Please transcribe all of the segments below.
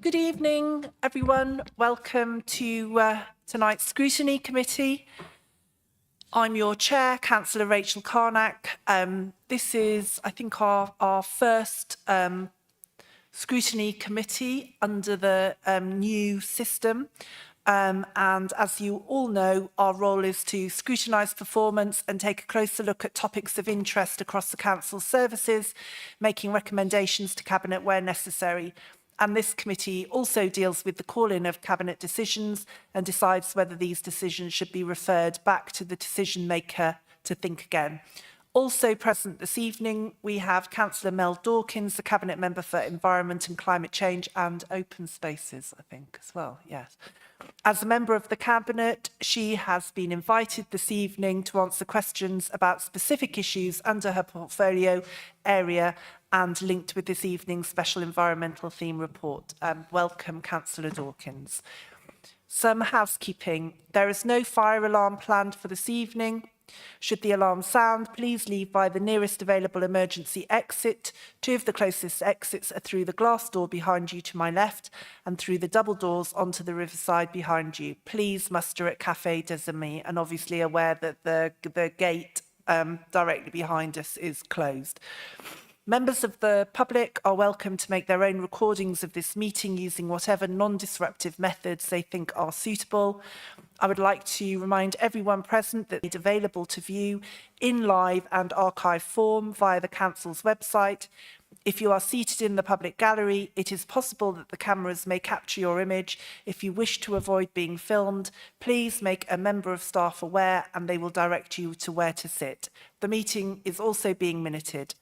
Good evening, everyone. Welcome to tonight's Scrutiny Committee. I'm your chair, Councillor Rachel Carnack. This is, I think, our first Scrutiny Committee under the new system. And as you all know, our role is to scrutinise performance and take a closer look at topics of interest across the Council's services, making recommendations to Cabinet where necessary. And this committee also deals with the call-in of Cabinet decisions and decides whether these decisions should be referred back to the decision maker to think again. Also present this evening, we have Councillor Mel Dawkins, the Cabinet Member for Environment and Climate Change and Open Spaces, I think, as well, yes. As a member of the Cabinet, she has been invited this evening to answer questions about specific issues under her portfolio area and linked with this evening's special environmental theme report. Welcome, Councillor Dawkins. Some housekeeping. There is no fire alarm planned for this evening. Should the alarm sound, please leave by the nearest available emergency exit. Two of the closest exits are through the glass door behind you to my left and through the double doors onto the riverside behind you. Please muster at Café des Amis and obviously aware that the gate directly behind us is closed. Members of the public are welcome to make their own recordings of this meeting using whatever non-disruptive methods they think are suitable. I would like to remind everyone present that it's available to view in live and archive form via the Council's website. If you are seated in the public gallery, it is possible that the cameras may capture your image. If you wish to avoid being filmed, please make a member of staff aware and they will direct you to where to sit. The meeting is also being minuted.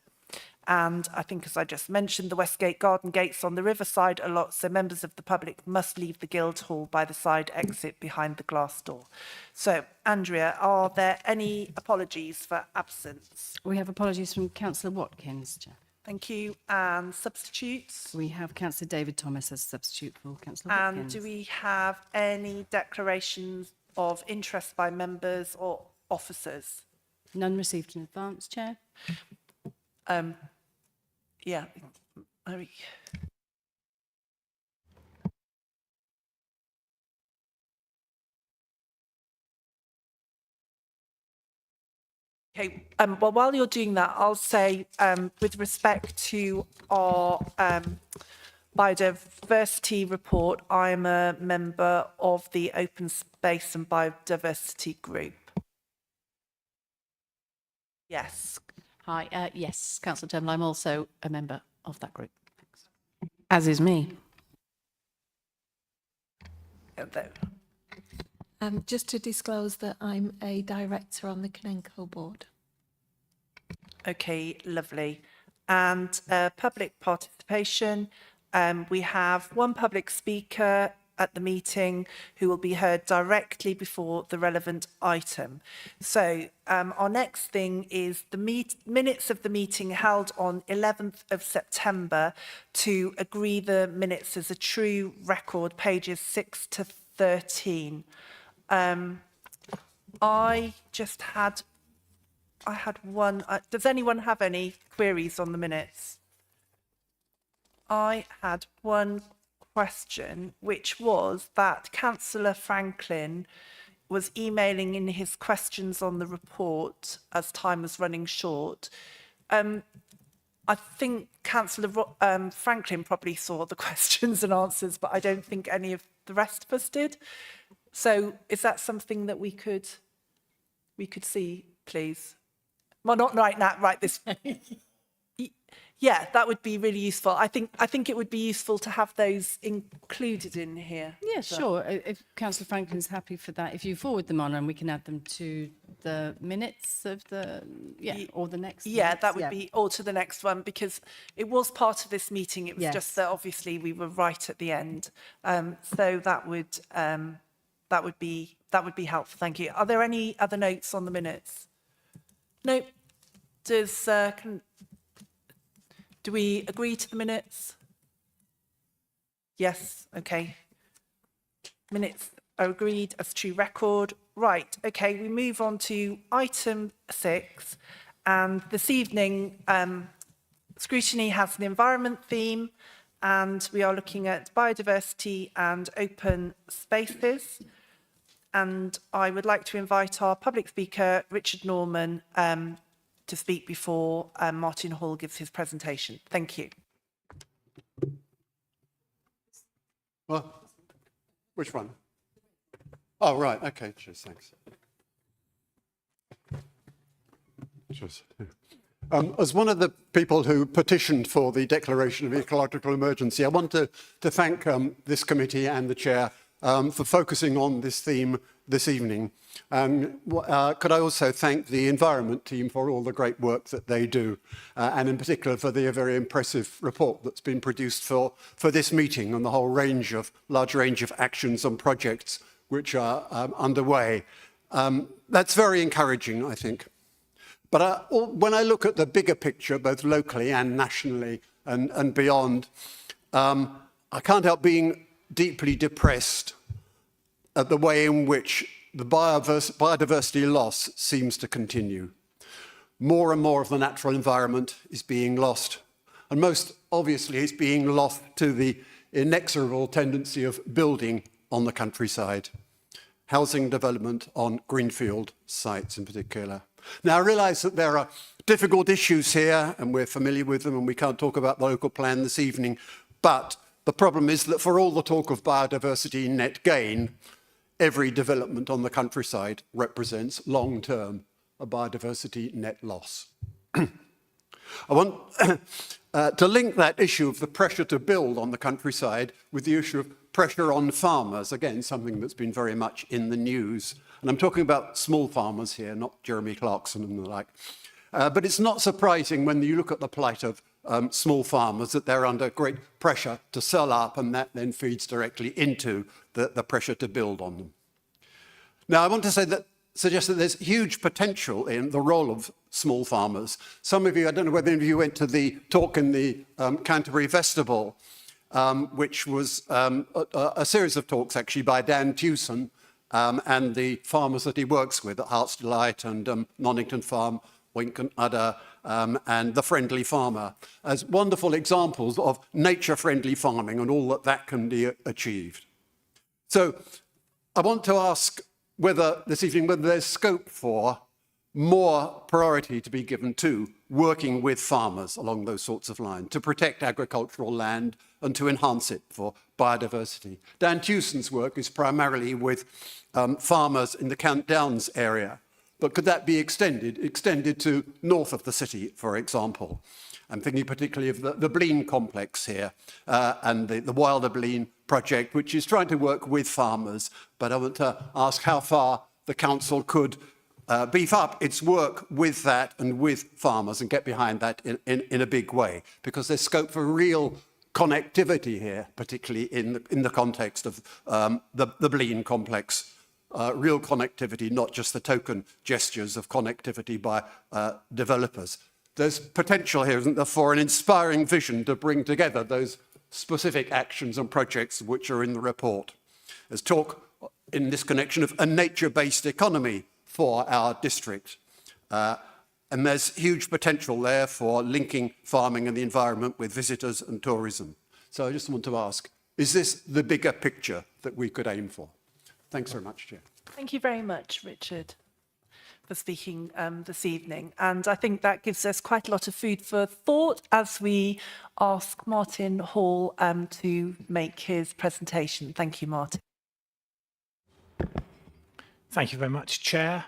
And I think, as I just mentioned, the Westgate garden gates on the riverside are locked, so members of the public must leave the Guildhall by the side exit behind the glass door. So, Andrea, are there any apologies for absence? We have apologies from Councillor Watkins, Chair. Thank you. And substitutes? We have Councillor David Thomas as substitute for Councillor And Watkins. do we have any declarations of interest by members or officers? None received in advance, Chair. Yeah. Okay, well, while you're doing that, I'll say with respect to our biodiversity report, I'm a member of the Open Space and Biodiversity Group. Yes. Hi, yes, Councillor Turnbull, I'm also a member of that group. Thanks. As is me. Just to disclose that I'm a director on the Canenco board. Okay, lovely. And public participation, we have one public speaker at the meeting who will be heard directly before the relevant item. So our next thing is the minutes of the meeting held on 11th of September to agree the minutes as a true record, pages 6 to 13. I had one. Does anyone have any queries on the minutes? I had one question, which was that Councillor Franklin was emailing in his questions on the report as time was running short. I think Councillor Franklin probably saw the questions and answers, but I don't think any of the rest of us did. So is that something that we could see, please? Well, not right now, right this Yeah, that would be really useful. I think it would be useful to have those included in here. Yeah, sure. If Councillor Franklin's happy for that, if you forward them on and we can add them to the minutes of the, or the next. Yeah, minutes. that would be, or to the next one, because it was part of this meeting. It was Yes. just that obviously we were right at the end. So that would be helpful. Thank you. Are there any other notes on the minutes? No. Do we agree to the minutes? Yes, okay. Minutes are agreed as true record. Right, okay, we move on to item 6. And this evening, Scrutiny has an environment theme. and we are looking at biodiversity and open spaces. And I would like to invite our public speaker, Richard Norman, to speak before Martin Hall gives his presentation. Thank you. Well, which one? Oh, right. Okay. Cheers. Thanks. Cheers. As one of the people who petitioned for the declaration of ecological emergency, I want to thank this committee and the chair for focusing on this theme this evening. Could I also thank the environment team for all the great work that they do, and in particular for the very impressive report that's been produced for this meeting and the whole large range of actions and projects which are underway. That's very encouraging, I think. But when I look at the bigger picture, both locally and nationally and beyond, I can't help being deeply depressed at the way in which the biodiversity loss seems to continue. More and more of the natural environment is being lost. And most obviously, it's being lost to the inexorable tendency of building on the countryside, housing development on greenfield sites in particular. Now, I realise that there are difficult issues here, and we're familiar with them, and we can't talk about the local plan this evening, but the problem is that for all the talk of biodiversity net gain, every development on the countryside represents long-term a biodiversity net loss. I want to link that issue of the pressure to build on the countryside with the issue of pressure on farmers, again, something that's been very much in the news. And I'm talking about small farmers here, not Jeremy Clarkson and the like. But it's not surprising when you look at the plight of small farmers that they're under great pressure to sell up, and that then feeds directly into the pressure to build on them. Now, I want to suggest that there's huge potential in the role of small farmers. Some of you, I don't know whether any of you went to the talk in the Canterbury Festival, which was a series of talks actually by Dan Tewson and the farmers that he works with at Heart's Delight and Nonnington Farm, Winken Udder, and The Friendly Farmer, as wonderful examples of nature-friendly farming and all that can be achieved. So I want to ask this evening whether there's scope for more priority to be given to working with farmers along those sorts of lines, to protect agricultural land and to enhance it for biodiversity. Dan Tewson's work is primarily with farmers in the Count Downs area, but could that be extended to north of the city, for example? I'm thinking particularly of the Blean complex here and the Wilder Blean project, which is trying to work with farmers. But I want to ask how far the council could beef up its work with that and with farmers and get behind that in a big way, because there's scope for real connectivity here, particularly in the context of the Blean complex. Real connectivity, not just the token gestures of connectivity by developers. There's potential here, isn't there, for an inspiring vision to bring together those specific actions and projects which are in the report. There's talk in this connection of a nature-based economy for our district. And there's huge potential there for linking farming and the environment with visitors and tourism. So I just want to ask, is this the bigger picture that we could aim for? Thanks very much, Chair. Thank you very much, Richard, for speaking this evening. And I think that gives us quite a lot of food for thought as we ask Martin Hall to make his presentation. Thank you, Martin. Thank you very much, Chair.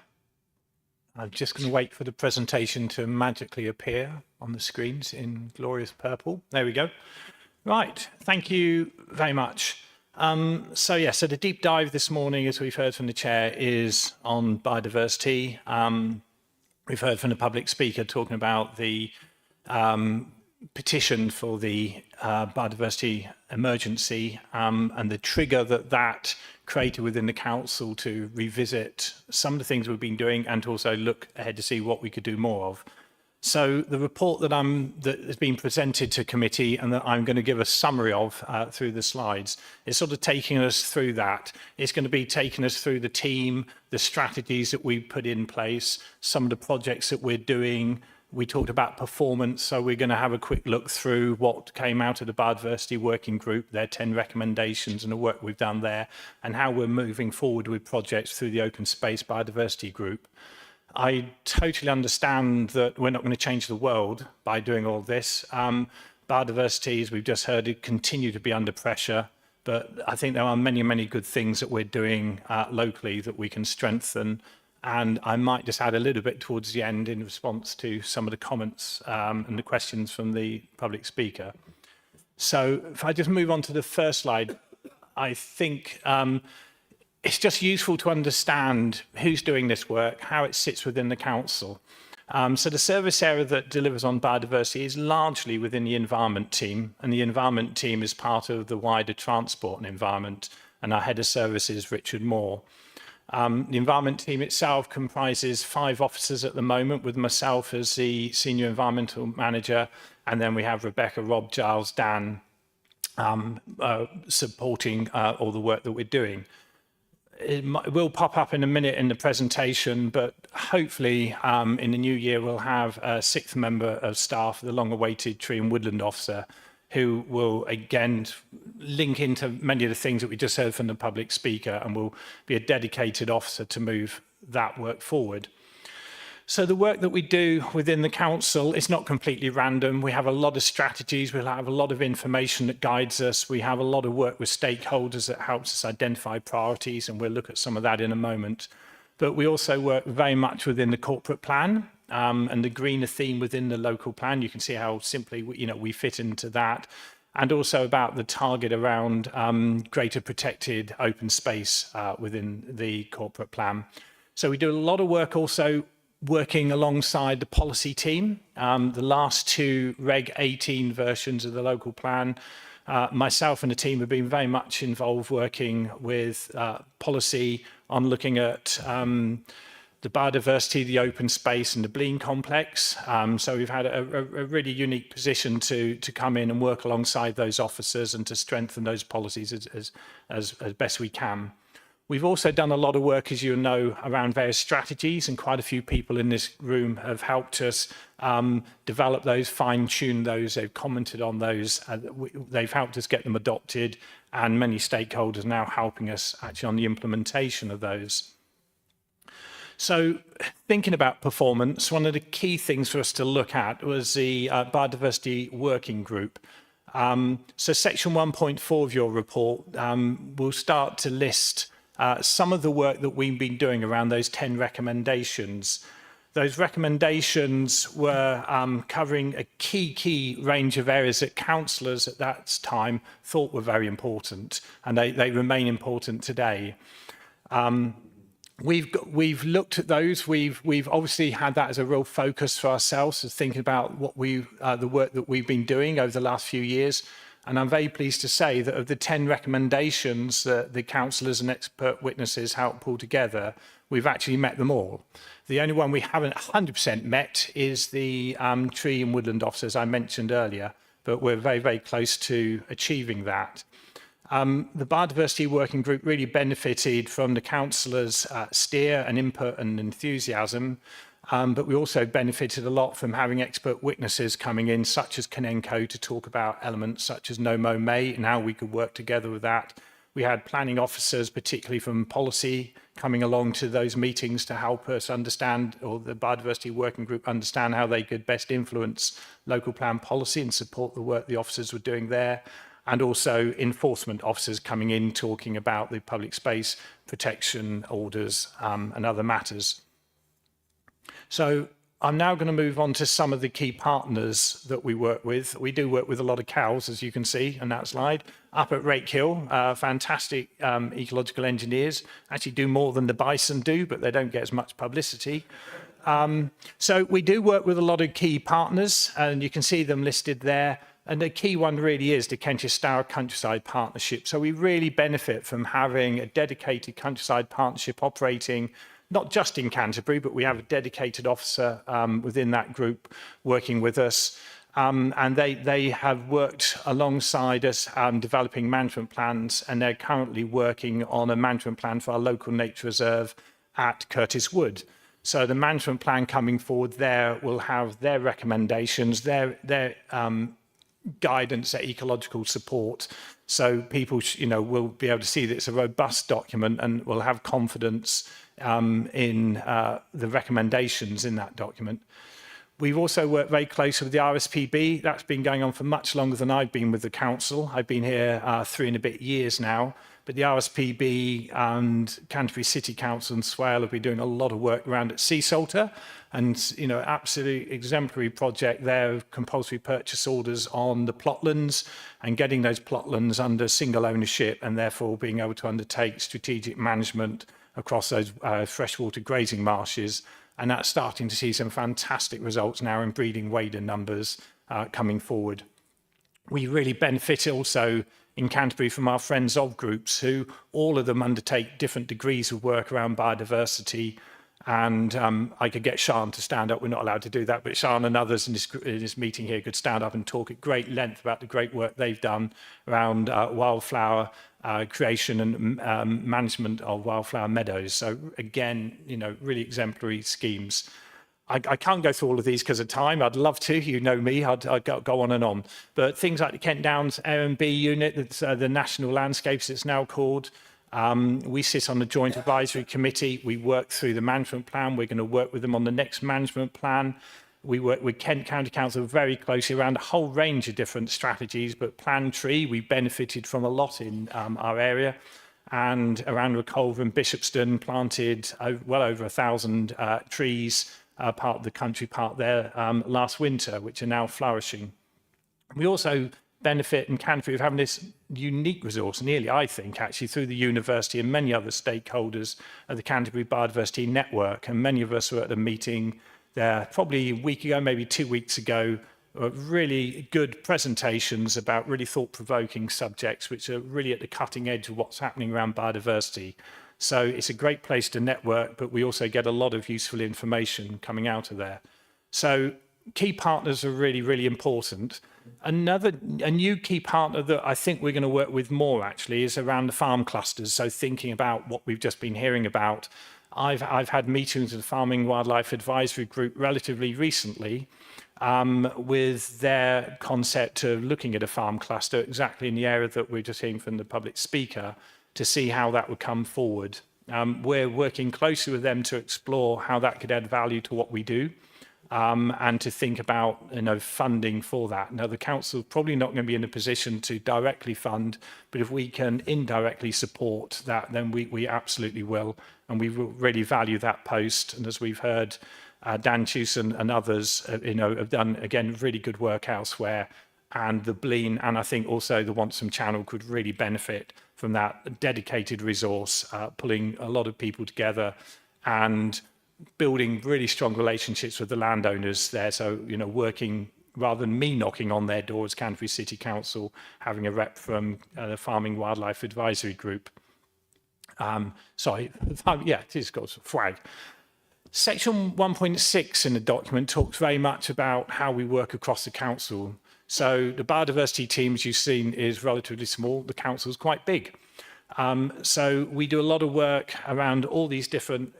I'm just going to wait for the presentation to magically appear on the screens in glorious purple. There we go. Right, thank you very much. So the deep dive this morning, as we've heard from the Chair, is on biodiversity. We've heard from the public speaker talking about the petition for the biodiversity emergency and the trigger that created within the council to revisit some of the things we've been doing and to also look ahead to see what we could do more of. So the report that has been presented to committee and that I'm going to give a summary of through the slides is sort of taking us through that. It's going to be taking us through the team, the strategies that we put in place, some of the projects that we're doing, We talked about performance, so we're going to have a quick look through what came out of the biodiversity working group, their 10 recommendations and the work we've done there, and how we're moving forward with projects through the open space biodiversity group. I totally understand that we're not going to change the world by doing all this. Biodiversity, as we've just heard, it continue to be under pressure, but I think there are many, many good things that we're doing locally that we can strengthen. And I might just add a little bit towards the end in response to some of the comments and the questions from the public speaker. So if I just move on to the first slide, I think it's just useful to understand who's doing this work, how it sits within the council. So the service area that delivers on biodiversity is largely within the environment team, and the environment team is part of the wider transport and environment, and our head of service is Richard Moore. The environment team itself comprises 5 officers at the moment, with myself as the senior environmental manager, and then we have Rebecca, Rob, Giles, Dan supporting all the work that we're doing. It will pop up in a minute in the presentation, but hopefully in the new year we'll have a 6th member of staff, the long-awaited tree and woodland officer, who will again link into many of the things that we just heard from the public speaker, and will be a dedicated officer to move that work forward. So the work that we do within the council is not completely random. We have a lot of strategies, we'll have a lot of information that guides us, we have a lot of work with stakeholders that helps us identify priorities, and we'll look at some of that in a moment. But we also work very much within the corporate plan, and the greener theme within the local plan. You can see how simply we fit into that, and also about the target around greater protected open space within the corporate plan. So we do a lot of work also working alongside the policy team. The last 2 Reg 18 versions of the local plan, myself and the team have been very much involved working with policy on looking at the biodiversity, the open space and the Blean complex. So we've had a really unique position to come in and work alongside those officers and to strengthen those policies as best we can. We've also done a lot of work, as you know, around various strategies, and quite a few people in this room have helped us develop those, fine-tune those, they've commented on those, they've helped us get them adopted, and many stakeholders now helping us actually on the implementation of those. So thinking about performance, one of the key things for us to look at was the biodiversity working group. So section 1.4 of your report will start to list some of the work that we've been doing around those 10 recommendations. Those recommendations were covering a key range of areas that councillors at that time thought were very important, and they remain important today. We've looked at those. We've obviously had that as a real focus for ourselves, as thinking about what the work that we've been doing over the last few years. And I'm very pleased to say that of the 10 recommendations that the councillors and expert witnesses helped pull together, we've actually met them all. The only one we haven't 100% met is the tree and woodland officers I mentioned earlier, but we're very close to achieving that. The biodiversity working group really benefited from the councillors' steer and input and enthusiasm, but we also benefited a lot from having expert witnesses coming in, such as Kanenko, to talk about elements such as No Mow May and how we could work together with that. We had planning officers, particularly from policy, coming along to those meetings to help us understand, or the biodiversity working group understand, how they could best influence local plan policy and support the work the officers were doing there. And also enforcement officers coming in, talking about the public space protection orders and other matters. So I'm now going to move on to some of the key partners that we work with. We do work with a lot of cows, as you can see on that slide. Up at Rakehill, fantastic ecological engineers, actually do more than the bison do, but they don't get as much publicity. So we do work with a lot of key partners, and you can see them listed there. And the key one really is the Kentish Stour Countryside Partnership. So we really benefit from having a dedicated countryside partnership operating, not just in Canterbury, but we have a dedicated officer within that group working with us. And they have worked alongside us developing management plans, and they're currently working on a management plan for our local nature reserve at Curtis Wood. So the management plan coming forward there will have their recommendations, their guidance, their ecological support. So people, will be able to see that it's a robust document and will have confidence in the recommendations in that document. We've also worked very closely with the RSPB. That's been going on for much longer than I've been with the council. I've been here 3 and a bit years now. But the RSPB and Canterbury City Council and Swale have been doing a lot of work around at Sea Salter, and absolutely exemplary project there of compulsory purchase orders on the plotlands and getting those plotlands under single ownership and therefore being able to undertake strategic management across those freshwater grazing marshes. And that's starting to see some fantastic results now in breeding wading numbers coming forward. We really benefit also in Canterbury from our Friends of groups, who all of them undertake different degrees of work around biodiversity. And I could get Sian to stand up. We're not allowed to do that, but Sian and others in this meeting here could stand up and talk at great length about the great work they've done around wildflower creation and management of wildflower meadows. So again, really exemplary schemes. I can't go through all of these because of time. I'd love to. You know me. I'd go on and on. But things like the Kent Downs R&B unit, that's the National Landscapes it's now called. We sit on the Joint Advisory Committee. We work through the management plan. We're going to work with them on the next management plan. We work with Kent County Council very closely around a whole range of different strategies, but Plan Tree, we benefited from a lot in our area. And around Reculver and Bishopston planted well over 1,000 trees, part of the country part there last winter, which are now flourishing. We also benefit in Canterbury of having this unique resource, nearly, I think, actually, through the university and many other stakeholders of the Canterbury Biodiversity Network. And many of us were at a meeting there probably a week ago, maybe 2 weeks ago, really good presentations about really thought-provoking subjects, which are really at the cutting edge of what's happening around biodiversity. So it's a great place to network, but we also get a lot of useful information coming out of there. So key partners are really, really important. A new key partner that I think we're going to work with more actually is around the farm clusters. So thinking about what we've just been hearing about. I've had meetings with the Farming Wildlife Advisory Group relatively recently with their concept of looking at a farm cluster exactly in the area that we're just hearing from the public speaker to see how that would come forward. We're working closely with them to explore how that could add value to what we do. And to think about funding for that. Now, the council is probably not going to be in a position to directly fund, but if we can indirectly support that, then we absolutely will. And we will really value that post. And as we've heard, Dan Chewson and others, have done, again, really good work elsewhere. And the Blean, and I think also the Wantsum Channel could really benefit from that dedicated resource, pulling a lot of people together and building really strong relationships with the landowners there. So, working rather than me knocking on their doors, Canterbury City Council, having a rep from the Farming Wildlife Advisory Group. It is got a flag. Section 1.6 in the document talks very much about how we work across the council. So the biodiversity team, as you've seen, is relatively small. The council is quite big. So we do a lot of work around all these different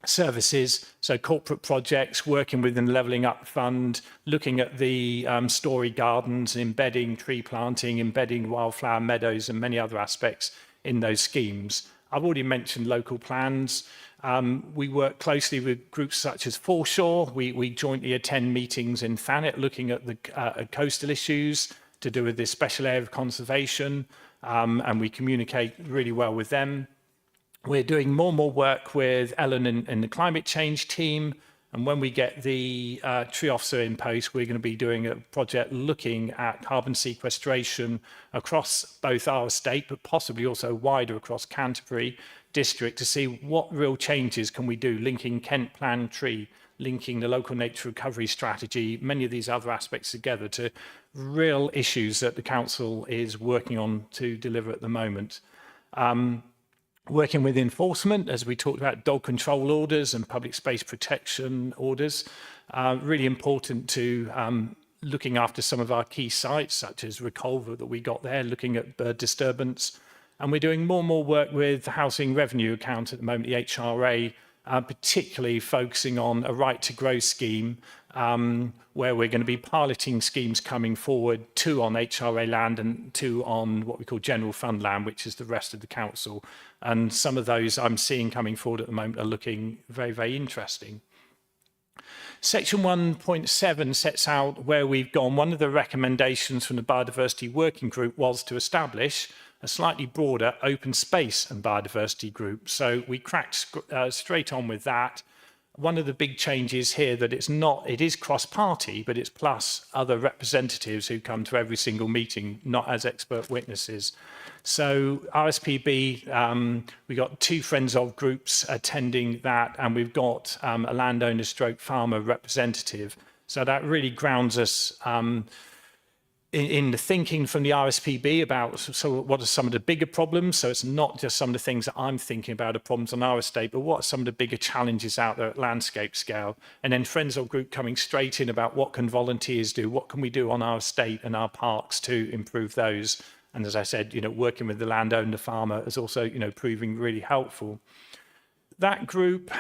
services, so corporate projects, working within the Levelling Up Fund, looking at the story gardens, embedding tree planting, embedding wildflower meadows and many other aspects in those schemes. I've already mentioned local plans. We work closely with groups such as Foreshore. We jointly attend meetings in Thanet looking at the coastal issues to do with this special area of conservation, and we communicate really well with them. We're doing more and more work with Ellen and the climate change team. And when we get the tree officer in post, we're going to be doing a project looking at carbon sequestration across both our estate, but possibly also wider across Canterbury district to see what real changes can we do, linking Kent Plan Tree, linking the local nature recovery strategy, many of these other aspects together to real issues that the council is working on to deliver at the moment. Working with enforcement, as we talked about dog control orders and public space protection orders, really important to looking after some of our key sites, such as Reculver that we got there, looking at bird disturbance. And we're doing more and more work with the Housing Revenue Account at the moment, the HRA, particularly focusing on a right to grow scheme, where we're going to be piloting schemes coming forward, 2 on HRA land and 2 on what we call general fund land, which is the rest of the council. And some of those I'm seeing coming forward at the moment are looking very, very interesting. Section 1.7 sets out where we've gone. One of the recommendations from the Biodiversity Working Group was to establish a slightly broader open space and biodiversity group. So we cracked straight on with that. One of the big changes here that it is cross-party, but it's plus other representatives who come to every single meeting, not as expert witnesses. So RSPB, we got 2 Friends of groups attending that, and we've got a landowner stroke farmer representative. So that really grounds us in the thinking from the RSPB about so what are some of the bigger problems. So it's not just some of the things that I'm thinking about are problems on our estate, but what are some of the bigger challenges out there at landscape scale? And then Friends of Group coming straight in about what can volunteers do? What can we do on our estate and our parks to improve those? And as I said, working with the landowner, the farmer is also, proving really helpful. That group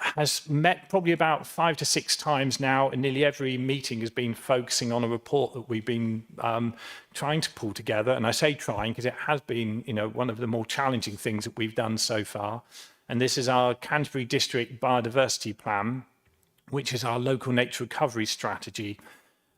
has met probably about 5 to 6 times now, and nearly every meeting has been focusing on a report that we've been trying to pull together. And I say trying because it has been, one of the more challenging things that we've done so far. And this is our Canterbury District Biodiversity Plan, which is our local nature recovery strategy.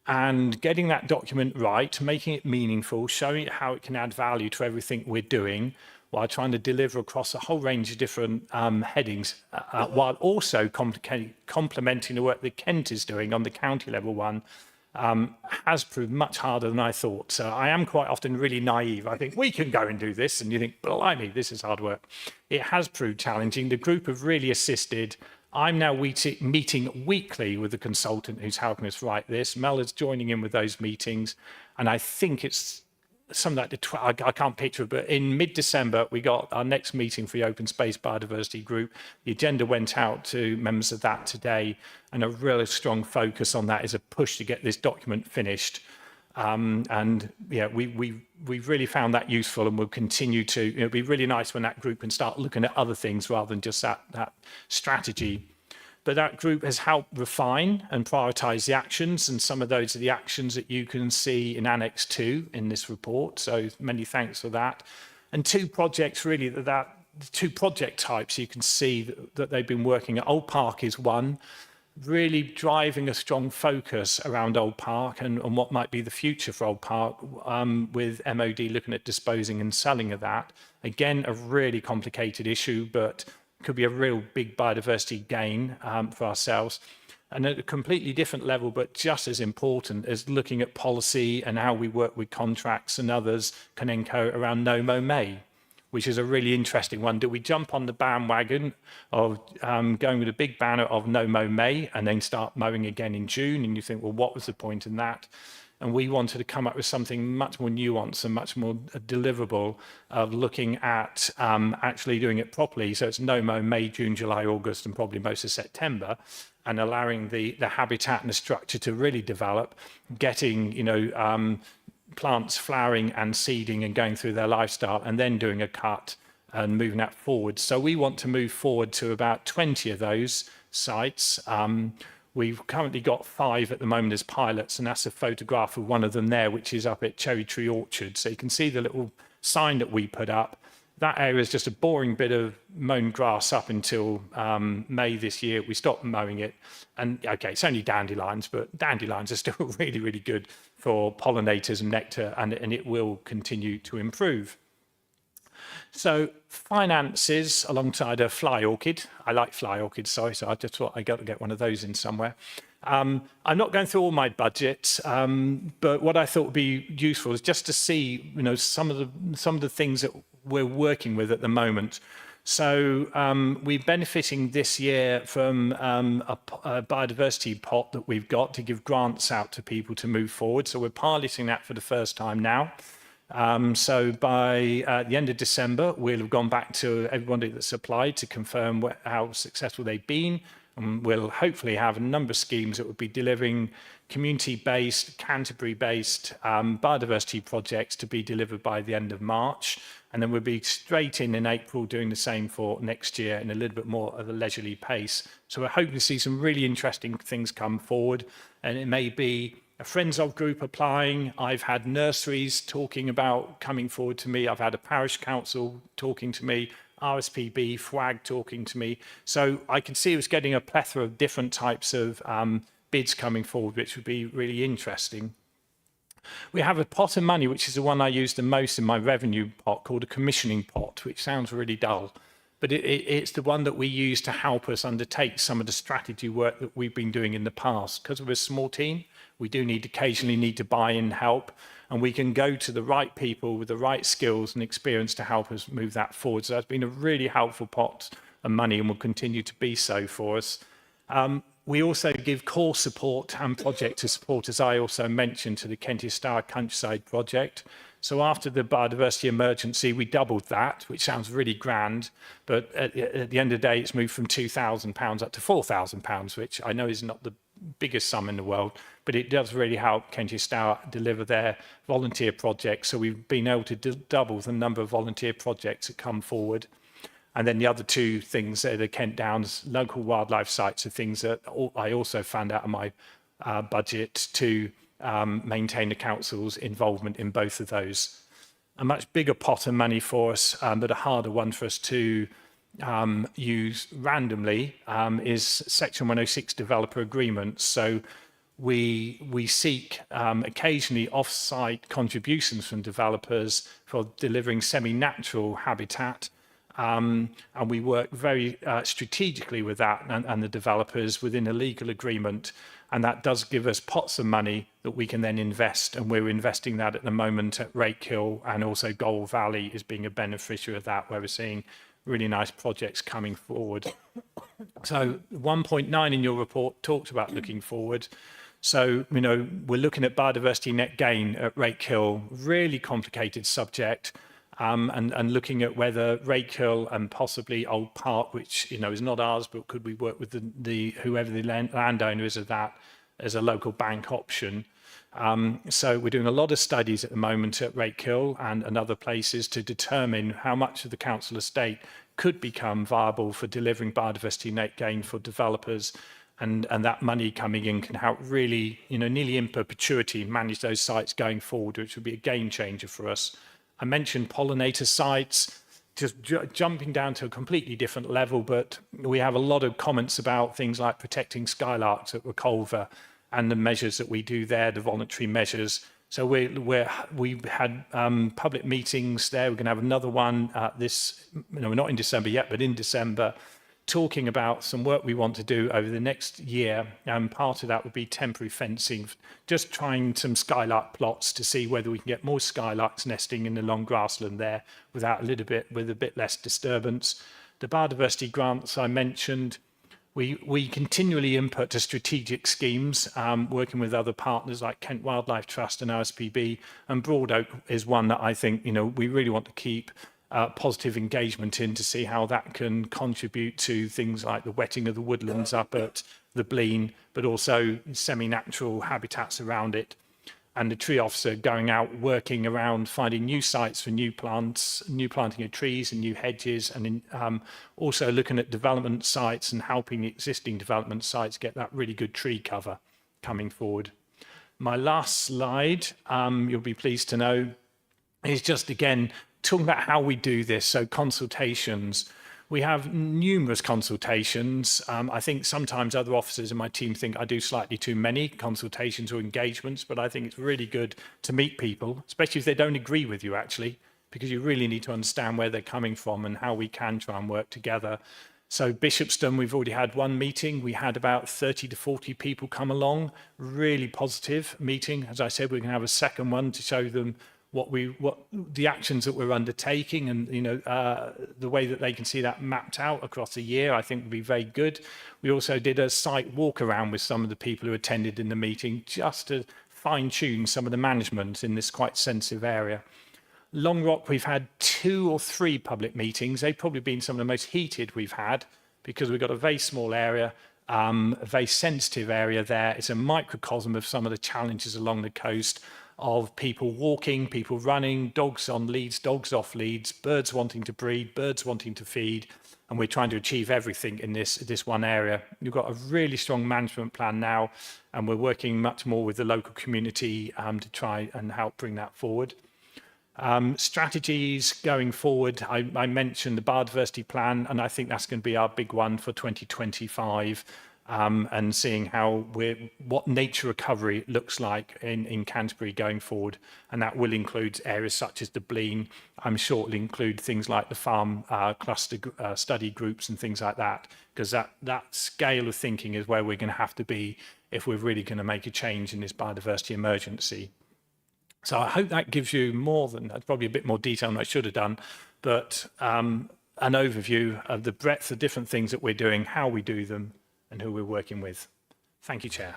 And getting that document right, making it meaningful, showing it how it can add value to everything we're doing, while trying to deliver across a whole range of different headings, while also complementing the work that Kent is doing on the county level one, has proved much harder than I thought. So I am quite often really naive. I think we can go and do this, and you think, blimey, this is hard work. It has proved challenging. The group have really assisted. I'm now meeting weekly with the consultant who's helping us write this. Mel is joining in with those meetings, and I think it's some like I can't picture it, but in mid-December, we got our next meeting for the Open Space Biodiversity Group. The agenda went out to members of that today, and a really strong focus on that is a push to get this document finished. And yeah, we've really found that useful, and we'll continue to. It'll be really nice when that group can start looking at other things rather than just that strategy. But that group has helped refine and prioritise the actions, and some of those are the actions that you can see in Annex 2 in this report. So many thanks for that. And 2 projects really, 2 project types you can see that they've been working at. Old Park is one, really driving a strong focus around Old Park and what might be the future for Old Park, with MOD looking at disposing and selling of that. Again, a really complicated issue, but could be a real big biodiversity gain for ourselves. And at a completely different level, but just as important, as looking at policy and how we work with contracts and others, Canenco, around No Mow May, which is a really interesting one. Do we jump on the bandwagon of going with a big banner of No Mow May and then start mowing again in June? And you think, well, what was the point in that? And we wanted to come up with something much more nuanced and much more deliverable of looking at actually doing it properly. So it's No Mow May, June, July, August, and probably most of September, and allowing the habitat and the structure to really develop, getting, plants flowering and seeding and going through their lifestyle, and then doing a cut and moving that forward. So we want to move forward to about 20 of those sites. We've currently got 5 at the moment as pilots, and that's a photograph of one of them there, which is up at Cherry Tree Orchard. So you can see the little sign that we put up. That area is just a boring bit of mown grass up until May this year. We stopped mowing it. And okay, it's only dandelions, but dandelions are still really, really good for pollinators and nectar, and it will continue to improve. So finances alongside a fly orchid. I like fly orchids, sorry, so I just thought I got to get one of those in somewhere. I'm not going through all my budgets, but what I thought would be useful is just to see, some of the things that we're working with at the moment. So we're benefiting this year from a biodiversity pot that we've got to give grants out to people to move forward. So we're piloting that for the first time now. So by the end of December, we'll have gone back to everybody that's applied to confirm how successful they've been. And we'll hopefully have a number of schemes that will be delivering community-based, Canterbury-based biodiversity projects to be delivered by the end of March. And then we'll be straight in April doing the same for next year in a little bit more of a leisurely pace. So we're hoping to see some really interesting things come forward. And it may be a Friends of group applying. I've had nurseries talking about coming forward to me. I've had a parish council talking to me. RSPB, FWAG talking to me. So I can see us getting a plethora of different types of bids coming forward, which would be really interesting. We have a pot of money, which is the one I use the most in my revenue pot, called a commissioning pot, which sounds really dull. But it's the one that we use to help us undertake some of the strategy work that we've been doing in the past. Because we're a small team, we do occasionally need to buy in help. And we can go to the right people with the right skills and experience to help us move that forward. So that's been a really helpful pot of money and will continue to be so for us. We also give core support and project support, as I also mentioned, to the Kentish Stour Countryside project. So after the biodiversity emergency, we doubled that, which sounds really grand. But at the end of the day, it's moved from £2,000 up to £4,000, which I know is not the biggest sum in the world, but it does really help Kentish Stour deliver their volunteer projects. So we've been able to double the number of volunteer projects that come forward. And then the other two things are the Kent Downs local wildlife sites are things that I also found out of my budget to maintain the council's involvement in both of those. A much bigger pot of money for us, but a harder one for us to use randomly is Section 106 developer agreements. So we seek occasionally off-site contributions from developers for delivering semi-natural habitat. And we work very strategically with that and the developers within a legal agreement. And that does give us pots of money that we can then invest. And we're investing that at the moment at Rakehill, and also Gold Valley is being a beneficiary of that, where we're seeing really nice projects coming forward. So 1.9 in your report talks about looking forward. So, you know, we're looking at biodiversity net gain at Rakehill, really complicated subject. And looking at whether Rakehill and possibly Old Park, which you know is not ours, but could we work with the whoever the landowner is of that as a local bank option. So we're doing a lot of studies at the moment at Rakehill and other places to determine how much of the council estate could become viable for delivering biodiversity net gain for developers. And that money coming in can help really, you know, nearly in perpetuity manage those sites going forward, which would be a game changer for us. I mentioned pollinator sites, just jumping down to a completely different level, but we have a lot of comments about things like protecting skylarks at Reculver and the measures that we do there, the voluntary measures. So we've had public meetings there. We're going to have another one not in December yet, but in December, talking about some work we want to do over the next year. And part of that would be temporary fencing, just trying some skylark plots to see whether we can get more skylarks nesting in the long grassland there with a bit less disturbance. The biodiversity grants I mentioned, we continually input to strategic schemes, working with other partners like Kent Wildlife Trust and OSPB, and Broad Oak is one that I think, you know, we really want to keep positive engagement in to see how that can contribute to things like the wetting of the woodlands up at the Blean, but also semi-natural habitats around it. And the tree officer going out working around finding new sites for new plants, new planting of trees and new hedges, and also looking at development sites and helping the existing development sites get that really good tree cover coming forward. My last slide, you'll be pleased to know, is just again talking about how we do this. So consultations, we have numerous consultations. I think sometimes other officers in my team think I do slightly too many consultations or engagements, but I think it's really good to meet people, especially if they don't agree with you actually, because you really need to understand where they're coming from and how we can try and work together. So Bishopston, we've already had one meeting. We had about 30 to 40 people come along, really positive meeting. As I said, we're gonna have a second one to show them what the actions that we're undertaking, and you know the way that they can see that mapped out across a year, I think would be very good. We also did a site walk around with some of the people who attended in the meeting, just to fine tune some of the management in this quite sensitive area. Long Rock, we've had 2 or 3 public meetings. They've probably been some of the most heated we've had, because we've got a very small area. a very sensitive area there. It's a microcosm of some of the challenges along the coast of people walking, people running, dogs on leads, dogs off leads, birds wanting to breed, birds wanting to feed, and we're trying to achieve everything in this one area. We've got a really strong management plan now, and we're working much more with the local community to try and help bring that forward. Strategies going forward, I mentioned the biodiversity plan, and I think that's going to be our big one for 2025, and seeing what nature recovery looks like in Canterbury going forward, and that will include areas such as the Blean. I'm sure it'll include things like the farm cluster study groups and things like that, because that scale of thinking is where we're going to have to be if we're really going to make a change in this biodiversity emergency. So I hope that gives you probably a bit more detail than I should have done, but an overview of the breadth of different things that we're doing, how we do them, and who we're working with. Thank you, Chair.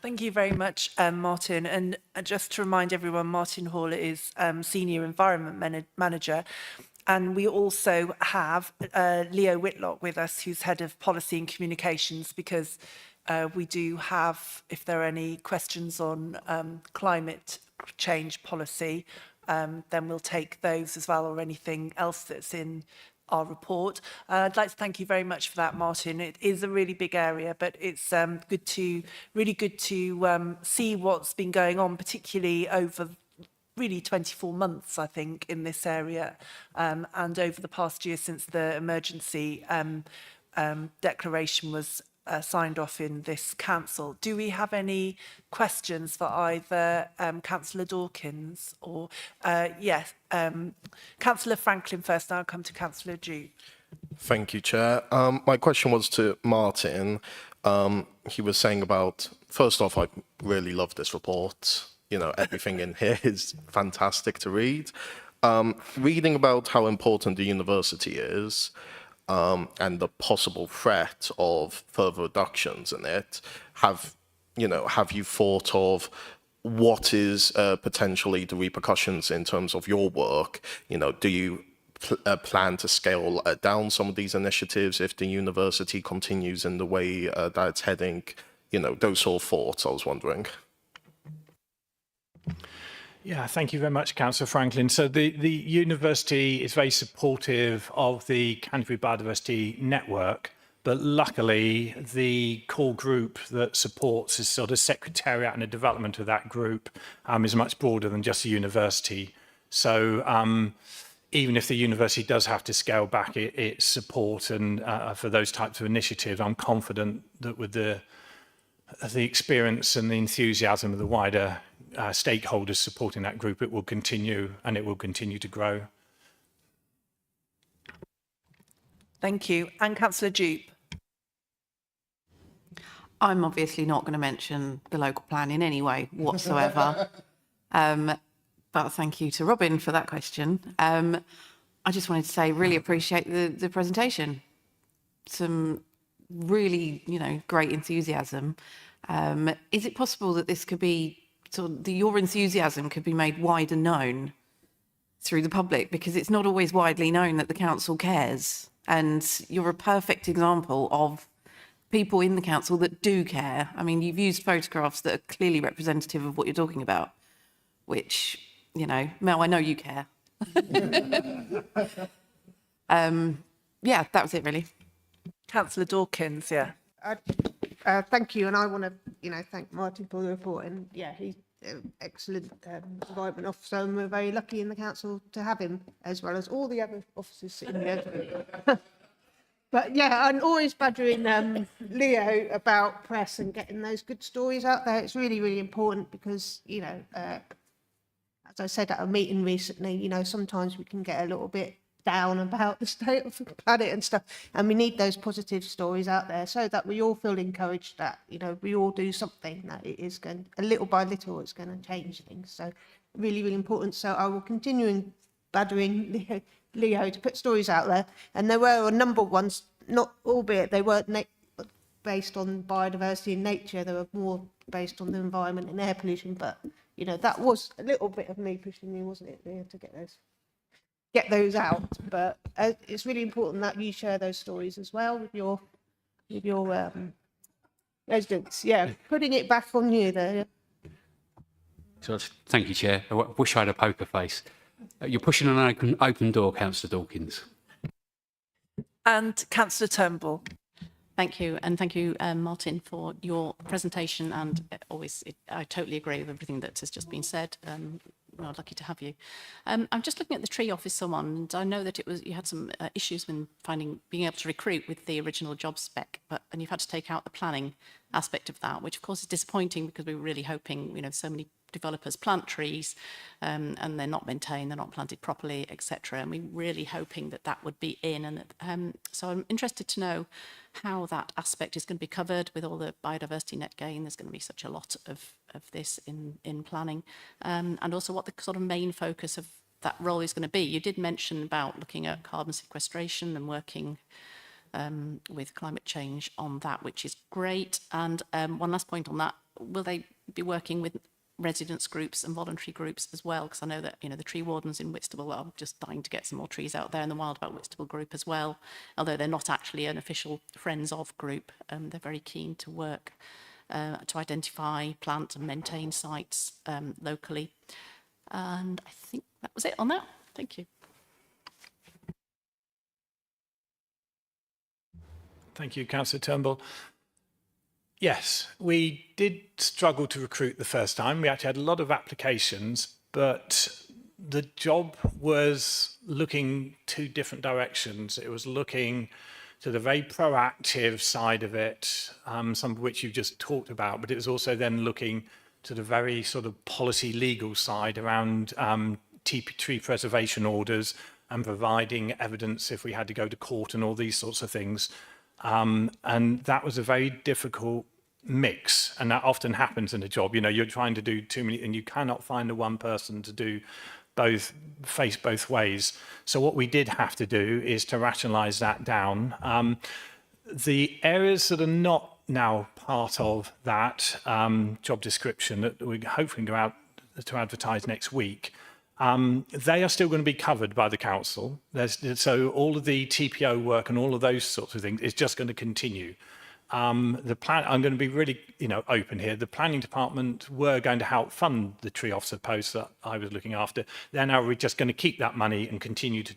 Thank you very much, Martin. And just to remind everyone, Martin Hall is Senior Environment Manager. And we also have Leo Whitlock with us, who's Head of Policy and Communications, because we do have, if there are any questions on climate change policy, then we'll take those as well, or anything else that's in our report. I'd like to thank you very much for that, Martin. It is a really big area, but it's really good to see what's been going on, particularly over really 24 months, I think, in this area, and over the past year since the emergency declaration was signed off in this council. Do we have any questions for either Councillor Dawkins or, yes, Councillor Franklin first, and I'll come to Councillor Dew. Thank you, Chair. My question was to Martin. He was saying about, first off, I really love this report. You know, everything in here is fantastic to read. Reading about how important the university is, and the possible threat of further reductions in it, have you thought of what is potentially the repercussions in terms of your work? You know, do you plan to scale down some of these initiatives if the university continues in the way that it's heading? You know, those sort of thoughts, I was wondering. Yeah, thank you very much, Councillor Franklin. So the university is very supportive of the Canterbury Biodiversity Network, but luckily the core group that supports is sort of secretariat and the development of that group is much broader than just the university. So even if the university does have to scale back its support and for those types of initiatives, I'm confident that with the experience and the enthusiasm of the wider stakeholders supporting that group, it will continue, and it will continue to grow. Thank you. And Councillor Jupe. I'm obviously not going to mention the local plan in any way whatsoever. But thank you to Robin for that question. I just wanted to say, really appreciate the presentation. Some really, great enthusiasm. Is it possible that this could be, your enthusiasm could be made wider known through the public? Because it's not always widely known that the council cares. And you're a perfect example of people in the council that do care. I mean, you've used photographs that are clearly representative of what you're talking about, which, Mel, I know you care. Yeah, that was it, really. Councillor Dawkins, yeah. Thank you, and I want to, thank Martin for the report. And yeah, he's an excellent environment officer, and we're very lucky in the council to have him, as well as all the other officers sitting here. But yeah, and always badgering Leo about press and getting those good stories out there. It's really, really important because, as I said at a meeting recently, sometimes we can get a little bit down about the state of the planet and stuff, and we need those positive stories out there so that we all feel encouraged that we all do something that it is going, a little by little, it's going to change things. So really, really important. So I will continue in badgering Leo to put stories out there, and there were a number of ones, not albeit they weren't based on biodiversity and nature, they were more based on the environment and air pollution, but that was a little bit of me pushing you, wasn't it, Leo, to get those out. But it's really important that you share those stories as well with your residents. Yeah, putting it back on you there. So thank you, Chair. I wish I had a poker face. You're pushing an open door, Councillor Dawkins. And Councillor Turnbull. Thank you, and thank you, Martin, for your presentation. And I totally agree with everything that has just been said. Well, lucky to have you. I'm just looking at the tree officer one, and I know that you had some issues when being able to recruit with the original job spec, and you've had to take out the planning aspect of that, which of course is disappointing because we were really hoping, so many developers plant trees and they're not maintained, they're not planted properly, etc. And we're really hoping that that would be in. And so I'm interested to know how that aspect is going to be covered with all the biodiversity net gain. There's going to be such a lot of this in planning, and also what the sort of main focus of that role is going to be. You did mention about looking at carbon sequestration and working with climate change on that, which is great. And one last point on that, will they be working with residents groups and voluntary groups as well? Because I know that the tree wardens in Whitstable are just dying to get some more trees out there, and the Wild About Whitstable group as well, although they're not actually an official Friends of group. They're very keen to work to identify, plant and maintain sites locally. And I think that was it on that. Thank you. Thank you, Councillor Turnbull. Yes, we did struggle to recruit the first time. We actually had a lot of applications, but the job was looking two different directions. It was looking to the very proactive side of it, some of which you've just talked about, but it was also then looking to the very sort of policy legal side around tree preservation orders and providing evidence if we had to go to court and all these sorts of things. And that was a very difficult mix, and that often happens in a job. You're trying to do too many and you cannot find the one person to do face both ways. So what we did have to do is to rationalize that down. The areas that are not now part of that job description that we hopefully go out to advertise next week, they are still going to be covered by the council. So all of the TPO work and all of those sorts of things is just going to continue. I'm going to be really, open here. The planning department were going to help fund the tree officer post that I was looking after. Then now we're just going to keep that money and continue to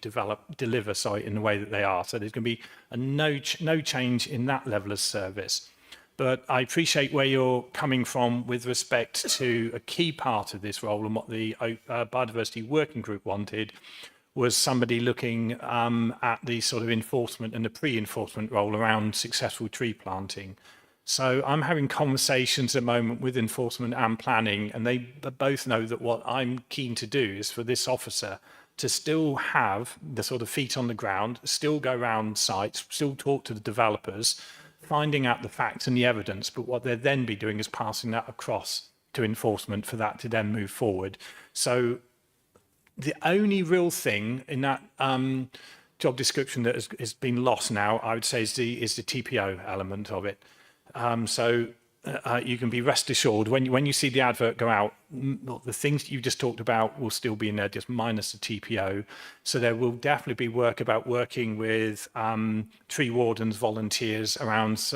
deliver in the way that they are. So there's going to be no change in that level of service. But I appreciate where you're coming from with respect to a key part of this role, and what the biodiversity working group wanted was somebody looking at the sort of enforcement and the pre-enforcement role around successful tree planting. So I'm having conversations at the moment with enforcement and planning, and they both know that what I'm keen to do is for this officer to still have the sort of feet on the ground, still go around sites, still talk to the developers, finding out the facts and the evidence, but what they'll then be doing is passing that across to enforcement for that to then move forward. So the only real thing in that job description that has been lost now, I would say, is the TPO element of it. So you can be rest assured when you see the advert go out, the things that you just talked about will still be in there, just minus the TPO. So there will definitely be work about working with tree wardens, volunteers around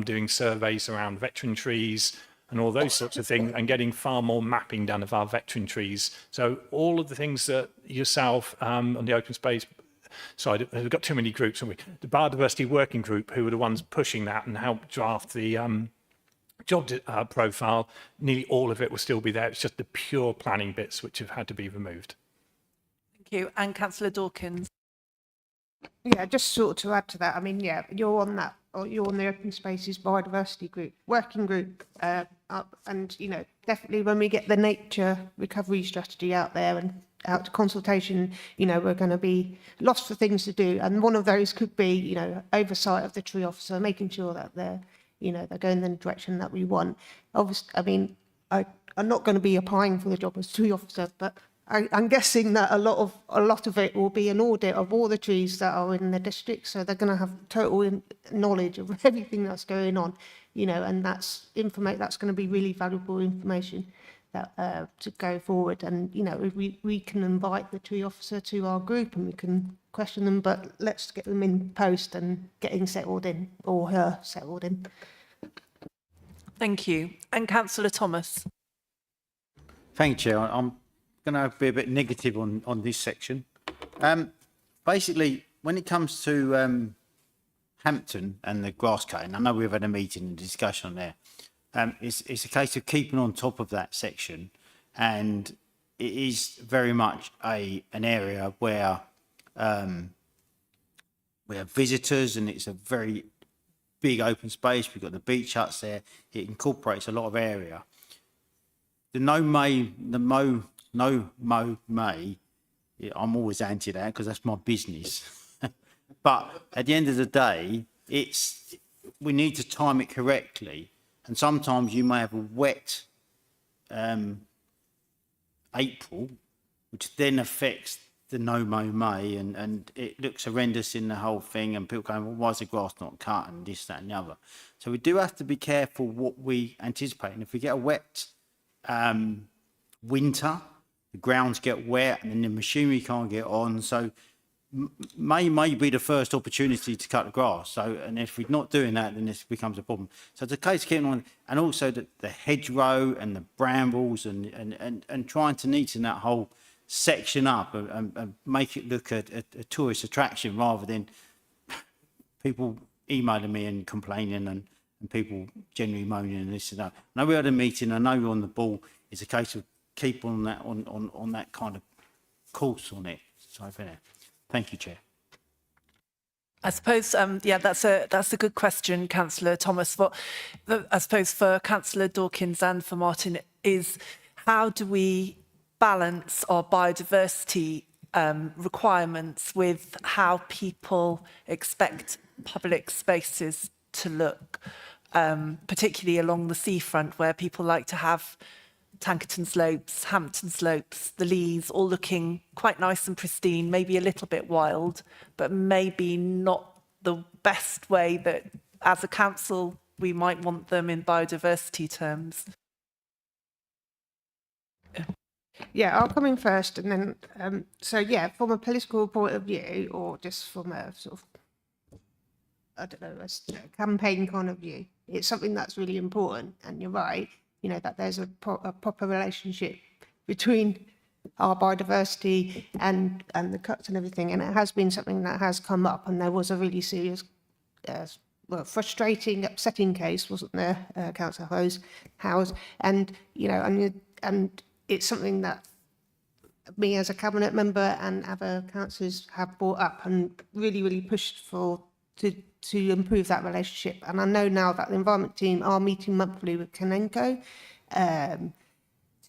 doing surveys around veteran trees and all those sorts of things, and getting far more mapping done of our veteran trees. So all of the things that yourself on the open space side, we've got too many groups, haven't we? The biodiversity working group, who were the ones pushing that and helped draft the job profile, nearly all of it will still be there. It's just the pure planning bits which have had to be removed. Thank you. And Councillor Dawkins. Yeah, just sort of to add to that, I mean, yeah, you're on that, or you're on the Open Spaces Biodiversity Group, working group, and, definitely when we get the nature recovery strategy out there and out to consultation, we're going to be lost for things to do. And one of those could be, oversight of the tree officer, making sure that they're going in the direction that we want. Obviously, I mean, I'm not going to be applying for the job as tree officer, but I'm guessing that a lot of it will be an audit of all the trees that are in the district, so they're going to have total knowledge of everything that's going on, and that's going to be really valuable information that to go forward. And we can invite the tree officer to our group and we can question them, but let's get them in post and getting settled in, or her settled in. Thank you. And Councillor Thomas. Thank you, Chair. I'm going to be a bit negative on this section. Basically, when it comes to Hampton and the grass cutting, I know we've had a meeting and discussion on there. It's a case of keeping on top of that section, and it is very much an area where we have visitors, and it's a very big open space. We've got the beach huts there. It incorporates a lot of area. The no mow may, I'm always anti that because that's my business. But at the end of the day, we need to time it correctly. And sometimes you may have a wet April, which then affects the no mow May, and it looks horrendous in the whole thing, and people going, well, why is the grass not cut, and this, that and the other. So we do have to be careful what we anticipate. And if we get a wet winter, the grounds get wet and then the machinery can't get on. So May be the first opportunity to cut the grass. So, and if we're not doing that, then this becomes a problem. So it's a case of keeping on, and also the hedgerow and the brambles and trying to neaten that whole section up and make it look a tourist attraction rather than people emailing me and complaining and people generally moaning and this and that. I know we had a meeting, I know we're on the ball. It's a case of keep on that on that kind of course on it. So thank you, Chair. I suppose, yeah, that's a good question, Councillor Thomas. What I suppose for Councillor Dawkins and for Martin is how do we balance our biodiversity requirements with how people expect public spaces to look, particularly along the seafront where people like to have Tankerton Slopes, Hampton Slopes, the Leas, all looking quite nice and pristine, maybe a little bit wild, but maybe not the best way that as a council we might want them in biodiversity terms. Yeah, I'll come in first, and then so yeah, from a political point of view, or just from a sort of, I don't know, a campaign kind of view, it's something that's really important. And you're right, you know, that there's a proper relationship between our biodiversity and the cuts and everything, and it has been something that has come up, and there was a really serious, well, frustrating, upsetting case, wasn't there, Councillor Howes, and you know, and it's something that me as a cabinet member and other councillors have brought up and really pushed for to improve that relationship. And I know now that the environment team are meeting monthly with Kanenko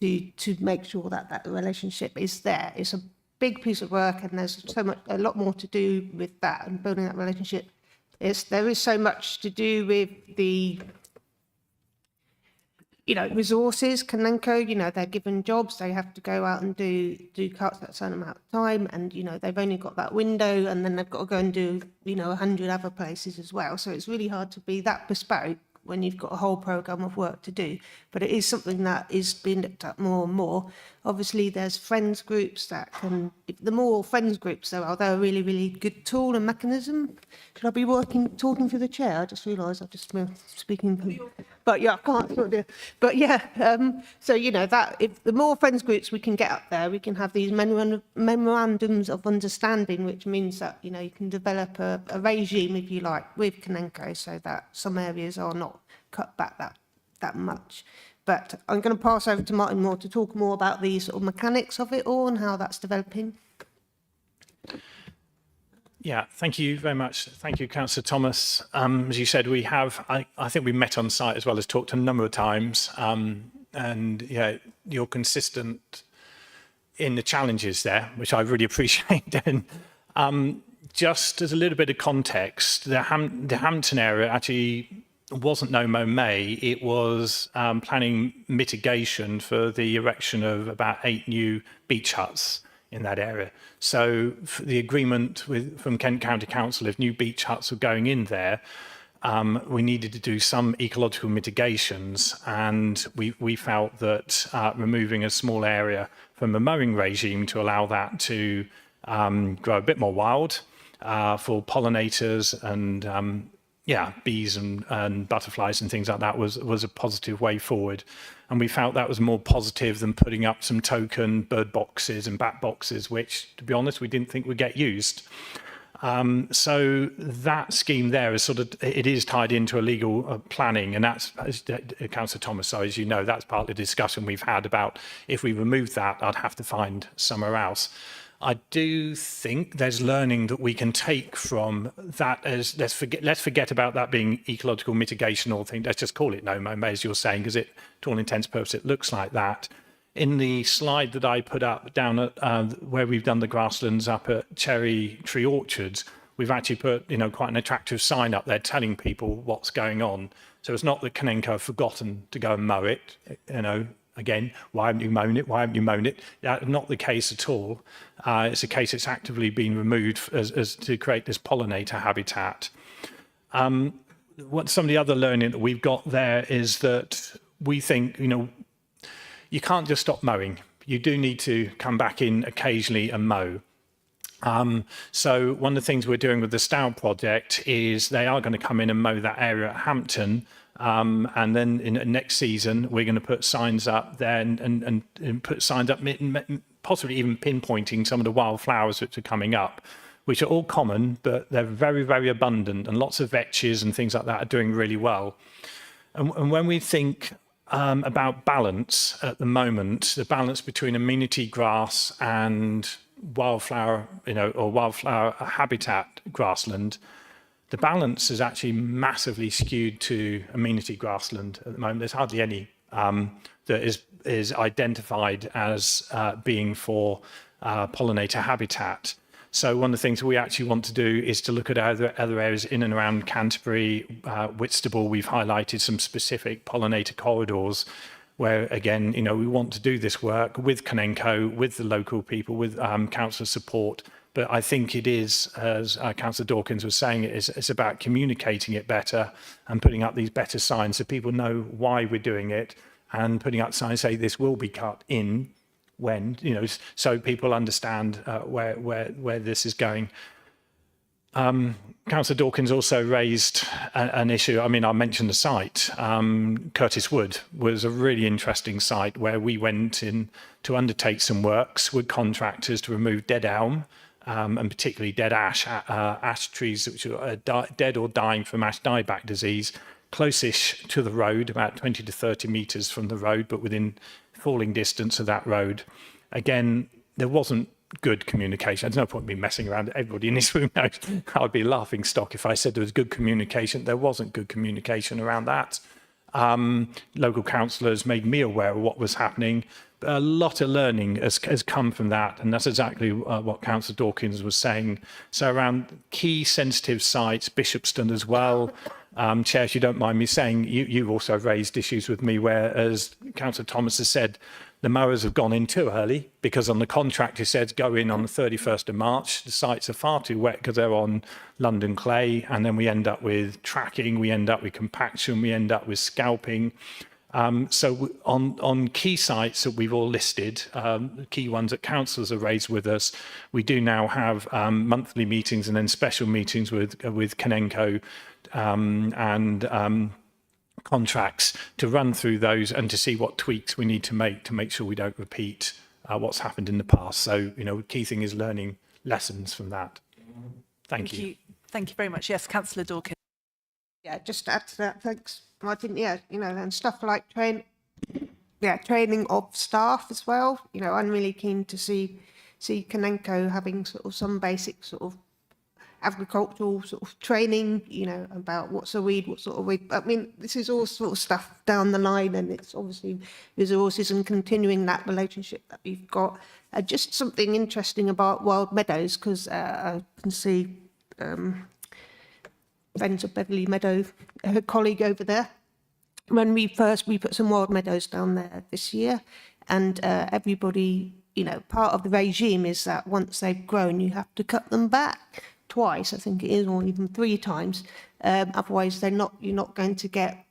to make sure that that relationship is there. It's a big piece of work, and there's a lot more to do with that and building that relationship. There is so much to do with the, you know, resources. Kanenko, you know, they're given jobs, they have to go out and do cuts at a certain amount of time, and you know, they've only got that window, and then they've got to go and do, you know, 100 other places as well. So it's really hard to be that bespoke when you've got a whole programme of work to do. But it is something that is being looked at more and more. Obviously, there's friends groups that can, the more friends groups there are, they're a really good tool and mechanism. Should I be talking through the chair? I just realised I've just been speaking. But yeah, I can't sort of, but yeah, so you know, that if the more friends groups we can get up there, we can have these memorandums of understanding, which means that, you know, you can develop a regime, if you like, with Kanenko, so that some areas are not cut back that much. But I'm going to pass over to Martin Moore to talk more about the sort of mechanics of it all and how that's developing. Yeah, thank you very much. Thank you, Councillor Thomas. As you said, we have, I think we met on site as well as talked a number of times. And yeah, you're consistent in the challenges there, which I really appreciate. And just as a little bit of context, the Hampton area actually wasn't no mow May. It was planning mitigation for the erection of about 8 new beach huts in that area. So the agreement from Kent County Council, if new beach huts were going in there, we needed to do some ecological mitigations, and we felt that removing a small area from the mowing regime to allow that to grow a bit more wild for pollinators and bees and butterflies and things like that was a positive way forward. And we felt that was more positive than putting up some token bird boxes and bat boxes, which, to be honest, we didn't think would get used. So that scheme there is it is tied into a legal planning, and that's, Councillor Thomas, so as you know, that's part of the discussion we've had about if we removed that, I'd have to find somewhere else. I do think there's learning that we can take from that. As let's forget about that being ecological mitigation or thing. Let's just call it NOMO, as you're saying, because to all intents and purposes, it looks like that. In the slide that I put up down at where we've done the grasslands up at Cherry Tree Orchards, we've actually put quite an attractive sign up there telling people what's going on. So it's not that Kanenko have forgotten to go and mow it. Again, why haven't you mown it? Why haven't you mown it? That's not the case at all. It's a case it's actively been removed as to create this pollinator habitat. What some of the other learning that we've got there is that we think, you can't just stop mowing. You do need to come back in occasionally and mow. So one of the things we're doing with the Stour project is they are going to come in and mow that area at Hampton. And then in next season, we're going to put signs up there and put signs up, possibly even pinpointing some of the wildflowers which are coming up, which are all common, but they're very, very abundant, and lots of vetches and things like that are doing really well. And when we think about balance at the moment, the balance between amenity grass and wildflower, or wildflower habitat grassland, the balance is actually massively skewed to amenity grassland at the moment. There's hardly any that is identified as being for pollinator habitat. So one of the things we actually want to do is to look at other areas in and around Canterbury, Whitstable. We've highlighted some specific pollinator corridors where, again, we want to do this work with Kanenko, with the local people, with council support. But I think it is, as Councillor Dawkins was saying, it's about communicating it better and putting up these better signs so people know why we're doing it, and putting up signs say this will be cut in when, so people understand where this is going. Councillor Dawkins also raised an issue. I mean, I mentioned the site. Curtis Wood was a really interesting site where we went in to undertake some works with contractors to remove dead elm, and particularly dead ash trees which are dead or dying from ash dieback disease, close-ish to the road, about 20 to 30 metres from the road, but within falling distance of that road. Again, there wasn't good communication. There's no point in me messing around. Everybody in this room knows I'd be laughing stock if I said there was good communication. There wasn't good communication around that. Local councillors made me aware of what was happening. A lot of learning has come from that, and that's exactly what Councillor Dawkins was saying. So around key sensitive sites, Bishopston as well. Chair, if you don't mind me saying, you've also raised issues with me where, as Councillor Thomas has said, the mowers have gone in too early because on the contract it says go in on the 31st of March. The sites are far too wet because they're on London clay, and then we end up with tracking, we end up with compaction, we end up with scalping. So on key sites that we've all listed, key ones that councillors have raised with us, we do now have monthly meetings and then special meetings with Kanenko and contracts to run through those and to see what tweaks we need to make sure we don't repeat what's happened in the past. So, the key thing is learning lessons from that. Thank you. Thank you very much. Yes, Councillor Dawkins. Yeah, just to add to that, thanks, Martin. Yeah, and stuff like training of staff as well. I'm really keen to see Kanenko having sort of some basic sort of agricultural sort of training, about what's a weed, what sort of weed. I mean, this is all sort of stuff down the line, and it's obviously resources and continuing that relationship that we've got. Just something interesting about wild meadows, because I can see friends of Beverley Meadow, her colleague over there. When we put some wild meadows down there this year, and everybody, part of the regime is that once they've grown, you have to cut them back twice, I think it is, or even 3 times. Otherwise, you're not going to get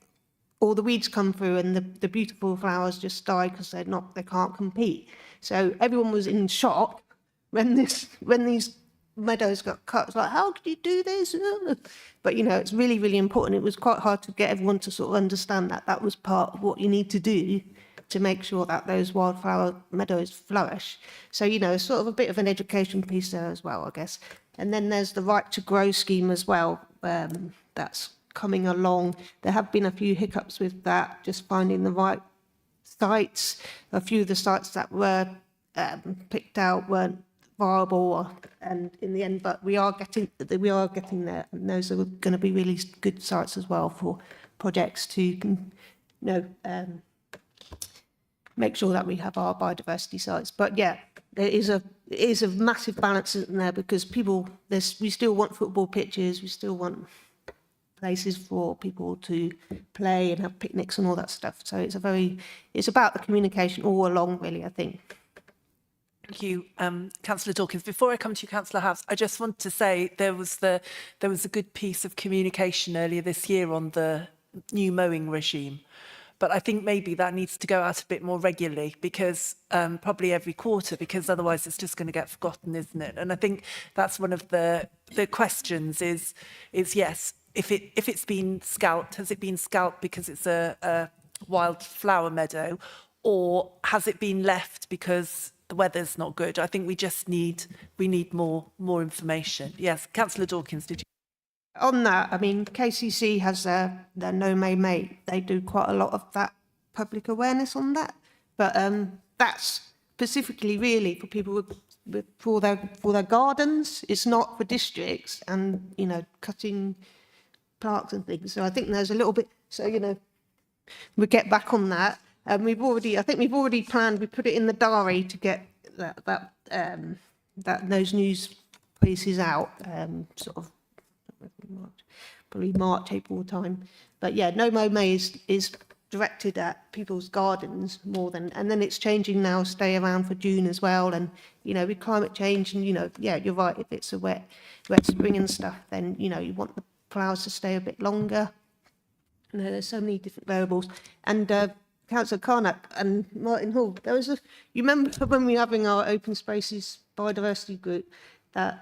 all the weeds come through, and the beautiful flowers just die because they can't compete. So everyone was in shock when these meadows got cut. It's like, how could you do this? But, you know, it's really, really important. It was quite hard to get everyone to sort of understand that that was part of what you need to do to make sure that those wildflower meadows flourish. So, you know, sort of a bit of an education piece there as well, I guess. And then there's the right to grow scheme as well. That's coming along. There have been a few hiccups with that, just finding the right sites. A few of the sites that were picked out weren't viable, and in the end, but we are getting there, and those are going to be really good sites as well for projects to, you know, make sure that we have our biodiversity sites. But yeah, it is a massive balance in there, because we still want football pitches, we still want places for people to play and have picnics and all that stuff. So it's about the communication all along, really, I think. Thank you, Councillor Dawkins. Before I come to you, Councillor House, I just want to say there was a good piece of communication earlier this year on the new mowing regime. But I think maybe that needs to go out a bit more regularly, because probably every quarter, because otherwise it's just going to get forgotten, isn't it? And I think that's one of the questions is yes, if it's been scalped, has it been scalped because it's a wildflower meadow, or has it been left because the weather's not good? I think we need more information. Yes, Councillor Dawkins, did you? On that, I mean, KCC has their No May May. They do quite a lot of that public awareness on that. But that's specifically really for people for their gardens. It's not for districts and, you know, cutting parks and things. So I think there's a little bit. So, you know, we'll get back on that. I think we've already planned. We put it in the diary to get those news pieces out. Sort of. Probably March, April time. But yeah, No Mow May is directed at people's gardens more than, and then it's changing now, stay around for June as well. And, you know, with climate change and, you know, yeah, you're right, if it's a wet spring and stuff, then, you know, you want the flowers to stay a bit longer. You know, there's so many different variables. And Councillor Carnac and Martin Hall, you remember when we were having our open spaces biodiversity group, that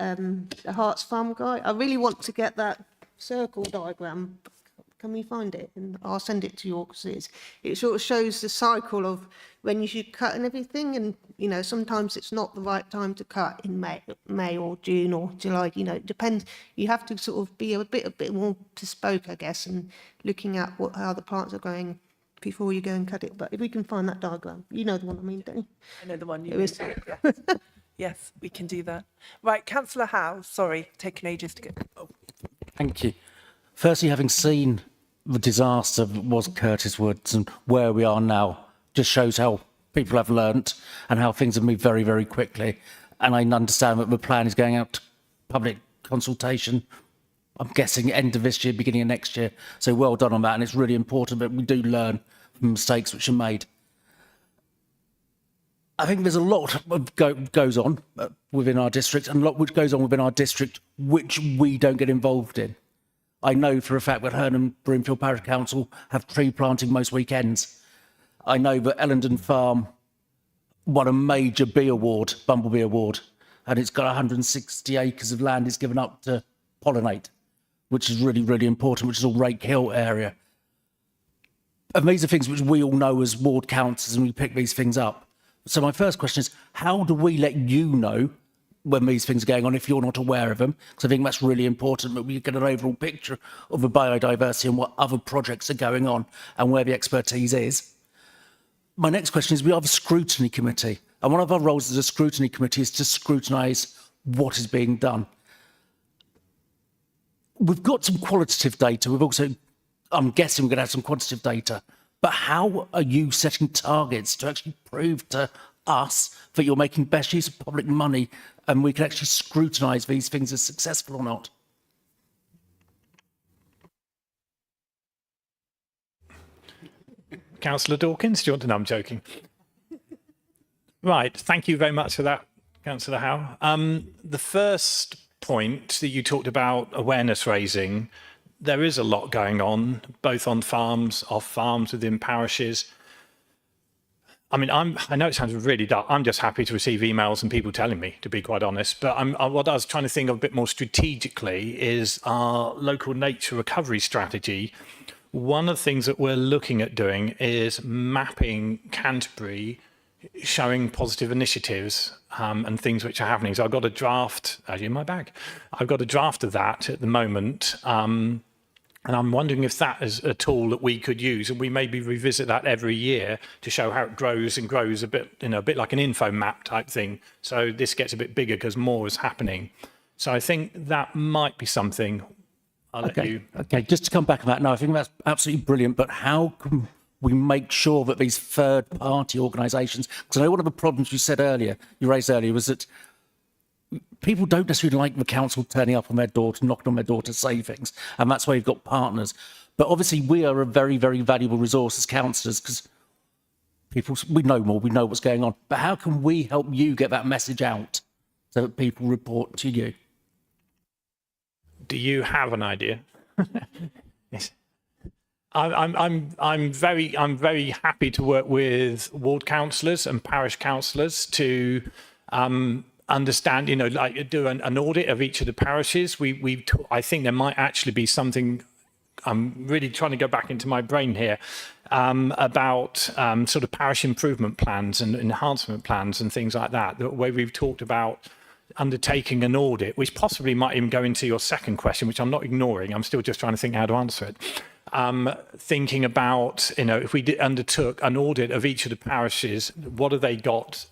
the Hearts Farm guy? I really want to get that circle diagram. Can we find it? And I'll send it to you, because it sort of shows the cycle of when you should cut and everything. And, you know, sometimes it's not the right time to cut in May or June or July. You know, it depends. You have to sort of be a bit more bespoke, I guess, and looking at how the plants are going before you go and cut it. But if we can find that diagram, you know the one I mean, don't you? I know the one you mean. Yes. Yes, we can do that. Right, Councillor Howe, sorry, taking ages to get. Oh. Thank you. Firstly, having seen the disaster that was Curtis Woods and where we are now, just shows how people have learnt and how things have moved very, very quickly. And I understand that the plan is going out to public consultation, I'm guessing end of this year, beginning of next year. So well done on that. And it's really important that we do learn from mistakes which are made. I think there's a lot that goes on within our district, and a lot which goes on within our district which we don't get involved in. I know for a fact that Herne Broomfield Parish Council have tree planting most weekends. I know that Ellendon Farm won a major bumblebee award, and it's got 160 acres of land it's given up to pollinate, which is really, really important, which is all Rake Hill area. And these are things which we all know as ward councillors, and we pick these things up. So my first question is, how do we let you know when these things are going on if you're not aware of them? Because I think that's really important, that we get an overall picture of the biodiversity and what other projects are going on and where the expertise is. My next question is, we have a scrutiny committee, and one of our roles as a scrutiny committee is to scrutinise what is being done. We've got some qualitative data. We've also, I'm guessing we're going to have some quantitative data. But how are you setting targets to actually prove to us that you're making best use of public money and we can actually scrutinise these things as successful or not? Councillor Dawkins, do you want to know? I'm joking. Right, thank you very much for that, Councillor Howe. The first point that you talked about, awareness raising, there is a lot going on, both on farms, off farms, within parishes. I mean, I know it sounds really dark. I'm just happy to receive emails and people telling me, to be quite honest. But what I was trying to think of a bit more strategically is our local nature recovery strategy. One of the things that we're looking at doing is mapping Canterbury, showing positive initiatives and things which are happening. So I've got a draft, actually in my bag, I've got a draft of that at the moment. And I'm wondering if that is a tool that we could use, and we maybe revisit that every year to show how it grows and grows a bit, a bit like an info map type thing. So this gets a bit bigger because more is happening. So I think that might be something. I'll let you. Okay, just to come back on that, no, I think that's absolutely brilliant, but how can we make sure that these third-party organisations, because I know one of the problems you raised earlier, was that people don't necessarily like the council turning up on their door, knocking on their door to say things, and that's why you've got partners. But obviously we are a very, very valuable resource as councillors, because we know more, we know what's going on. But how can we help you get that message out so that people report to you? Do you have an idea? Yes. I'm very happy to work with ward councillors and parish councillors to understand, like do an audit of each of the parishes. I think there might actually be something. I'm really trying to go back into my brain here about sort of parish improvement plans and enhancement plans and things like that. The way we've talked about undertaking an audit, which possibly might even go into your second question, which I'm not ignoring. I'm still just trying to think how to answer it. Thinking about, if we undertook an audit of each of the parishes, what have they got?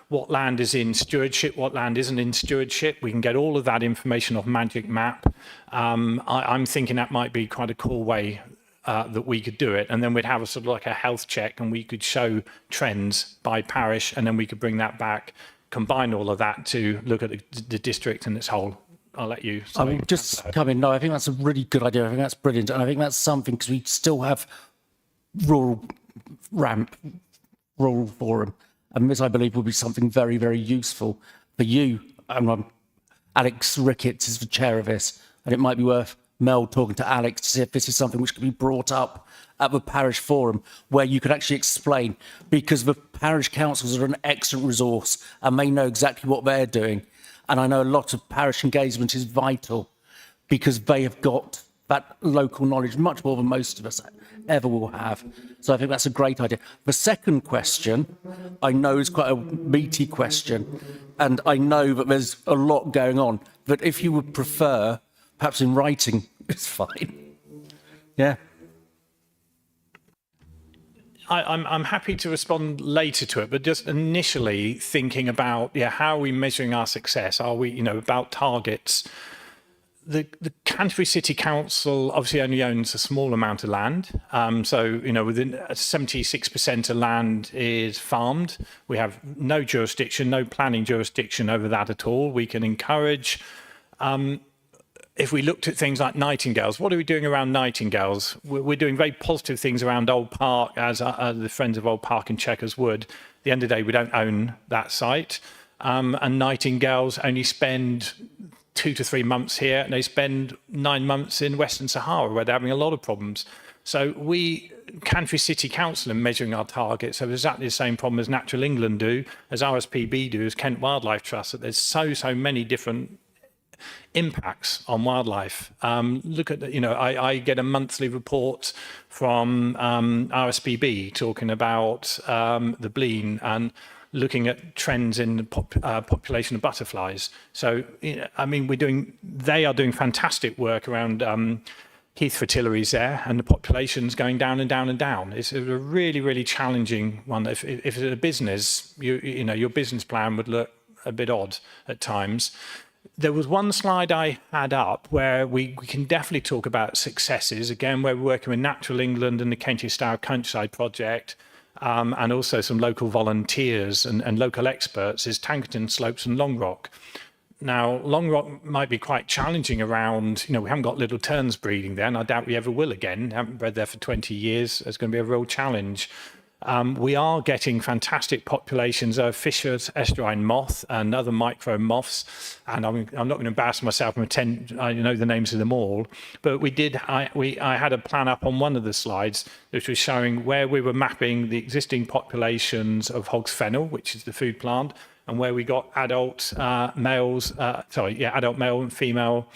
What land is in stewardship? What land isn't in stewardship? We can get all of that information off Magic Map. I'm thinking that might be quite a cool way that we could do it. And then we'd have a sort of like a health check, and we could show trends by parish, and then we could bring that back, combine all of that to look at the district in its whole. I'll let you. I will just come in. No, I think that's a really good idea. I think that's brilliant. And I think that's something, because we still have rural forum. And this, I believe, will be something very, very useful for you. Alex Ricketts is the chair of this, and it might be worth Mel talking to Alex to see if this is something which could be brought up at the parish forum, where you could actually explain, because the parish councils are an excellent resource and they know exactly what they're doing. And I know a lot of parish engagement is vital, because they have got that local knowledge much more than most of us ever will have. So I think that's a great idea. The second question, I know, is quite a meaty question, and I know that there's a lot going on, but if you would prefer, perhaps in writing, it's fine. Yeah. I'm happy to respond later to it, but just initially thinking about, how are we measuring our success? Are we, about targets? The Canterbury City Council obviously only owns a small amount of land. So, within 76% of land is farmed. We have no jurisdiction, no planning jurisdiction over that at all. We can encourage, if we looked at things like nightingales, what are we doing around nightingales? We're doing very positive things around Old Park, as the Friends of Old Park and Chequers would. At the end of the day, we don't own that site. And nightingales only spend 2 to 3 months here, and they spend 9 months in Western Sahara, where they're having a lot of problems. So we, Canterbury City Council, are measuring our targets. So exactly the same problem as Natural England do, as RSPB do, as Kent Wildlife Trust, that there's so many different impacts on wildlife. Look at, I get a monthly report from RSPB talking about the Blean and looking at trends in the population of butterflies. So, they are doing fantastic work around heath fritillaries there, and the population's going down and down and down. It's a really, really challenging one. If it's a business, your business plan would look a bit odd at times. There was one slide I had up where we can definitely talk about successes. Again, where we're working with Natural England and the Kentish Stour Countryside Project, and also some local volunteers and local experts, is Tankerton Slopes and Long Rock. Now, Long Rock might be quite challenging around, we haven't got little terns breeding there, and I doubt we ever will again. Haven't bred there for 20 years. It's going to be a real challenge. We are getting fantastic populations of Fisher's estuarine moth and other micro moths, and I'm not going to embarrass myself and pretend I know the names of them all, but I had a plan up on one of the slides which was showing where we were mapping the existing populations of hog's fennel, which is the food plant, and where we got adult adult male and female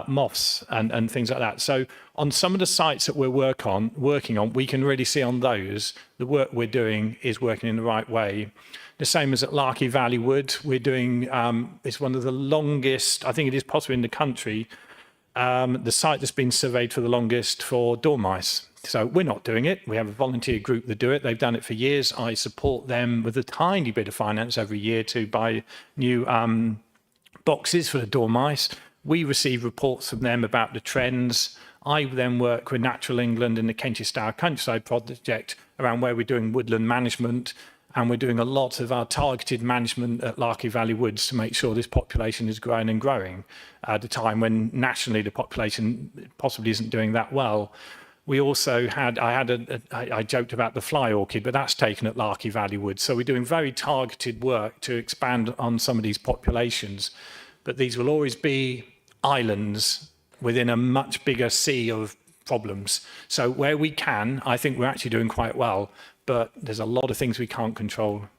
moths and things like that. So on some of the sites that we're working on, we can really see on those the work we're doing is working in the right way. The same as at Larky Valley Wood, we're doing, it's one of the longest, I think it is possibly in the country, the site that's been surveyed for the longest for dormice. So we're not doing it. We have a volunteer group that do it. They've done it for years. I support them with a tiny bit of finance every year to buy new boxes for the dormice. We receive reports from them about the trends. I then work with Natural England and the Kentish Stour Countryside Project around where we're doing woodland management, and we're doing a lot of our targeted management at Larky Valley Woods to make sure this population is growing and growing at a time when nationally the population possibly isn't doing that well. We also had, I joked about the fly orchid, but that's taken at Larky Valley Woods. So we're doing very targeted work to expand on some of these populations. But these will always be islands within a much bigger sea of problems. So where we can, I think we're actually doing quite well, but there's a lot of things we can't control.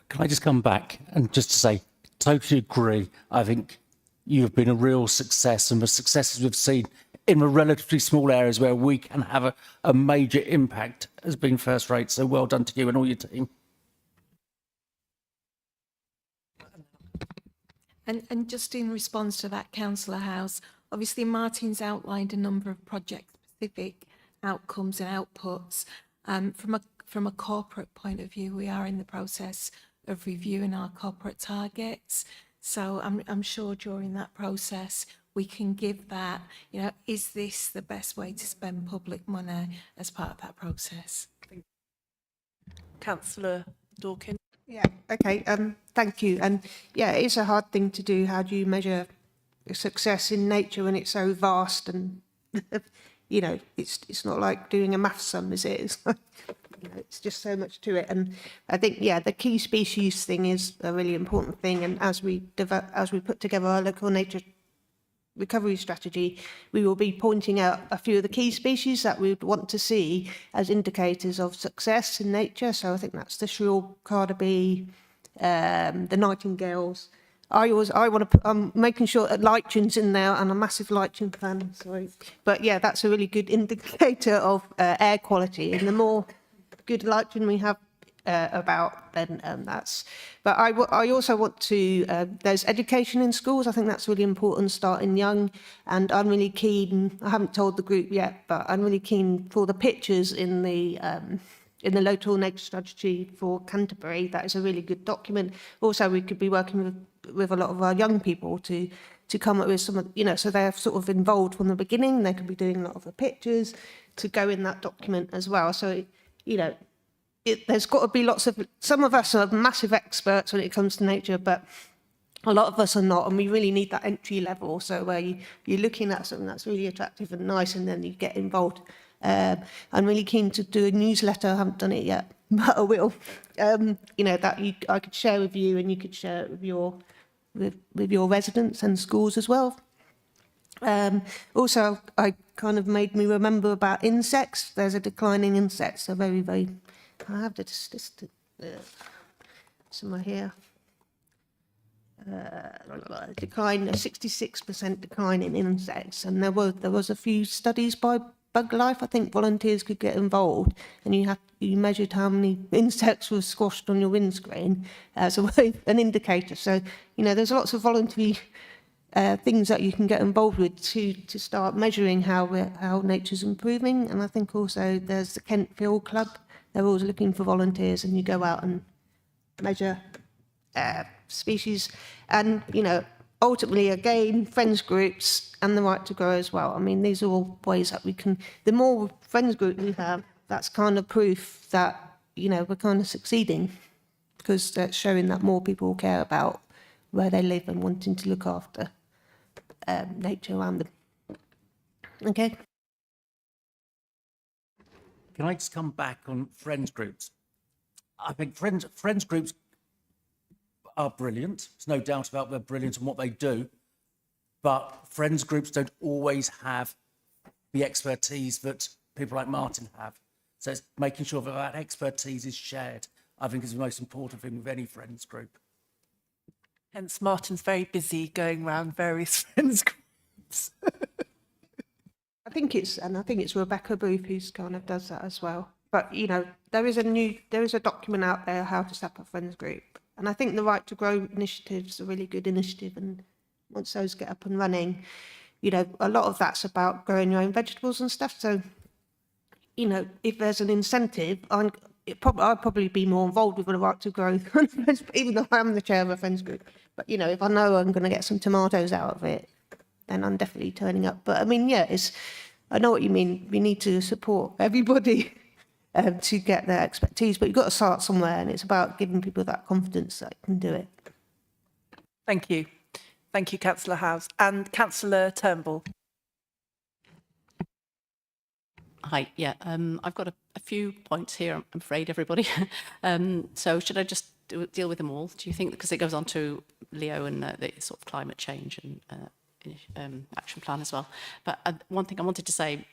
Can I just come back and just to say, totally agree. I think you've been a real success, and the successes we've seen in the relatively small areas where we can have a major impact has been first rate. So well done to you and all your team. And just in response to that, Councillor House, obviously Martin's outlined a number of project-specific outcomes and outputs. From a corporate point of view, we are in the process of reviewing our corporate targets. So I'm sure during that process, we can give that, is this the best way to spend public money as part of that process? Councillor Dawkins. Yeah, okay, thank you. And yeah, it's a hard thing to do. How do you measure success in nature when it's so vast and, it's not like doing a maths sum, is it? It's like, it's just so much to it. And I think, the key species thing is a really important thing. And as we put together our local nature recovery strategy, we will be pointing out a few of the key species that we would want to see as indicators of success in nature. So I think that's the shrill carder the nightingales. I'm making sure that lichen's in there. I'm a massive lichen fan, sorry. But yeah, that's a really good indicator of air quality. And the more good lichen we have about, then that's. But I also want to, there's education in schools. I think that's really important, starting young. And I'm really keen, I haven't told the group yet, but I'm really keen for the pictures in the local nature strategy for Canterbury. That is a really good document. Also, we could be working with a lot of our young people to come up with some of, so they're sort of involved from the beginning. They could be doing a lot of the pictures to go in that document as well. So, there's got to be some of us are massive experts when it comes to nature, but a lot of us are not, and we really need that entry level. So where you're looking at something that's really attractive and nice, and then you get involved. I'm really keen to do a newsletter. I haven't done it yet, but I will. That I could share with you, and you could share it with your residents and schools as well. Also, I kind of made me remember about insects. There's a decline in insects. They're very, very. I have the statistic somewhere here. Decline, a 66% decline in insects, and there was a few studies by Bug Life. I think volunteers could get involved, and you measured how many insects were squashed on your windscreen as an indicator. So there's lots of voluntary things that you can get involved with to start measuring how nature's improving. And I think also there's the Kent Field Club. They're always looking for volunteers, and you go out and measure species. And ultimately, again, friends groups and the right to grow as well. I mean, these are all ways that we can. The more friends group we have, that's kind of proof that we're kind of succeeding, because that's showing that more people care about where they live and wanting to look after nature around them. Okay. can I just come back on friends groups? I think friends groups are brilliant. There's no doubt about their brilliance and what they do. But friends groups don't always have the expertise that people like Martin have. So it's making sure that that expertise is shared, I think, is the most important thing with any friends group. Hence, Martin's very busy going around various friends groups. I think it's Rebecca Booth who's kind of does that as well. But you know, there is a document out there how to set up a friends group, and I think the Right to Grow initiative is a really good initiative. And once those get up and running, you know, a lot of that's about growing your own vegetables and stuff. So, you know, if there's an incentive, I'd probably be more involved with the Right to Grow, even though I'm the chair of a friends group. But you know, if I know I'm going to get some tomatoes out of it, then I'm definitely turning up. But I mean, yeah, I know what you mean. We need to support everybody to get their expertise, but you've got to start somewhere, and it's about giving people that confidence that you can do it. Thank you. Thank you, Councillor Howes. And Councillor Turnbull. Hi, yeah, I've got a few points here, I'm afraid, everybody. So should I just deal with them all, do you think? Because it goes on to Leo and the sort of climate change and action plan as well. But one thing I wanted to say,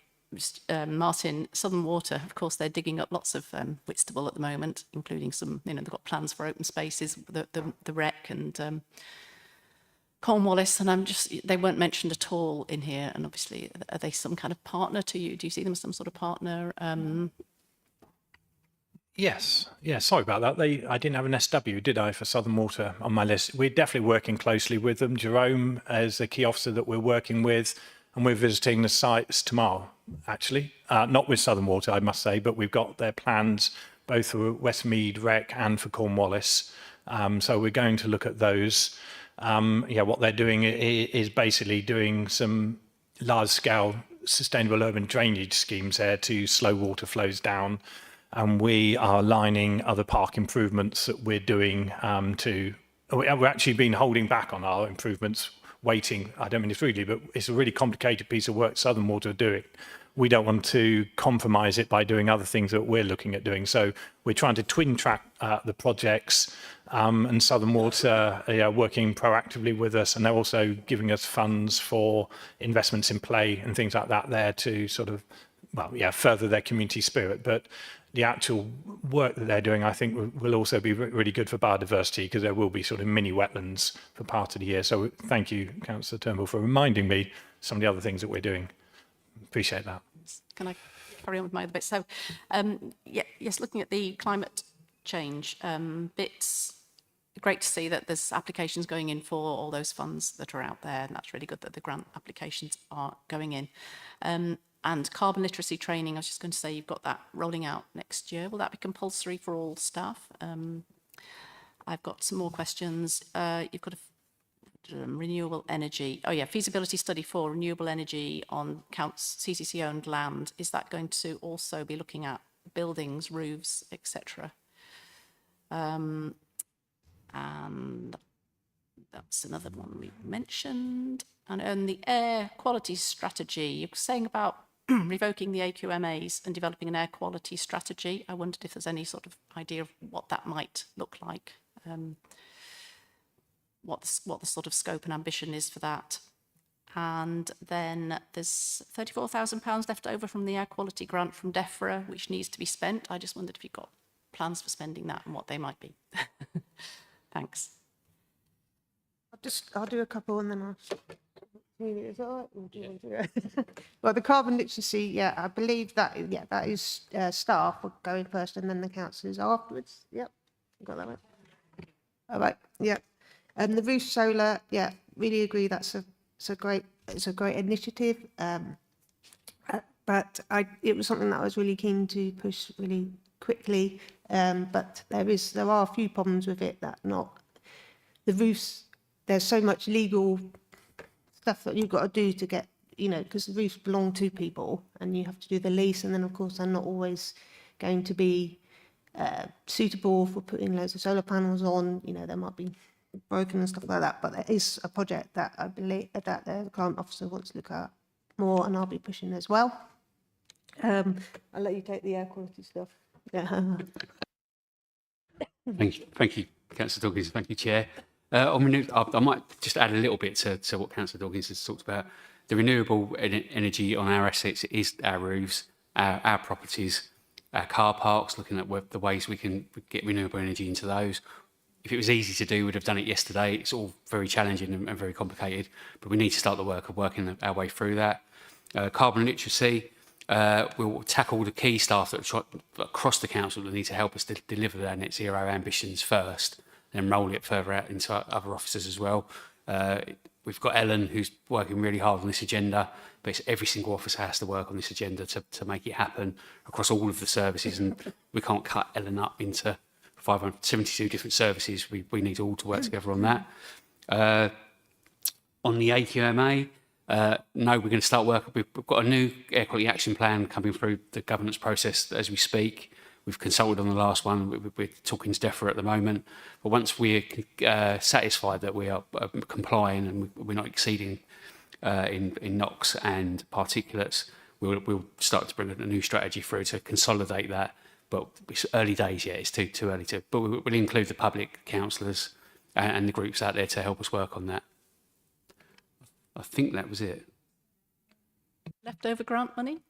Martin, Southern Water, of course, they're digging up lots of Whitstable at the moment, including some, you know, they've got plans for open spaces, the wreck and Cornwallis, and they weren't mentioned at all in here. And obviously, are they some kind of partner to you? Do you see them as some sort of partner? Yes. Yeah, sorry about that. I didn't have an SW, did I, for Southern Water on my list. We're definitely working closely with them. Jerome is a key officer that we're working with, and we're visiting the sites tomorrow, actually. Not with Southern Water, I must say, but we've got their plans both for Westmead Rec and for Cornwallis. So we're going to look at those. Yeah, what they're doing is basically doing some large-scale sustainable urban drainage schemes there to slow water flows down. And we are lining other park improvements that we're doing we're actually been holding back on our improvements, waiting. I don't mean it's really, but it's a really complicated piece of work Southern Water are doing. We don't want to compromise it by doing other things that we're looking at doing. So we're trying to twin track the projects, and Southern Water are working proactively with us, and they're also giving us funds for investments in play and things like that there to sort of, well, yeah, further their community spirit. But the actual work that they're doing, I think, will also be really good for biodiversity, because there will be sort of mini wetlands for part of the year. So thank you, Councillor Turnbull, for reminding me some of the other things that we're doing. Appreciate that. Can I carry on with my other bits? So, yes, looking at the climate change bits, great to see that there's applications going in for all those funds that are out there, and that's really good that the grant applications are going in. And carbon literacy training, I was just going to say, you've got that rolling out next year. Will that be compulsory for all staff? I've got some more questions. You've got renewable energy. Oh yeah, feasibility study for renewable energy on CCC owned land. Is that going to also be looking at buildings, roofs, etc.? And that's another one we mentioned. And the air quality strategy, you're saying about revoking the AQMAs and developing an air quality strategy. I wondered if there's any sort of idea of what that might look like, what the sort of scope and ambition is for that. And then there's £34,000 left over from the air quality grant from DEFRA, which needs to be spent. I just wondered if you've got plans for spending that and what they might be. Thanks. I'll do a couple and then I'll. Is that all right? Or do you want to do it? Well, the carbon literacy, yeah, I believe that, yeah, that is staff are going first and then the councillors afterwards. Yep, got that right. All right, yeah. The roof solar, yeah, really agree. It's a great initiative. But it was something that I was really keen to push really quickly. But there are a few problems with it that the roofs. There's so much legal stuff that you've got to do to get, because the roofs belong to people and you have to do the lease, and then of course they're not always going to be suitable for putting loads of solar panels on. They might be broken and stuff like that. But there is a project that I believe that the climate officer wants to look at more, and I'll be pushing as well. I'll let you take the air quality stuff. Yeah. Thank you, Councillor Dawkins. Thank you, Chair. I might just add a little bit to what Councillor Dawkins has talked about. The renewable energy on our assets is our roofs, our properties, our car parks, looking at the ways we can get renewable energy into those. If it was easy to do, we'd have done it yesterday. It's all very challenging and very complicated, but we need to start the work of working our way through that. Carbon literacy, we'll tackle the key staff that across the council that need to help us deliver our net zero ambitions first, then roll it further out into other officers as well. We've got Ellen, who's working really hard on this agenda, but it's every single officer has to work on this agenda to make it happen across all of the services, and we can't cut Ellen up into 572 different services. We need all to work together on that. On the AQMA, no, we're going to start work. We've got a new air quality action plan coming through the governance process as we speak. We've consulted on the last one. We're talking to DEFRA at the moment. But once we're satisfied that we are complying and we're not exceeding in NOx and particulates, we'll start to bring a new strategy through to consolidate that. But it's early days yet. It's too early to. But we'll include the public councillors and the groups out there to help us work on that. I think that was it. Leftover grant money?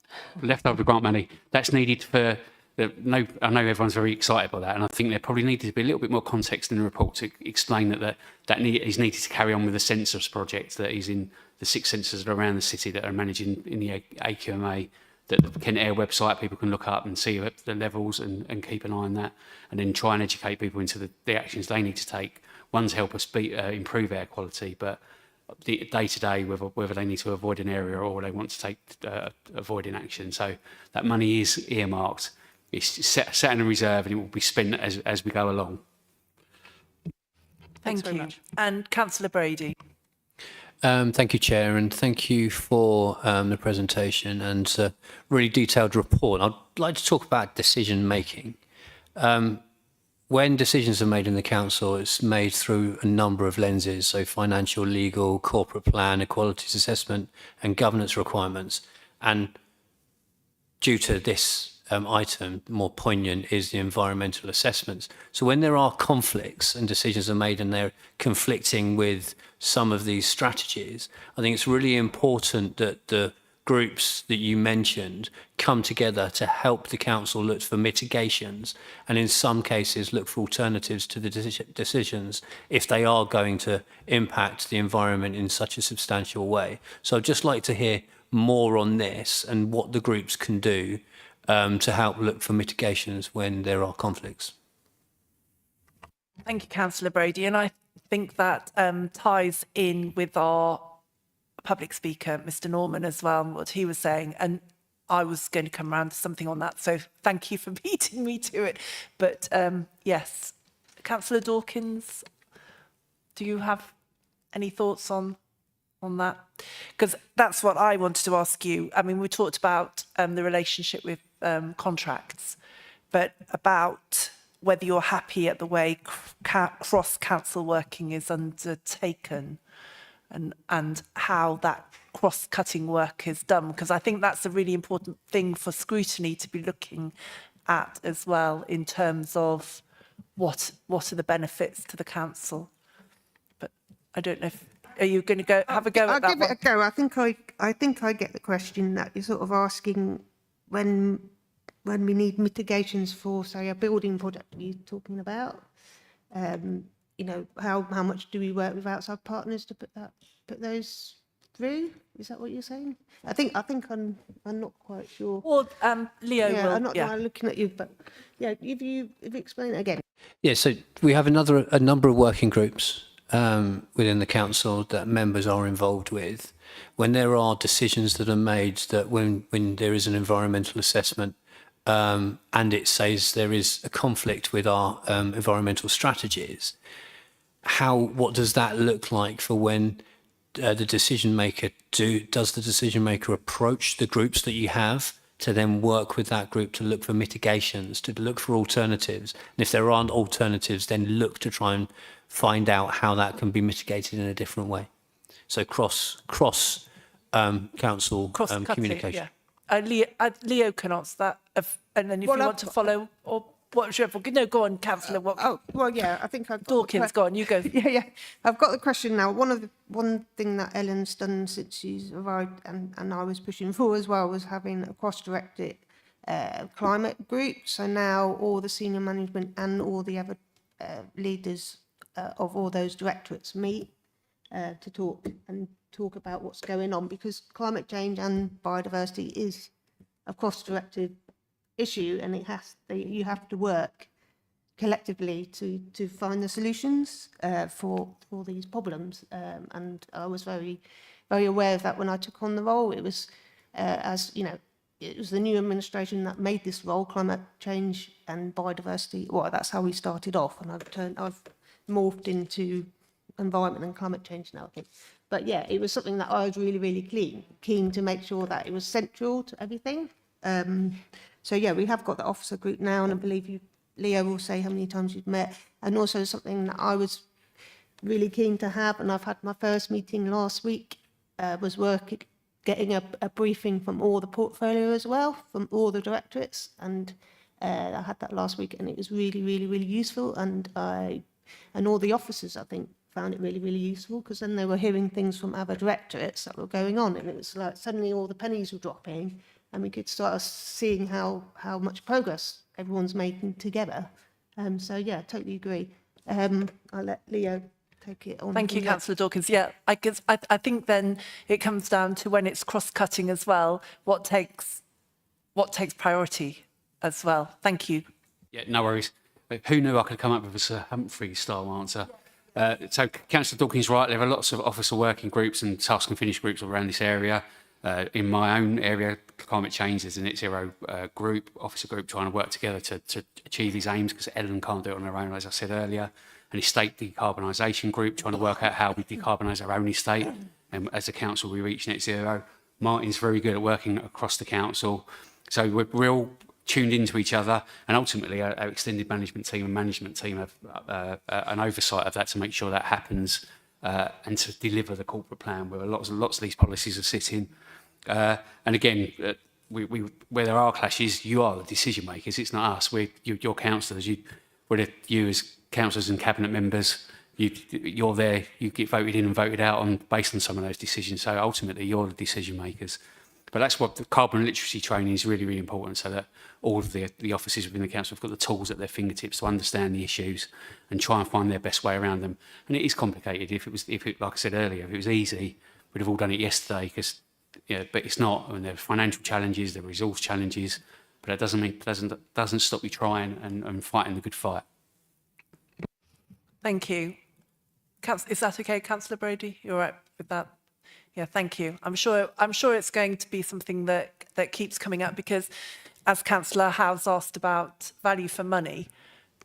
Leftover grant money. That's needed for... I know everyone's very excited by that, and I think there probably needed to be a little bit more context in the report to explain that is needed to carry on with the census project that is in the 6 censuses around the city that are managing in the AQMA, that the Kent Air website people can look up and see the levels and keep an eye on that, and then try and educate people into the actions they need to take. One, to help us improve air quality, but the day-to-day, whether they need to avoid an area or they want to take avoiding action. So that money is earmarked. It's set in a reserve and it will be spent as we go along. Thank you. Much. And Councillor Brady. Thank you, Chair, and thank you for the presentation and a really detailed report. I'd like to talk about decision making. When decisions are made in the council, it's made through a number of lenses, so financial, legal, corporate plan, equalities assessment, and governance requirements. And due to this item, more poignant is the environmental assessments. So when there are conflicts and decisions are made and they're conflicting with some of these strategies, I think it's really important that the groups that you mentioned come together to help the council look for mitigations and in some cases look for alternatives to the decisions if they are going to impact the environment in such a substantial way. So I'd just like to hear more on this and what the groups can do to help look for mitigations when there are conflicts. Thank you, Councillor Brady. And I think that ties in with our public speaker, Mr. Norman, as well, and what he was saying. And I was going to come around to something on that. So thank you for beating me to it. But yes, Councillor Dawkins, do you have any thoughts on that? Because that's what I wanted to ask you. I mean, we talked about the relationship with contracts, but about whether you're happy at the way cross-council working is undertaken and how that cross-cutting work is done, because I think that's a really important thing for scrutiny to be looking at as well in terms of what are the benefits to the council. But I don't know if are you going to go have a go at that? I'll give it a go. I think I get the question that you're sort of asking when we need mitigations for, say, a building project you're talking about. You know, how much do we work with outside partners to put those through? Is that what you're saying? I think I'm not quite sure. Or Leo yeah, will. I'm not looking at you, but yeah, if you explain it again. Yeah, so we have a number of working groups within the council that members are involved with. When there are decisions that are made, that when there is an environmental assessment and it says there is a conflict with our environmental strategies, what does that look like for when the decision maker does the decision maker approach the groups that you have to then work with that group to look for mitigations, to look for alternatives, and if there aren't alternatives, then look to try and find out how that can be mitigated in a different way. So cross council communication. Leo can answer that, and then if Well, you want to follow, or whatever. No, go on, Councillor. Oh, well, yeah, I think I've got Dawkins, go on, you go. Yeah. I've got the question now. One thing that Ellen's done since she's arrived, and I was pushing for as well, was having a cross-directed climate group. So now all the senior management and all the other leaders of all those directorates meet to talk about what's going on, because climate change and biodiversity is a cross-directed issue, and you have to work collectively to find the solutions for these problems. And I was very, very aware of that when I took on the role. It was, as you know, it was the new administration that made this role, climate change and biodiversity. Well, that's how we started off, and I've morphed into environment and climate change now, I think. But yeah, it was something that I was really, really keen to make sure that it was central to everything. So yeah, we have got the officer group now, and I believe Leo will say how many times you've met, and also something that I was really keen to have, and I've had my first meeting last week, was getting a briefing from all the portfolio as well, from all the directorates, and I had that last week, and it was really, really, really useful, and all the officers, I think, found it really, really useful, because then they were hearing things from other directorates that were going on, and it was like suddenly all the pennies were dropping, and we could start seeing how much progress everyone's making together. So yeah, totally agree. I'll let Leo take it on. Thank you, Councillor Dawkins. Yeah, I think then it comes down to, when it's cross-cutting as well, what takes priority as well. Thank you. Yeah, no worries. Who knew I could come up with a Sir Humphrey-style answer? So Councillor Dawkins, right, there are lots of officer working groups and task and finish groups around this area. In my own area, climate change, there's a net zero officer group trying to work together to achieve these aims, because Ellen can't do it on her own, as I said earlier. An estate decarbonisation group trying to work out how we decarbonise our own estate. And as a council, we reach net zero. Martin's very good at working across the council. So we're all tuned into each other, and ultimately our extended management team and management team have an oversight of that to make sure that happens, and to deliver the corporate plan where lots of these policies are sitting. And again, where there are clashes, you are the decision makers. It's not us. You're councillors. You as councillors and cabinet members, you're there. You get voted in and voted out based on some of those decisions. So ultimately, you're the decision makers. But that's what the carbon literacy training is really, really important, so that all of the officers within the council have got the tools at their fingertips to understand the issues and try and find their best way around them. And it is complicated. If it, like I said earlier, if it was easy, we'd have all done it yesterday. But it's not. I mean, there are financial challenges, there are resource challenges, but that doesn't stop you trying and fighting the good fight. Thank you. Is that okay, Councillor Brady? You're all right with that? Yeah, thank you. I'm sure it's going to be something that keeps coming up, because as Councillor Howe's asked about value for money,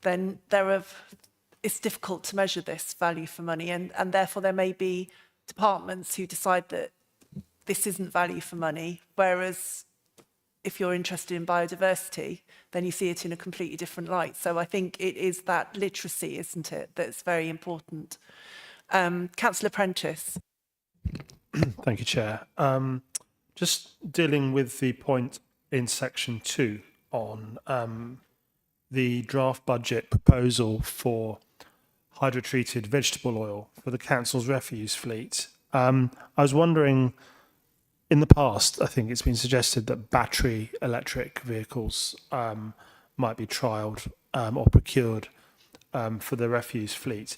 then it's difficult to measure this value for money, and therefore there may be departments who decide that this isn't value for money, whereas if you're interested in biodiversity, then you see it in a completely different light. So I think it is that literacy, isn't it, that's very important. Councillor Prentice. Thank you, Chair. Just dealing with the point in section 2 on the draft budget proposal for hydrotreated vegetable oil for the council's refuse fleet. I was wondering, in the past, I think it's been suggested that battery electric vehicles might be trialled or procured for the refuse fleet.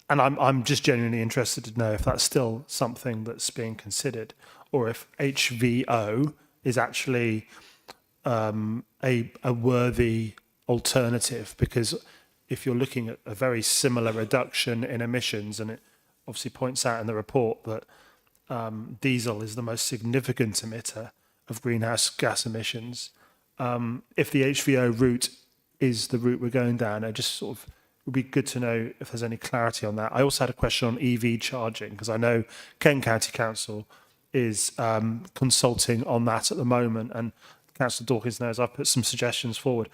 And I'm just genuinely interested to know if that's still something that's being considered, or if HVO is actually a worthy alternative, because if you're looking at a very similar reduction in emissions, and it obviously points out in the report that diesel is the most significant emitter of greenhouse gas emissions, if the HVO route is the route we're going down, I just sort of would be good to know if there's any clarity on that. I also had a question on EV charging, because I know Kent County Council is consulting on that at the moment, and Councillor Dawkins knows I've put some suggestions forward.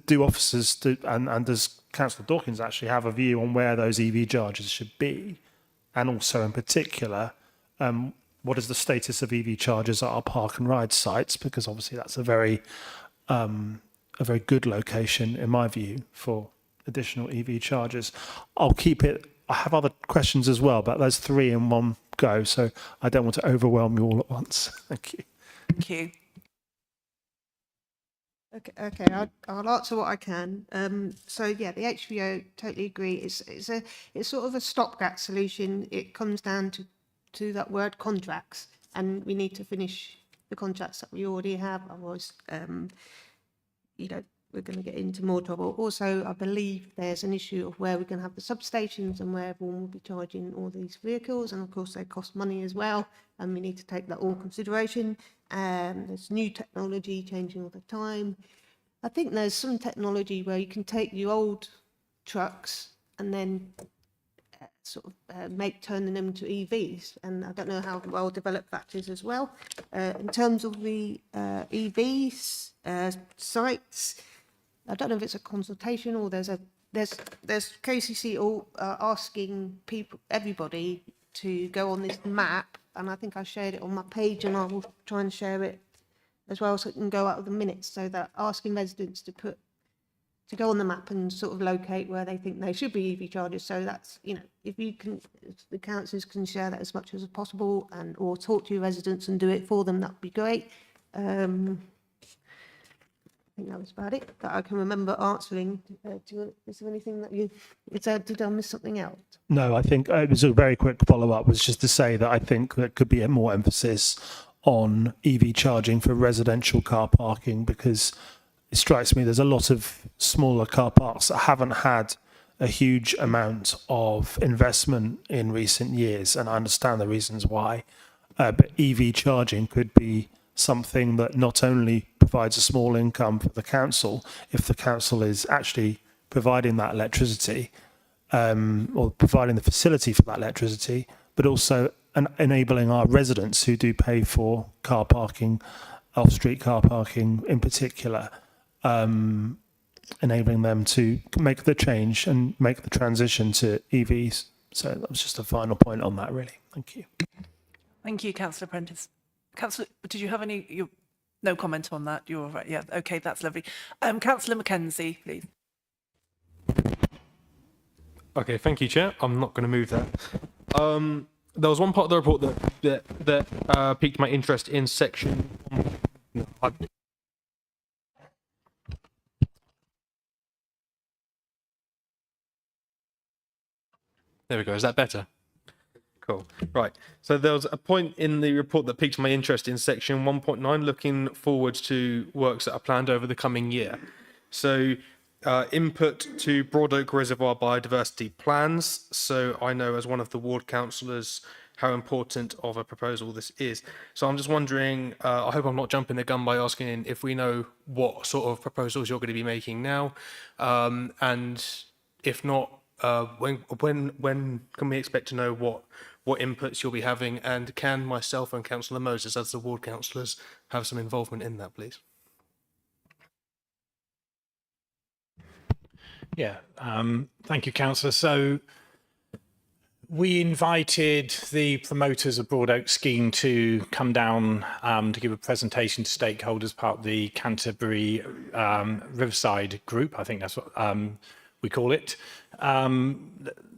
Do officers and does Councillor Dawkins actually have a view on where those EV chargers should be, and also in particular what is the status of EV chargers at our park and ride sites, because obviously that's a very good location in my view for additional EV chargers. I'll keep it. I have other questions as well, but there's 3 in one go, so I don't want to overwhelm you all at once. Thank you. Thank you. Okay, I'll answer what I can. So yeah, the HVO, totally agree. It's sort of a stopgap solution. It comes down to that word contracts, and we need to finish the contracts that we already have. Otherwise, we're going to get into more trouble. Also, I believe there's an issue of where we're going to have the substations and where everyone will be charging all these vehicles, and of course they cost money as well, and we need to take that all into consideration. There's new technology changing all the time. I think there's some technology where you can take your old trucks and then turn them into EVs, and I don't know how well developed that is as well. In terms of the EVs sites, I don't know if it's a consultation or there's KCC all asking everybody to go on this map, and I think I shared it on my page, and I will try and share it as well so it can go out of the minutes, so that asking residents to go on the map and sort of locate where they think they should be EV chargers. So that's, if the councillors can share that as much as possible, and or talk to your residents and do it for them, that'd be great. I think that was about it that I can remember answering. Is there anything that did I miss something out? No, I think it was a very quick follow-up, was just to say that I think there could be a more emphasis on EV charging for residential car parking, because it strikes me there's a lot of smaller car parks that haven't had a huge amount of investment in recent years, and I understand the reasons why. But EV charging could be something that not only provides a small income for the council, if the council is actually providing that electricity, or providing the facility for that electricity, but also enabling our residents who do pay for car parking, off-street car parking in particular, enabling them to make the change and make the transition to EVs. So that was just a final point on that, really. Thank you. Thank you, Councillor Prentice. Councillor, did you have any? No comment on that. You're all right. Yeah. Okay, that's lovely. Councillor Mackenzie, please. Okay, thank you, Chair. I'm not going to move that. There was one part of the report that piqued my interest in section. There we go. Is that better? Cool. Right. So there was a point in the report that piqued my interest in section 1.9, looking forward to works that are planned over the coming year. So input to Broad Oak Reservoir biodiversity plans. So I know as one of the ward councillors how important of a proposal this is. So I'm just wondering, I hope I'm not jumping the gun by asking if we know what sort of proposals you're going to be making now, and if not, when can we expect to know what inputs you'll be having, and can myself and Councillor Moses, as the ward councillors, have some involvement in that, please? Yeah, thank you, Councillor. So we invited the promoters of Broad Oak Scheme to come down to give a presentation to stakeholders, part of the Canterbury Riverside Group, I think that's what we call it.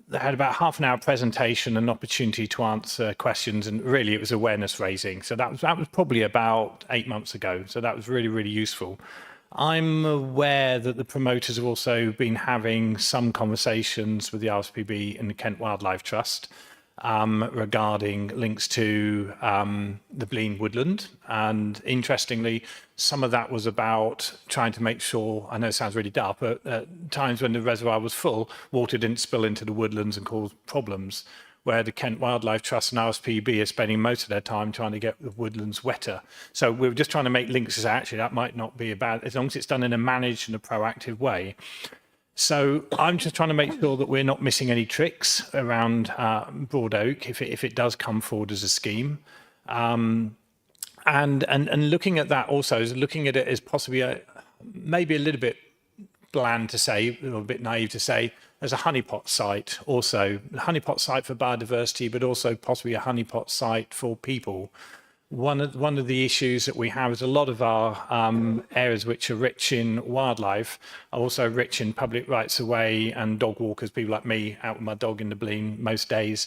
They had about half an hour presentation and opportunity to answer questions, and really it was awareness raising. So that was probably about 8 months ago. So that was really, really useful. I'm aware that the promoters have also been having some conversations with the RSPB and the Kent Wildlife Trust regarding links to the Blean woodland. And interestingly, some of that was about trying to make sure, I know it sounds really daft, but at times when the reservoir was full, water didn't spill into the woodlands and cause problems, where the Kent Wildlife Trust and RSPB are spending most of their time trying to get the woodlands wetter. So we were just trying to make links as actually that might not be a bad, as long as it's done in a managed and a proactive way. So I'm just trying to make sure that we're not missing any tricks around Broad Oak if it does come forward as a scheme. And looking at that also, is looking at it as possibly maybe a little bit bland to say, or a bit naive to say, as a honeypot site also, a honeypot site for biodiversity, but also possibly a honeypot site for people. One of the issues that we have is a lot of our areas which are rich in wildlife are also rich in public rights of way and dog walkers, people like me out with my dog in the Blean most days.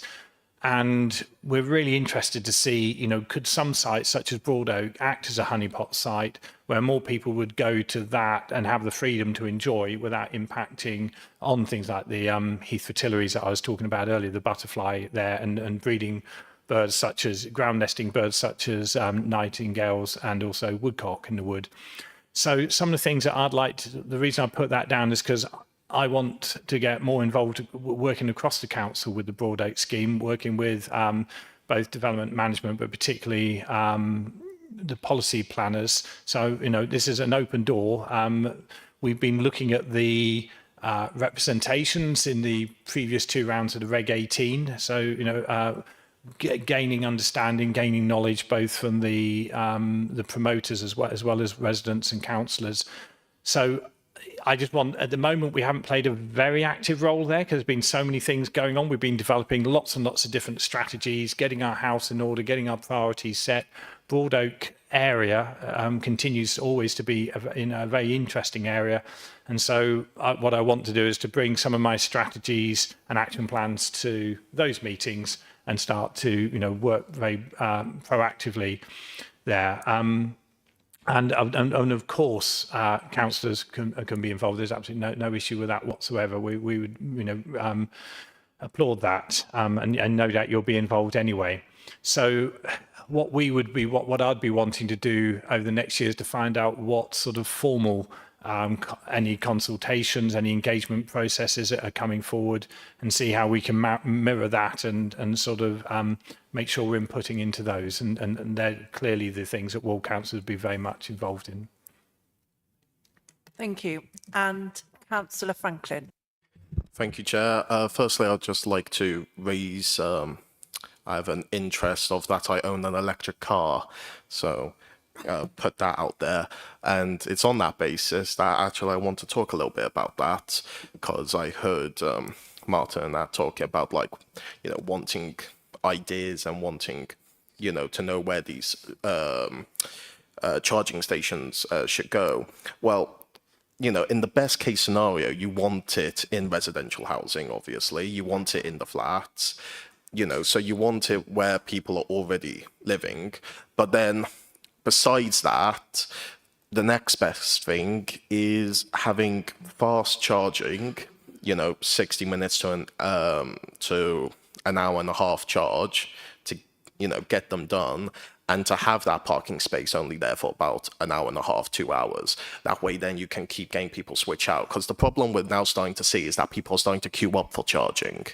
And we're really interested to see, you know, could some sites such as Broad Oak act as a honeypot site where more people would go to that and have the freedom to enjoy without impacting on things like the heath fritillaries that I was talking about earlier, the butterfly there, and breeding birds such as ground nesting birds such as nightingales and also woodcock in the wood. So some of the things that I'd like to, the reason I put that down is because I want to get more involved working across the council with the Broad Oak scheme, working with both development management, but particularly the policy planners. So, you know, this is an open door. We've been looking at the representations in the previous 2 rounds of the Reg 18. So, you know, gaining understanding, gaining knowledge, both from the promoters as well as residents and councillors. So I just want, at the moment, we haven't played a very active role there because there's been so many things going on. We've been developing lots and lots of different strategies, getting our house in order, getting our priorities set. Broad Oak area continues always to be in a very interesting area. And so what I want to do is to bring some of my strategies and action plans to those meetings and start to, you know, work very proactively there. And of course, councillors can be involved. There's absolutely no issue with that whatsoever. We would, you know, applaud that, and no doubt you'll be involved anyway. So what I'd be wanting to do over the next year is to find out what sort of formal any consultations, any engagement processes that are coming forward, and see how we can mirror that and sort of make sure we're inputting into those. And they're clearly the things that ward councils would be very much involved in. Thank you. And Councillor Franklin. Thank you, Chair. Firstly, I'd just like to raise, I have an interest of that I own an electric car. So put that out there, and it's on that basis that actually I want to talk a little bit about that, because I heard Martin and that talking about, like, you know, wanting ideas and wanting, you know, to know where these charging stations should go. Well, you know, in the best case scenario, you want it in residential housing, obviously, you want it in the flats, you know, so you want it where people are already living. But then besides that, the next best thing is having fast charging, you know, 60 minutes to an hour and a half charge to, you know, get them done, and to have that parking space only there for about an hour and a half, 2 hours. That way, then you can keep getting people switch out. Because the problem we're now starting to see is that people are starting to queue up for charging.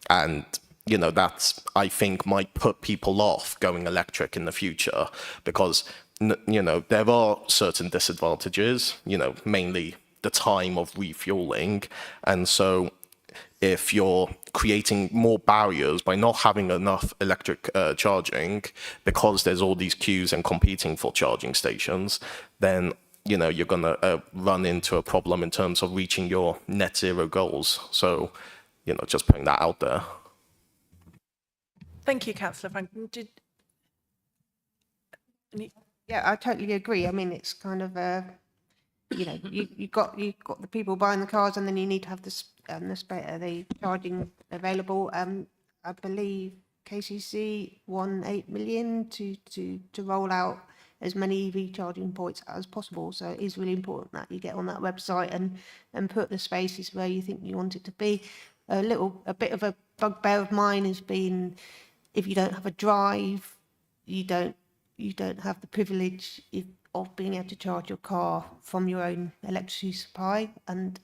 And, you know, that's, I think, might put people off going electric in the future, because, you know, there are certain disadvantages, you know, mainly the time of refueling. And so if you're creating more barriers by not having enough electric charging, because there's all these queues and competing for charging stations, then, you know, you're going to run into a problem in terms of reaching your net zero goals. So, you know, just putting that out there. Thank you, Councillor Franklin. Yeah, I totally agree. I mean, it's kind of you know, you've got the people buying the cars, and then you need to have the charging available. I believe KCC won 8 million to roll out as many EV charging points as possible. So it is really important that you get on that website and put the spaces where you think you want it to be. A bit of a bugbear of mine has been, if you don't have a drive, you don't have the privilege of being able to charge your car from your own electricity supply. And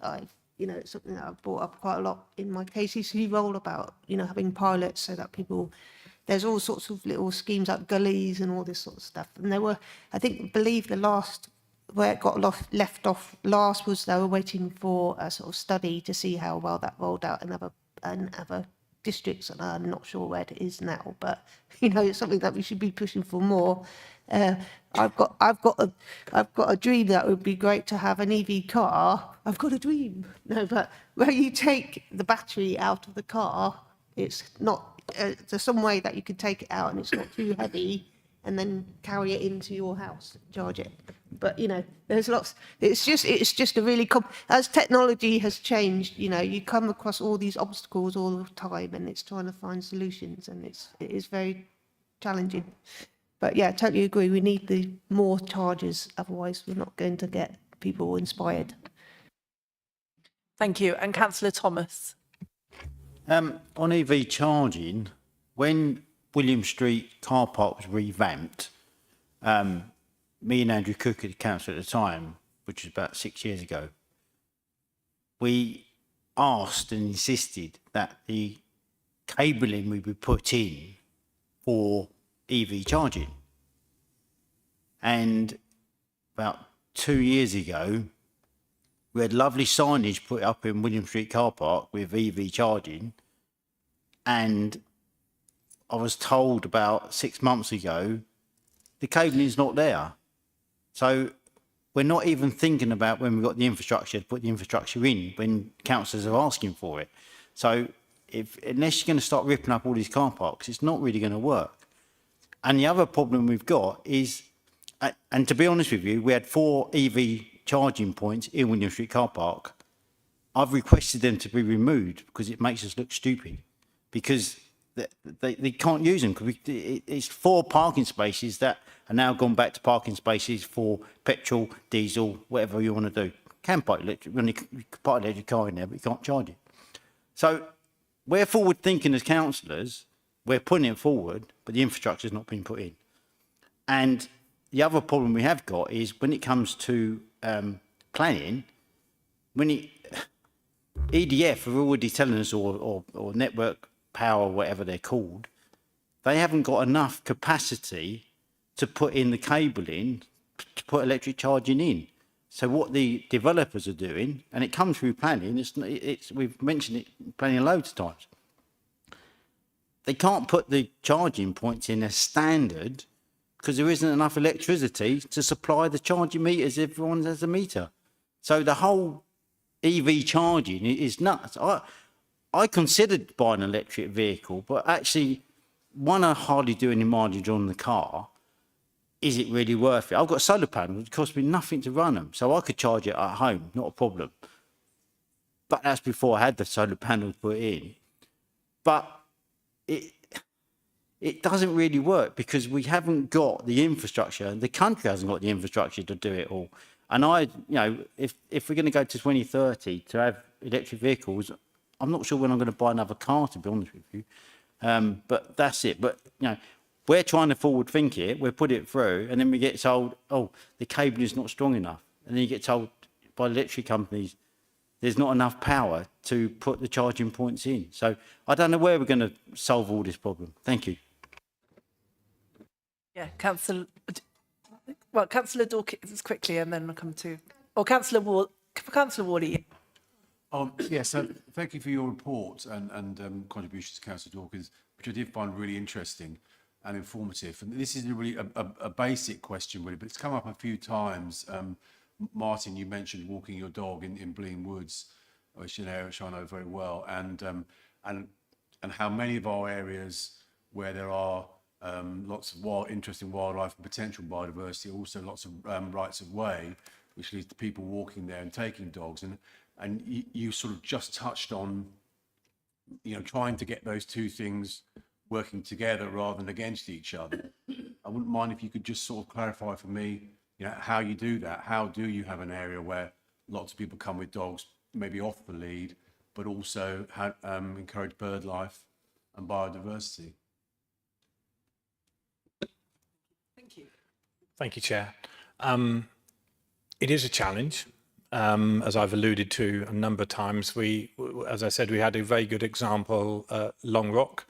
you know, it's something that I've brought up quite a lot in my KCC role about, you know, having pilots so that people, there's all sorts of little schemes like gullies and all this sort of stuff. And there were, I believe the last, where it got left off last was they were waiting for a sort of study to see how well that rolled out in other districts, and I'm not sure where it is now, but you know, it's something that we should be pushing for more. I've got a dream that it would be great to have an EV car. I've got a dream. No, but where you take the battery out of the car, it's not. There's some way that you could take it out and it's not too heavy, and then carry it into your house, charge it. But you know, there's lots. It's just a really as technology has changed. You know, you come across all these obstacles all the time, and it's trying to find solutions, and it is very challenging. But yeah, I totally agree. We need the more charges, otherwise we're not going to get people inspired. Thank you. And Councillor Thomas. On EV charging, when William Street car park was revamped, me and Andrew Cook at the council at the time, which was about 6 years ago, we asked and insisted that the cabling would be put in for EV charging. And about 2 years ago, we had lovely signage put up in William Street car park with EV charging. And I was told about 6 months ago, the cabling is not there. So we're not even thinking about when we've got the infrastructure to put the infrastructure in when councillors are asking for it. So unless you're going to start ripping up all these car parks, it's not really going to work. And the other problem we've got is, and to be honest with you, we had 4 EV charging points in William Street car park. I've requested them to be removed because it makes us look stupid, because they can't use them. It's 4 parking spaces that are now gone back to parking spaces for petrol, diesel, whatever you want to do. You can park electric, when you park electric car in there, but you can't charge it. So we're forward thinking as councillors, we're putting it forward, but the infrastructure is not being put in. And the other problem we have got is when it comes to planning, EDF are already telling us, or network power, whatever they're called, they haven't got enough capacity to put in the cabling to put electric charging in. So what the developers are doing, and it comes through planning, we've mentioned it planning loads of times, they can't put the charging points in as standard because there isn't enough electricity to supply the charging meters. Everyone has a meter. So the whole EV charging is nuts. I considered buying an electric vehicle, but actually, one, I hardly do any mileage on the car. Is it really worth it? I've got solar panels. It costs me nothing to run them, so I could charge it at home, not a problem. But that's before I had the solar panels put in. But it doesn't really work because we haven't got the infrastructure. The country hasn't got the infrastructure to do it all. And if we're going to go to 2030 to have electric vehicles, I'm not sure when I'm going to buy another car, to be honest with you. But that's it. But, we're trying to forward think it, we'll put it through, and then we get told, oh, the cable is not strong enough. And then you get told by electric companies, there's not enough power to put the charging points in. So I don't know where we're going to solve all this problem. Thank you. Yeah, Councillor Dawkins quickly, and then we'll come to, or Councillor Worley. Yes, thank you for your report and contributions to Councillor Dawkins, which I did find really interesting and informative. And this is really a basic question, really, but it's come up a few times. Martin, you mentioned walking your dog in Blean Woods, which is an area which I know very well, and how many of our areas where there are lots of interesting wildlife and potential biodiversity, also lots of rights of way, which leads to people walking there and taking dogs. And you sort of just touched on, trying to get those two things working together rather than against each other. I wouldn't mind if you could just sort of clarify for me, how you do that. How do you have an area where lots of people come with dogs, maybe off the lead, but also encourage bird life and biodiversity? Thank you. Thank you, Chair. It is a challenge. As I've alluded to a number of times, as I said, we had a very good example, Long Rock,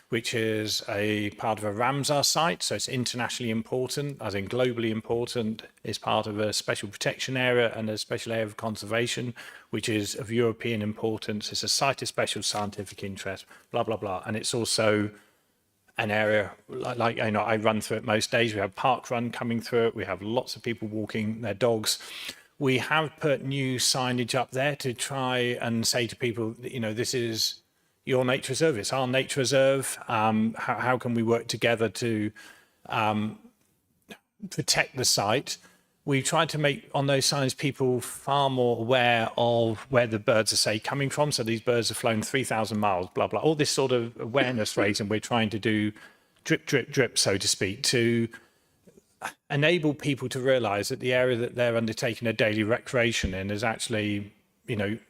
which is a part of a Ramsar site. So it's internationally important, as in globally important. It's part of a special protection area and a special area of conservation, which is of European importance. It's a site of special scientific interest, blah, blah, blah. And it's also an area like I run through it most days. We have park run coming through it. We have lots of people walking their dogs. We have put new signage up there to try and say to people, this is your nature reserve. It's our nature reserve. How can we work together to protect the site? We tried to make on those signs people far more aware of where the birds are, say, coming from. So these birds have flown 3,000 miles, blah, blah, all this sort of awareness raising we're trying to do drip, drip, drip, so to speak, to enable people to realize that the area that they're undertaking a daily recreation in is actually, I'm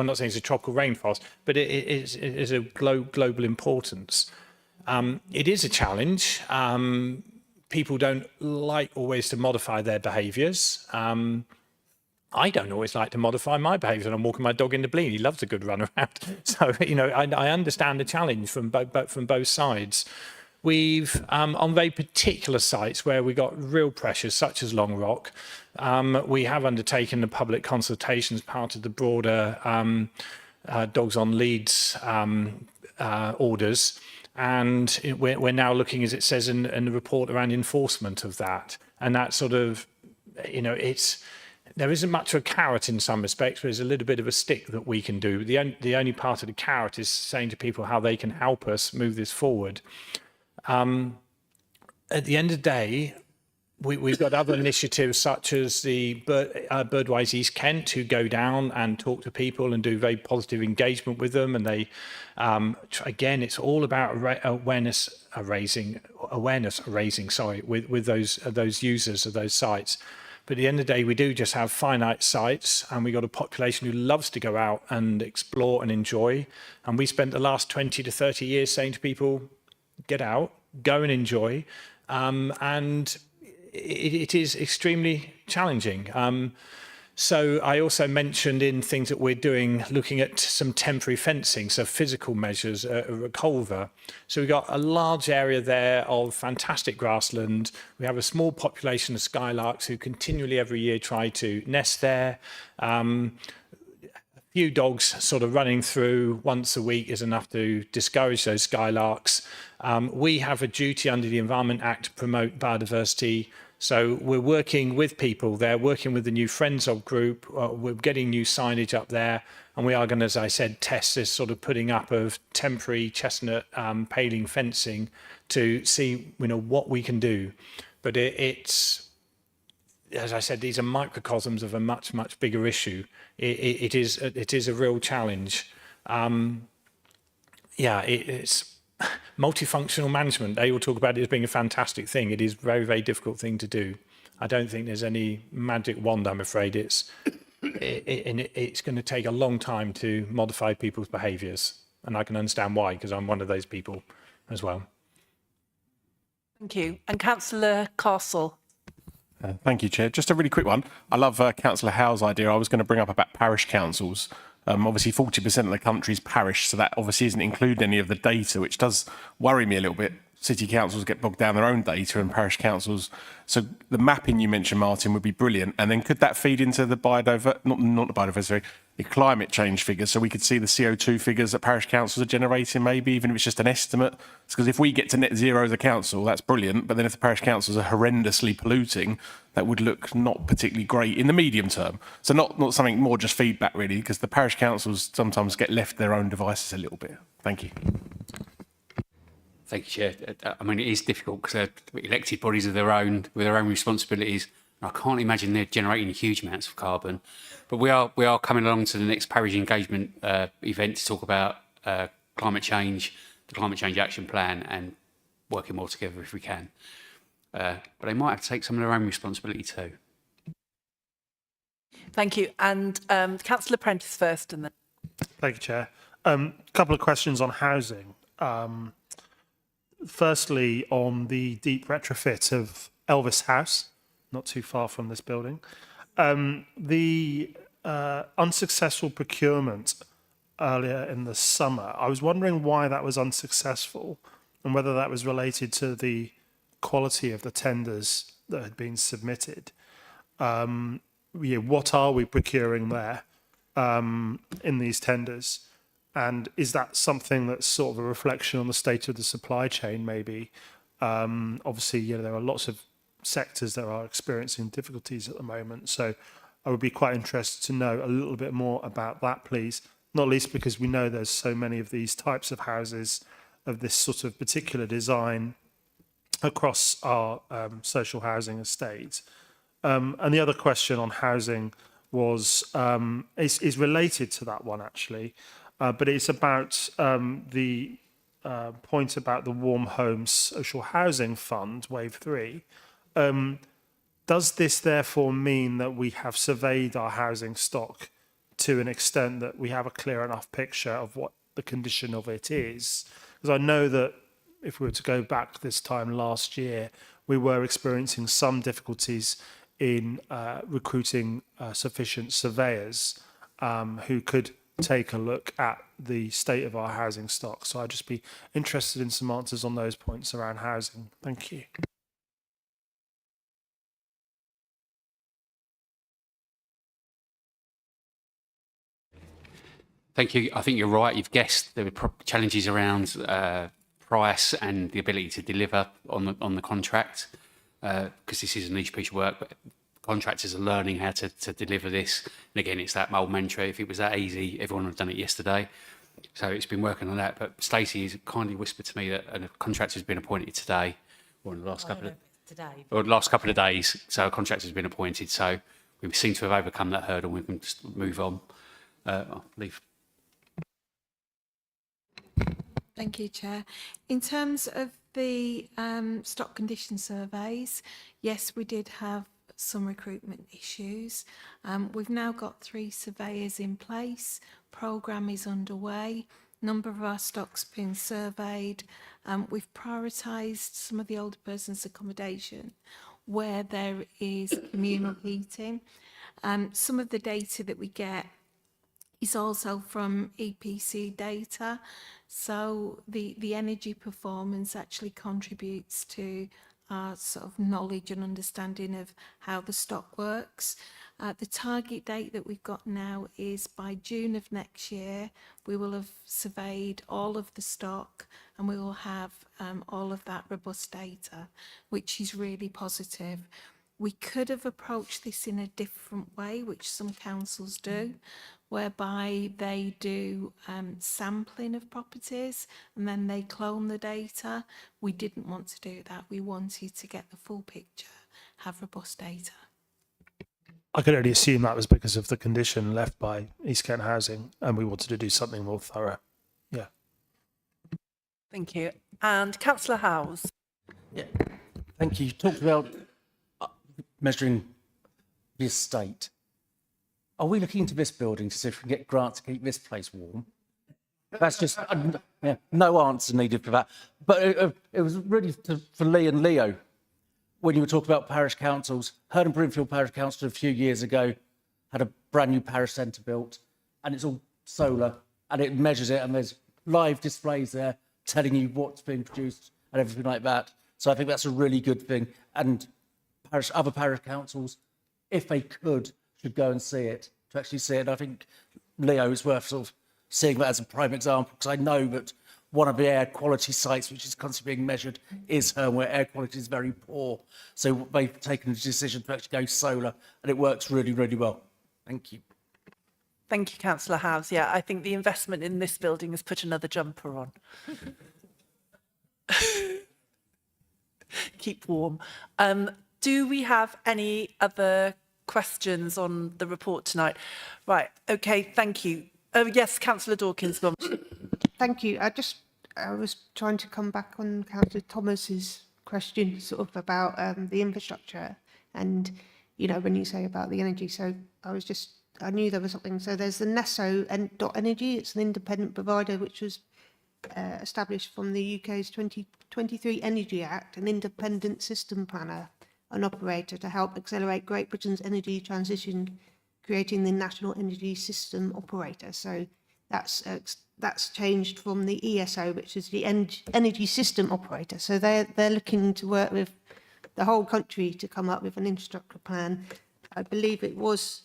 not saying it's a tropical rainforest, but it is a global importance. It is a challenge. People don't like always to modify their behaviours. I don't always like to modify my behaviours when I'm walking my dog in the Blean. He loves a good run around. So, I understand the challenge from both sides. We've, on very particular sites where we got real pressures, such as Long Rock, we have undertaken the public consultation as part of the broader Dogs on Leads orders. And we're now looking, as it says in the report, around enforcement of that. And that sort of, there isn't much of a carrot in some respects, but there's a little bit of a stick that we can do. The only part of the carrot is saying to people how they can help us move this forward. At the end of the day, we've got other initiatives such as the Birdwise East Kent, who go down and talk to people and do very positive engagement with them. And they, again, it's all about awareness raising, with those users of those sites. But at the end of the day, we do just have finite sites, and we got a population who loves to go out and explore and enjoy. And we spent the last 20 to 30 years saying to people, get out, go and enjoy. And it is extremely challenging. So I also mentioned in things that we're doing, looking at some temporary fencing, so physical measures, a culver. So we've got a large area there of fantastic grassland. We have a small population of skylarks who continually every year try to nest there. A few dogs sort of running through once a week is enough to discourage those skylarks. We have a duty under the Environment Act to promote biodiversity. So we're working with people there, working with the new Friends of group. We're getting new signage up there. And we are going to, as I said, test this sort of putting up of temporary chestnut paling fencing to see, what we can do. But it's, as I said, these are microcosms of a much, much bigger issue. It is a real challenge. It's multifunctional management. They all talk about it as being a fantastic thing. It is a very, very difficult thing to do. I don't think there's any magic wand, I'm afraid. It's going to take a long time to modify people's behaviours. And I can understand why, because I'm one of those people as well. Thank you. And Councillor Castle. Thank you, Chair. Just a really quick one. I love Councillor Howe's idea. I was going to bring up about parish councils. Obviously, 40% of the country's parish, so that obviously isn't including any of the data, which does worry me a little bit. City councils get bogged down their own data and parish councils. So the mapping you mentioned, Martin, would be brilliant. And then could that feed into the the climate change figures, so we could see the CO2 figures that parish councils are generating, maybe, even if it's just an estimate? Because if we get to net zero as a council, that's brilliant. But then if the parish councils are horrendously polluting, that would look not particularly great in the medium term. So not something more, just feedback, really, because the parish councils sometimes get left their own devices a little bit. Thank you. Thank you, Chair. I mean, it is difficult because they're elected bodies of their own, with their own responsibilities. I can't imagine they're generating huge amounts of carbon. But we are coming along to the next parish engagement event to talk about climate change, the Climate Change Action Plan, and working more together if we can. But they might have to take some of their own responsibility too. Thank you. And Councillor Prentice first, and then. Thank you, Chair. Couple of questions on housing. Firstly, on the deep retrofit of Elvis House, not too far from this building. The unsuccessful procurement earlier in the summer, I was wondering why that was unsuccessful and whether that was related to the quality of the tenders that had been submitted. What are we procuring there in these tenders? And is that something that's sort of a reflection on the state of the supply chain, maybe? Obviously, there are lots of sectors that are experiencing difficulties at the moment. So I would be quite interested to know a little bit more about that, please. Not least because we know there's so many of these types of houses of this sort of particular design across our social housing estate. And the other question on housing was is related to that one, actually, but it's about the point about the Warm Homes Social Housing Fund, Wave 3. Does this therefore mean that we have surveyed our housing stock to an extent that we have a clear enough picture of what the condition of it is? Because I know that if we were to go back this time last year, we were experiencing some difficulties in recruiting sufficient surveyors who could take a look at the state of our housing stock. So I'd just be interested in some answers on those points around housing. Thank you. Thank you. I think you're right. You've guessed there were challenges around price and the ability to deliver on the contract, because this is a niche piece of work, but contractors are learning how to deliver this. And again, it's that old mantra, if it was that easy, everyone would have done it yesterday. So it's been working on that. But Stacey has kindly whispered to me that a contractor has been appointed today, or in the last couple of days. So a contractor has been appointed. So we seem to have overcome that hurdle. We can just move on. I'll leave. Thank you, Chair. In terms of the stock condition surveys, yes, we did have some recruitment issues. We've now got 3 surveyors in place. Programme is underway. Number of our stocks been surveyed. We've prioritised some of the older persons' accommodation where there is communal heating. Some of the data that we get is also from EPC data. So the energy performance actually contributes to our sort of knowledge and understanding of how the stock works. The target date that we've got now is by June of next year, we will have surveyed all of the stock and we will have all of that robust data, which is really positive. We could have approached this in a different way, which some councils do, whereby they do sampling of properties and then they clone the data. We didn't want to do that. We wanted to get the full picture, have robust data. I could only assume that was because of the condition left by East Kent Housing, and we wanted to do something more thorough. Yeah. Thank you. And Councillor Howes. Yeah. Thank you. You talked about measuring the estate. Are we looking into this building to see if we can get grants to keep this place warm? That's just no answer needed for that. But it was really for Lee and Leo. When you were talking about parish councils, Hurd and Brimfield Parish Council a few years ago had a brand new parish centre built, and it's all solar, and it measures it, and there's live displays there telling you what's being produced and everything like that. So I think that's a really good thing. And other parish councils, if they could, should go and see it, to actually see it. And I think Leo is worth sort of seeing that as a prime example, because I know that one of the air quality sites which is constantly being measured is Herne, where air quality is very poor. So they've taken the decision to actually go solar, and it works really, really well. Thank you. Thank you, Councillor Howes. Yeah, I think the investment in this building has put another jumper on. Keep warm. Do we have any other questions on the report tonight? Right, okay, thank you. Oh, yes, Councillor Dawkins. Go on. Thank you. I was trying to come back on Councillor Thomas's question, sort of about the infrastructure, and when you say about the energy. So I knew there was something. So there's the NESO Energy. It's an independent provider which was established from the UK's 2023 Energy Act, an independent system planner and operator to help accelerate Great Britain's energy transition, creating the National Energy System Operator. So that's that's changed from the ESO, which is the energy system operator. So they're looking to work with the whole country to come up with an infrastructure plan. I believe it was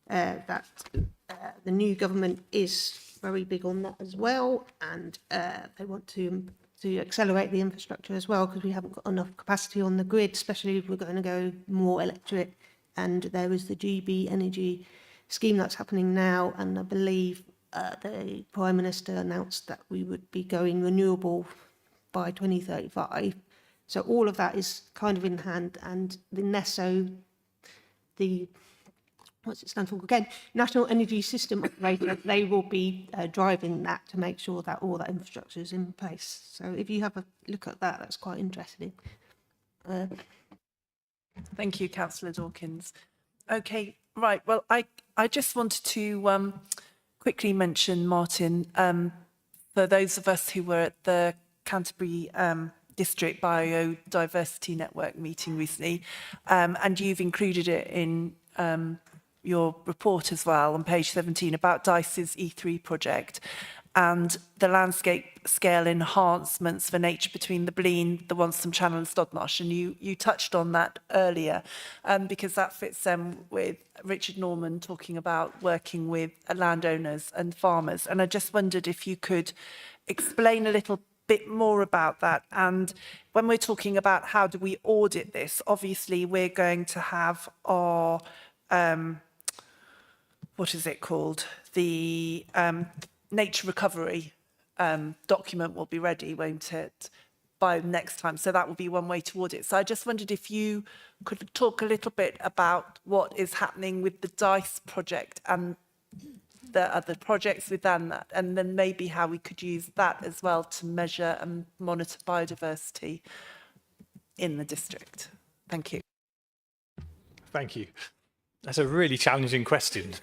that the new government is very big on that as well, and they want to accelerate the infrastructure as well, because we haven't got enough capacity on the grid, especially if we're going to go more electric. And there is the GB energy scheme that's happening now, and I believe the Prime Minister announced that we would be going renewable by 2035. So all of that is kind of in hand, and the NESO, what's it stand for again? National Energy System Operator, they will be driving that to make sure that all that infrastructure is in place. So if you have a look at that, that's quite interesting. Thank you, Councillor Dawkins. Okay, right. Well, I just wanted to quickly mention, Martin, for those of us who were at the Canterbury District Biodiversity Network meeting recently, and you've included it in your report as well on page 17 about DICE's E3 project and the landscape scale enhancements for nature between the Blean, the Wonstham Channel and Stodmarsh. And you touched on that earlier because that fits with Richard Norman talking about working with landowners and farmers. And I just wondered if you could explain a little bit more about that. And when we're talking about how do we audit this, obviously we're going to have our, what is it called? The nature recovery document will be ready, won't it, by next time? So that will be one way to audit. So I just wondered if you could talk a little bit about what is happening with the DICE project and the other projects within that, and then maybe how we could use that as well to measure and monitor biodiversity in the district. Thank you. Thank you. That's a really challenging question,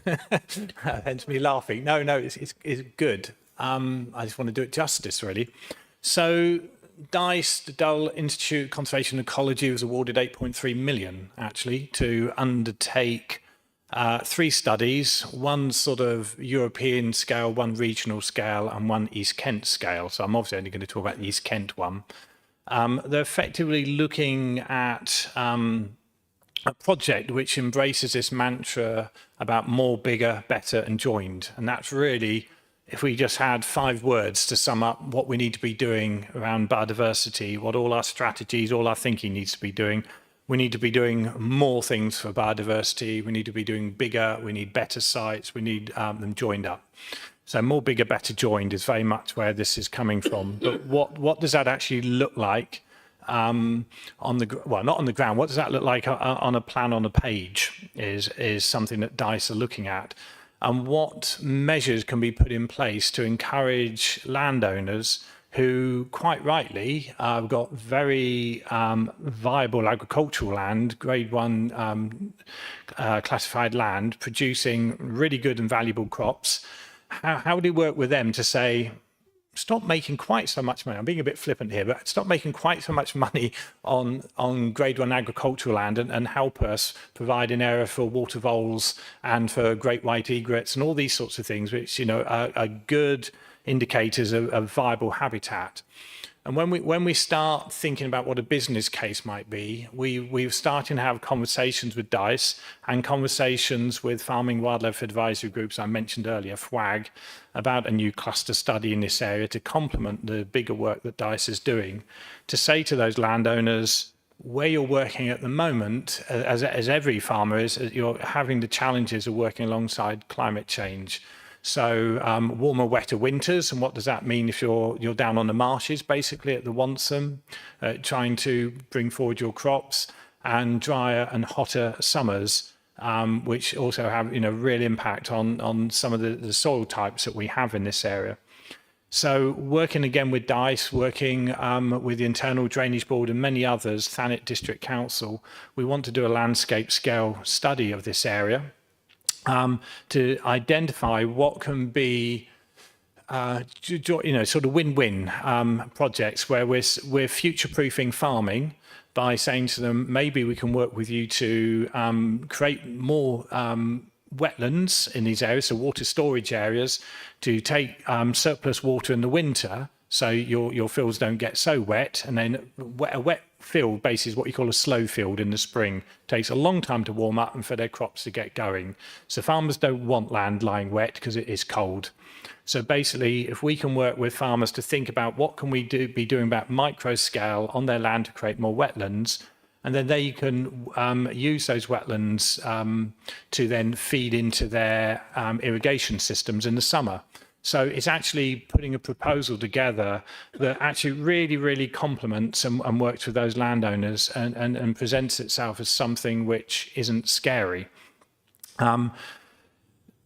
hence me laughing. No, it's good. I just want to do it justice, really. So DICE, the Dull Institute Conservation and Ecology, was awarded 8.3 million, actually, to undertake 3 studies, one sort of European scale, one regional scale, and one East Kent scale. So I'm obviously only going to talk about the East Kent one. They're effectively looking at a project which embraces this mantra about more, bigger, better and joined. And that's really, if we just had 5 words to sum up what we need to be doing around biodiversity, what all our strategies, all our thinking needs to be doing. We need to be doing more things for biodiversity. We need to be doing bigger. We need better sites. We need them joined up. So more, bigger, better, joined is very much where this is coming from. But what does that actually look like? On the, well, not on the ground. What does that look like on a plan on a page is something that DICE are looking at. And what measures can be put in place to encourage landowners who, quite rightly, have got very viable agricultural land, grade 1 classified land, producing really good and valuable crops. How do we work with them to say, stop making quite so much money? I'm being a bit flippant here, but stop making quite so much money on grade 1 agricultural land and help us provide an area for water voles and for great white egrets and all these sorts of things, which, you know, are good indicators of viable habitat. And when we start thinking about what a business case might be, we're starting to have conversations with DICE and conversations with farming wildlife advisory groups I mentioned earlier, FWAG, about a new cluster study in this area to complement the bigger work that DICE is doing, to say to those landowners, where you're working at the moment, as every farmer is, you're having the challenges of working alongside climate change. So warmer, wetter winters, and what does that mean if you're down on the marshes, basically at the Wonstham, trying to bring forward your crops, and drier and hotter summers, which also have, you know, real impact on some of the soil types that we have in this area. So working again with DICE, working with the Internal Drainage Board and many others, Thanet District Council, we want to do a landscape scale study of this area. To identify what can be, you know, sort of win-win projects where we're future-proofing farming by saying to them, maybe we can work with you to create more wetlands in these areas, so water storage areas, to take surplus water in the winter, so your fields don't get so wet. And then a wet field basically is what you call a slow field in the spring. It takes a long time to warm up and for their crops to get going. So farmers don't want land lying wet because it is cold. So basically, if we can work with farmers to think about what can we be doing about micro scale on their land to create more wetlands, and then they can use those wetlands to then feed into their irrigation systems in the summer. So it's actually putting a proposal together that actually really complements and works with those landowners and presents itself as something which isn't scary.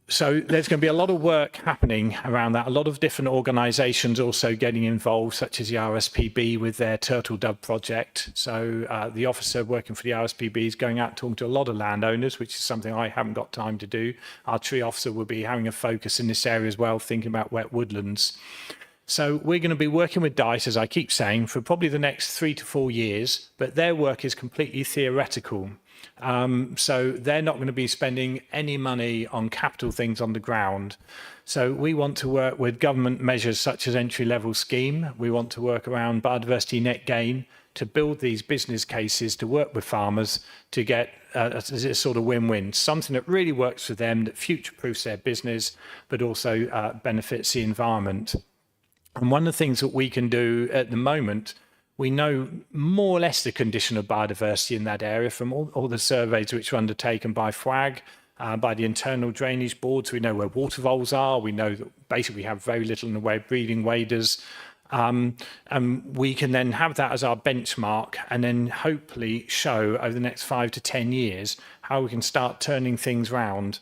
So there's going to be a lot of work happening around that. A lot of different organisations also getting involved, such as the RSPB with their Turtle Dove project. So the officer working for the RSPB is going out talking to a lot of landowners, which is something I haven't got time to do. Our tree officer will be having a focus in this area as well, thinking about wet woodlands. So we're going to be working with DICE, as I keep saying, for probably the next 3 to 4 years, but their work is completely theoretical. So they're not going to be spending any money on capital things on the ground. So we want to work with government measures such as entry-level scheme. We want to work around biodiversity net gain to build these business cases to work with farmers to get a sort of win-win, something that really works for them, that future-proofs their business, but also benefits the environment. And one of the things that we can do at the moment, we know more or less the condition of biodiversity in that area from all the surveys which were undertaken by FWAG, by the internal drainage boards. We know where water voles are. We know that basically we have very little in the way of breeding waders. And we can then have that as our benchmark and then hopefully show over the next 5 to 10 years how we can start turning things round.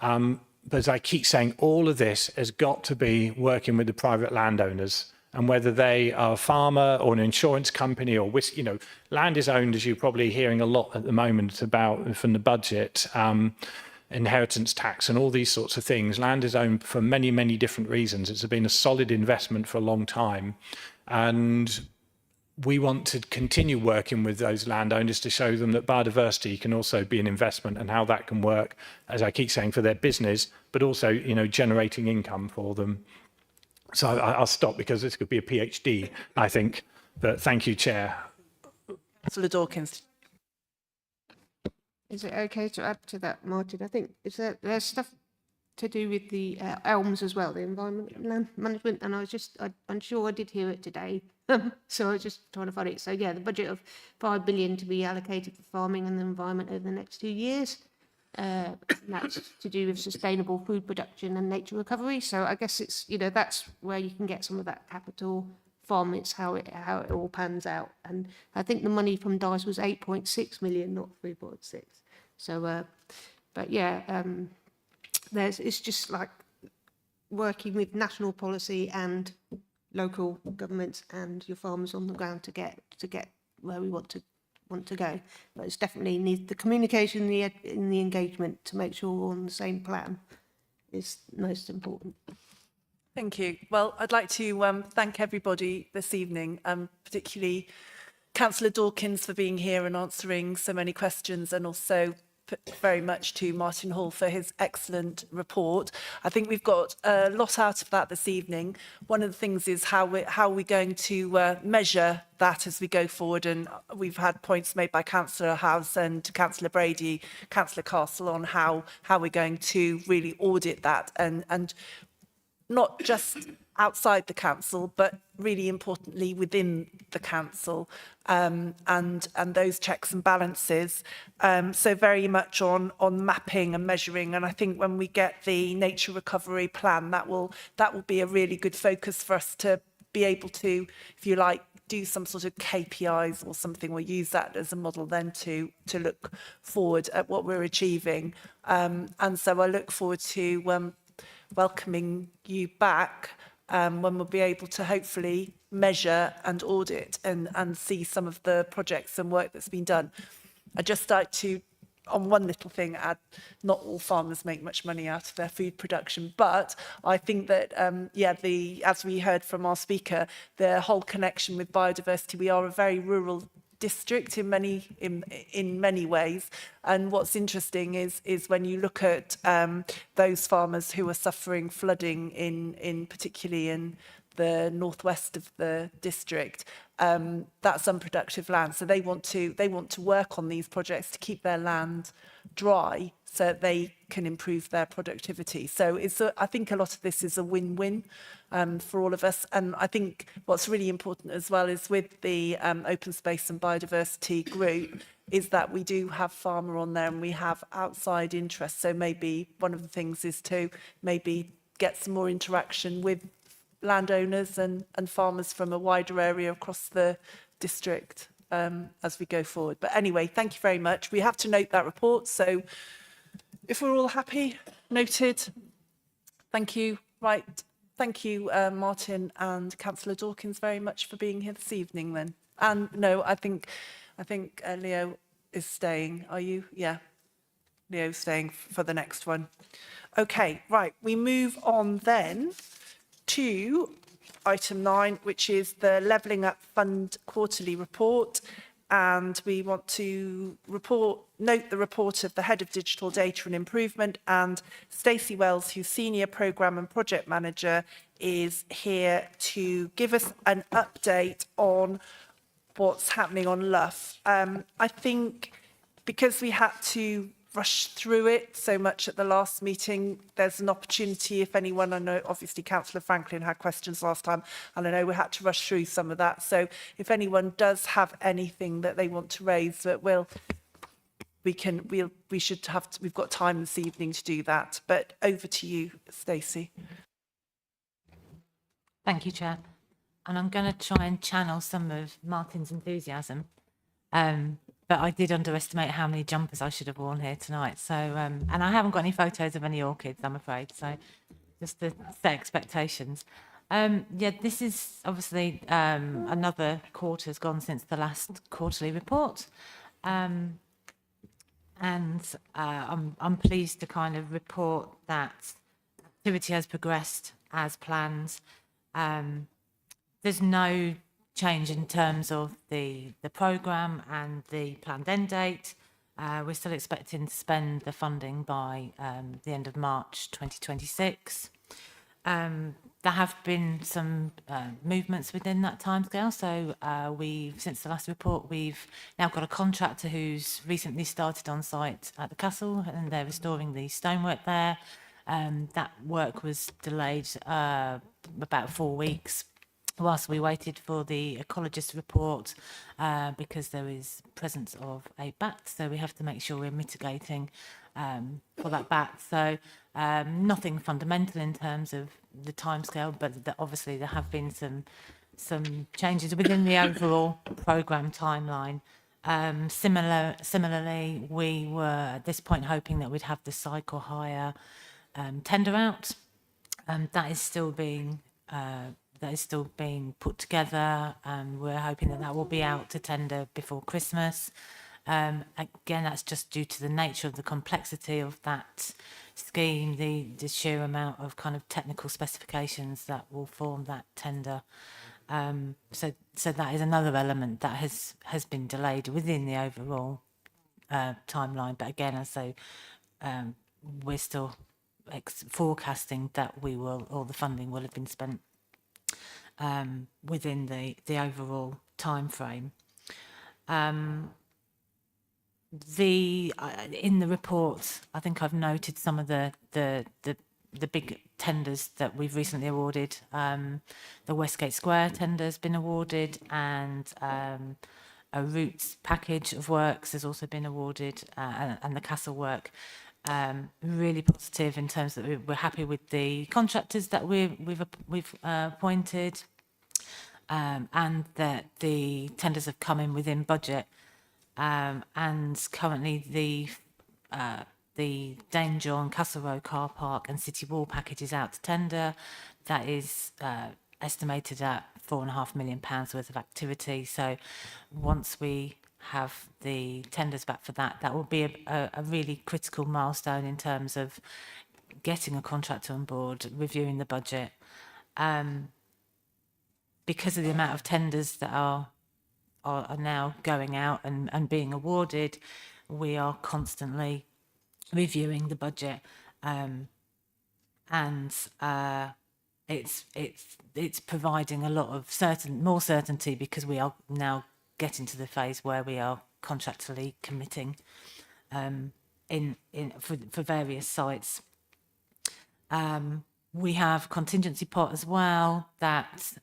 But as I keep saying, all of this has got to be working with the private landowners. And whether they are a farmer or an insurance company or, you know, land is owned, as you're probably hearing a lot at the moment about from the budget, inheritance tax and all these sorts of things. Land is owned for many different reasons. It's been a solid investment for a long time. And we want to continue working with those landowners to show them that biodiversity can also be an investment and how that can work, as I keep saying, for their business, but also, you know, generating income for them. So I'll stop because this could be a PhD, I think. But thank you, Chair. Councillor Dawkins. Is it okay to add to that, Martin? I think there's stuff to do with the elms as well, the environment land management, and I'm sure I did hear it today. So I was just trying to find it. So yeah, the budget of 5 billion to be allocated for farming and the environment over the next 2 years. And that's to do with sustainable food production and nature recovery. So I guess it's, you know, that's where you can get some of that capital from. It's how it all pans out. And I think the money from DICE was 8.6 million, not 3.6. So, but yeah, it's just like working with national policy and local governments and your farmers on the ground to get where we want to go. But it's definitely needs the communication in the engagement to make sure we're on the same plan is most important. Thank you. Well, I'd like to thank everybody this evening, particularly Councillor Dawkins for being here and answering so many questions, and also very much to Martin Hall for his excellent report. I think we've got a lot out of that this evening. One of the things is how we're going to measure that as we go forward, and we've had points made by Councillor House and Councillor Brady, Councillor Castle on how we're going to really audit that and not just outside the council, but really importantly within the council, and those checks and balances. So very much on mapping and measuring. And I think when we get the nature recovery plan, that will be a really good focus for us to be able to, if you like, do some sort of KPIs or something. We'll use that as a model then to look forward at what we're achieving. And so I look forward to welcoming you back when we'll be able to hopefully measure and audit and see some of the projects and work that's been done. I'd just like to, on one little thing, add, not all farmers make much money out of their food production, but I think that, as we heard from our speaker, the whole connection with biodiversity, we are a very rural district in many ways. And what's interesting is when you look at those farmers who are suffering flooding in particularly in the northwest of the district, that's unproductive land. So they want to work on these projects to keep their land dry so they can improve their productivity. So I think a lot of this is a win-win for all of us. And I think what's really important as well is with the Open Space and Biodiversity group is that we do have farmer on there and we have outside interest. So maybe one of the things is to maybe get some more interaction with landowners and farmers from a wider area across the district as we go forward. But anyway, thank you very much. We have to note that report. So if we're all happy, noted. Thank you. Right. Thank you, Martin and Councillor Dawkins, very much for being here this evening then. And no, I think Leo is staying. Are you? Yeah. Leo's staying for the next one. Okay, right. We move on then to item 9, which is the Levelling Up Fund quarterly report. And we want to note the report of the Head of Digital Data and Improvement, and Stacey Wells, who's Senior Programme and Project Manager, is here to give us an update on what's happening on LUF. I think because we had to rush through it so much at the last meeting, there's an opportunity if anyone, I know obviously Councillor Franklin had questions last time, and I know we had to rush through some of that. So if anyone does have anything that they want to raise, that we've got time this evening to do that. But over to you, Stacey. Thank you, Chair. And I'm going to try and channel some of Martin's enthusiasm. But I did underestimate how many jumpers I should have worn here tonight. So, and I haven't got any photos of any orchids, I'm afraid. So just to set expectations. Yeah, this is obviously another quarter has gone since the last quarterly report. And I'm pleased to kind of report that activity has progressed as planned. There's no change in terms of the programme and the planned end date. We're still expecting to spend the funding by the end of March 2026. There have been some movements within that timescale. So since the last report, we've now got a contractor who's recently started on site at the castle, and they're restoring the stonework there. That work was delayed about 4 weeks whilst we waited for the ecologist report because there is presence of a bat, so we have to make sure we're mitigating for that bat. So nothing fundamental in terms of the timescale, but obviously there have been some changes within the overall programme timeline. Similarly, we were at this point hoping that we'd have the cycle hire tender out. That is still being put together, and we're hoping that will be out to tender before Christmas. Again, that's just due to the nature of the complexity of that scheme, the sheer amount of kind of technical specifications that will form that tender. So that is another element that has been delayed within the overall timeline. But again, as I say, we're still forecasting that all the funding will have been spent within the overall time frame. In the report, I think I've noted some of the big tenders that we've recently awarded. The Westgate Square tender has been awarded, and a routes package of works has also been awarded, and the castle work. Really positive in terms that we're happy with the contractors that we've appointed, and that the tenders have come in within budget. And currently the Dame John, Castle Road car park and City Wall package is out to tender. That is estimated at £4.5 million worth of activity. So once we have the tenders back for that, that will be a really critical milestone in terms of getting a contractor on board, reviewing the budget. Because of the amount of tenders that are are now going out and being awarded. We are constantly reviewing the budget, and it's providing a lot of more certainty, because we are now getting to the phase where we are contractually committing for various sites. We have contingency pot as well that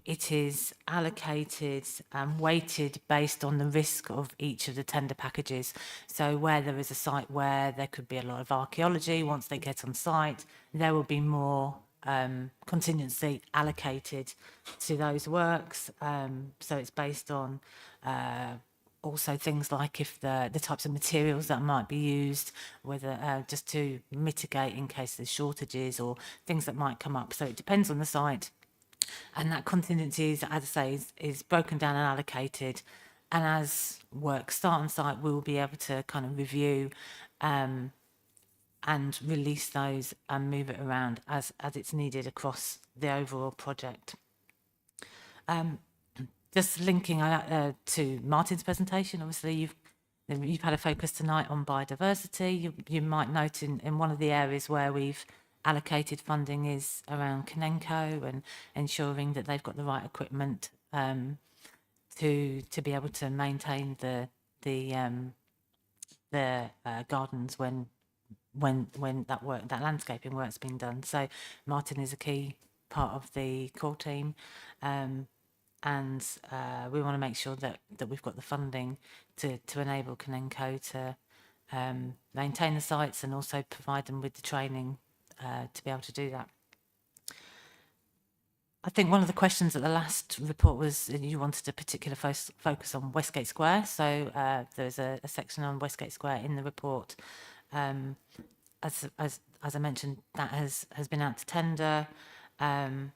it is allocated and weighted based on the risk of each of the tender packages. So where there is a site where there could be a lot of archaeology, once they get on site, there will be more contingency allocated to those works. So it's based on also things like if the types of materials that might be used, whether just to mitigate in case there's shortages or things that might come up. So it depends on the site. And that contingency, as I say, is broken down and allocated. And as work start on site, we will be able to kind of review and release those and move it around as it's needed across the overall project. Just linking to Martin's presentation, obviously you've had a focus tonight on biodiversity. You might note in one of the areas where we've allocated funding is around Kanenko and ensuring that they've got the right equipment to be able to maintain the gardens when that landscaping work's been done. So Martin is a key part of the core team, and we want to make sure that we've got the funding to enable Kanenko to maintain the sites and also provide them with the training to be able to do that. I think one of the questions at the last report was you wanted a particular focus on Westgate Square. So there's a section on Westgate Square in the report. As I mentioned, that has been out to tender, and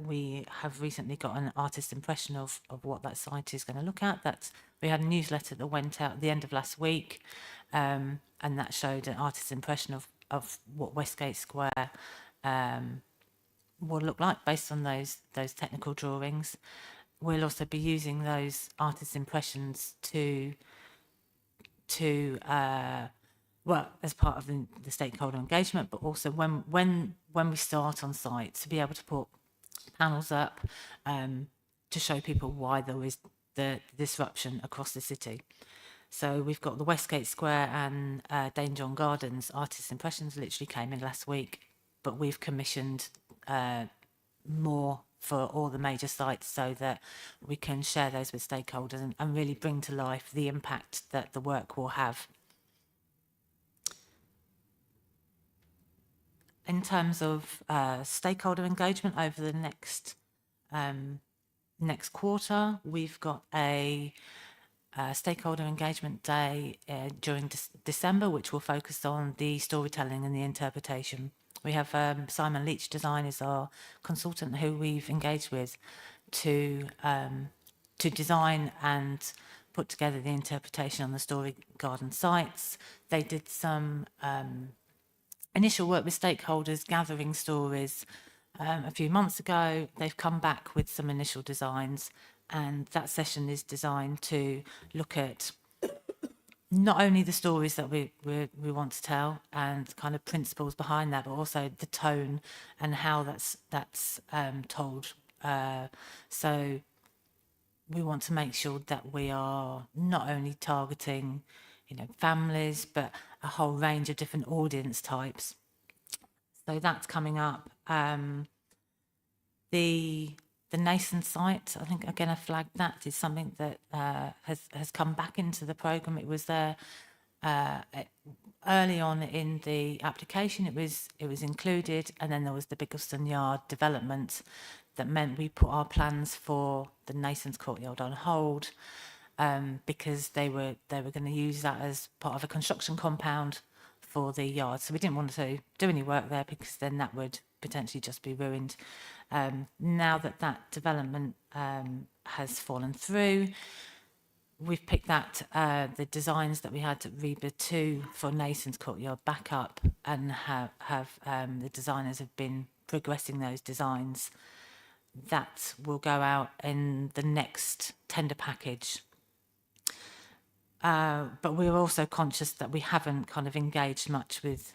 we have recently got an artist's impression of what that site is going to look at. We had a newsletter that went out at the end of last week, and that showed an artist's impression of what Westgate Square will look like based on those technical drawings. We'll also be using those artist's impressions to well, as part of the stakeholder engagement, but also when we start on site, to be able to put panels up to show people why there is the disruption across the city. So we've got the Westgate Square and Dane John Gardens artist impressions literally came in last week, but we've commissioned more for all the major sites so that we can share those with stakeholders and really bring to life the impact that the work will have. In terms of stakeholder engagement over the next quarter, we've got a stakeholder engagement day during December, which will focus on the storytelling and the interpretation. We have Simon Leach Design is our consultant who we've engaged with to design and put together the interpretation on the Story Garden sites. They did some initial work with stakeholders, gathering stories a few months ago. They've come back with some initial designs, and that session is designed to look at not only the stories that we want to tell and kind of principles behind that, but also the tone and how that's told. So we want to make sure that we are not only targeting, families, but a whole range of different audience types. So that's coming up. The nascent site, I think, again, I flagged that is something that has come back into the programme. It was there early on in the application. It was included, and then there was the Biggleston Yard development that meant we put our plans for the nascent courtyard on hold because they were going to use that as part of a construction compound for the yard. So we didn't want to do any work there because then that would potentially just be ruined. Now that development has fallen through, we've picked that the designs that we had at Reba 2 for Nason's Courtyard back up, and have the designers have been progressing those designs. that will go out in the next tender package. But we're also conscious that we haven't kind of engaged much with,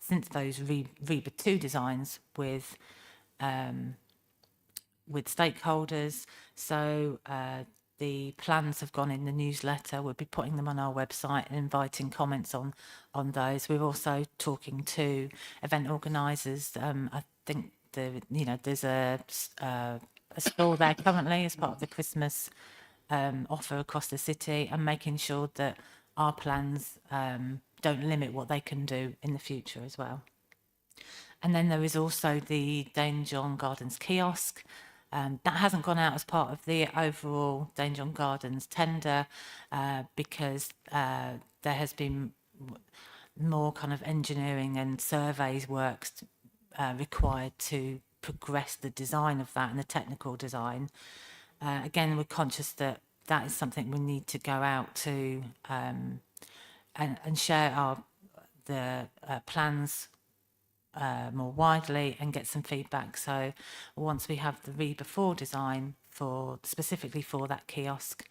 since those REBA 2 designs with stakeholders. So the plans have gone in the newsletter. We'll be putting them on our website and inviting comments on those. We're also talking to event organisers. I think there's a stall there currently as part of the Christmas offer across the city, and making sure that our plans don't limit what they can do in the future as well. And then there is also the Dane John Gardens kiosk. That hasn't gone out as part of the overall Dane John Gardens tender because there has been more kind of engineering and surveys works required to progress the design of that and the technical design. Again, we're conscious that that is something we need to go out to and share the plans more widely and get some feedback. So once we have the REBA 4 design specifically for that kiosk,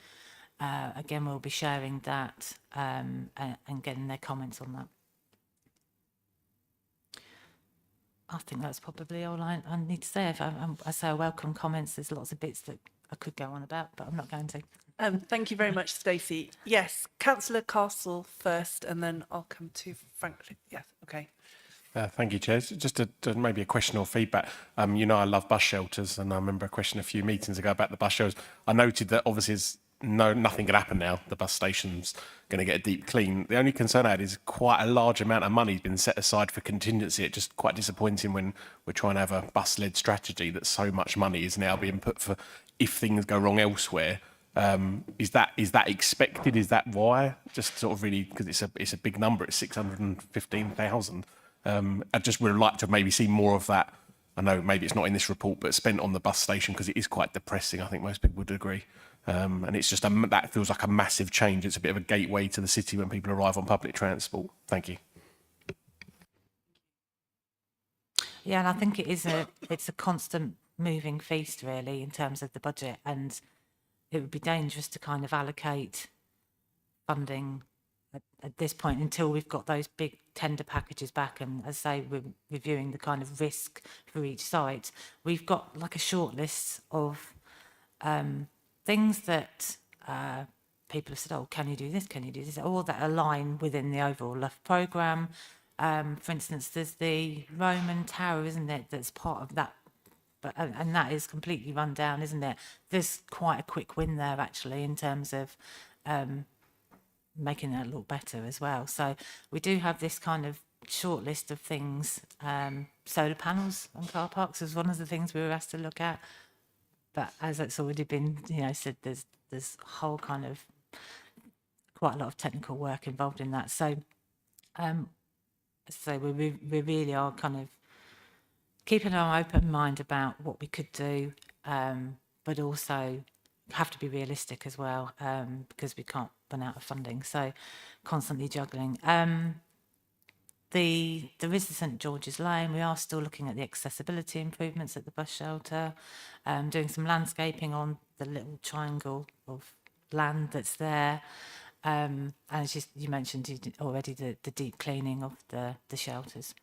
again, we'll be sharing that and getting their comments on that. I think that's probably all I need to say. If I say I welcome comments, there's lots of bits that I could go on about, but I'm not going to. Thank you very much, Stacey. Yes, Councillor Castle first, and then I'll come to Franklin. Yes, okay. Thank you, Chair. Just maybe a question or feedback. I love bus shelters, and I remember a question a few meetings ago about the bus shelters. I noted that obviously nothing can happen now. The bus station's going to get a deep clean. The only concern I had is quite a large amount of money has been set aside for contingency. It's just quite disappointing when we're trying to have a bus-led strategy that so much money is now being put for if things go wrong elsewhere. Is that expected? Is that why? Just sort of really, because it's a big number. It's 615,000. I just would like to maybe see more of that. I know maybe it's not in this report, but spent on the bus station because it is quite depressing. I think most people would agree. And it's just that feels like a massive change. It's a bit of a gateway to the city when people arrive on public transport. Thank you. Yeah, and I think it's a constant moving feast really in terms of the budget, and it would be dangerous to kind of allocate funding at this point until we've got those big tender packages back. And as I say, we're reviewing the kind of risk for each site. We've got like a short list of things that people have said, oh, can you do this? Can you do this? All that align within the overall LUF programme. For instance, there's the Roman Tower, isn't it? That's part of that. And that is completely run down, isn't it? There's quite a quick win there, actually, in terms of making that look better as well. So we do have this kind of short list of things. Solar panels on car parks is one of the things we were asked to look at. But as it's already been, said, there's a whole kind of quite a lot of technical work involved in that. So, we really are kind of keeping our open mind about what we could do, but also have to be realistic as well, because we can't run out of funding. So constantly juggling. There is the St George's Lane. We are still looking at the accessibility improvements at the bus shelter, doing some landscaping on the little triangle of land that's there. And as you mentioned already, the deep cleaning of the shelters.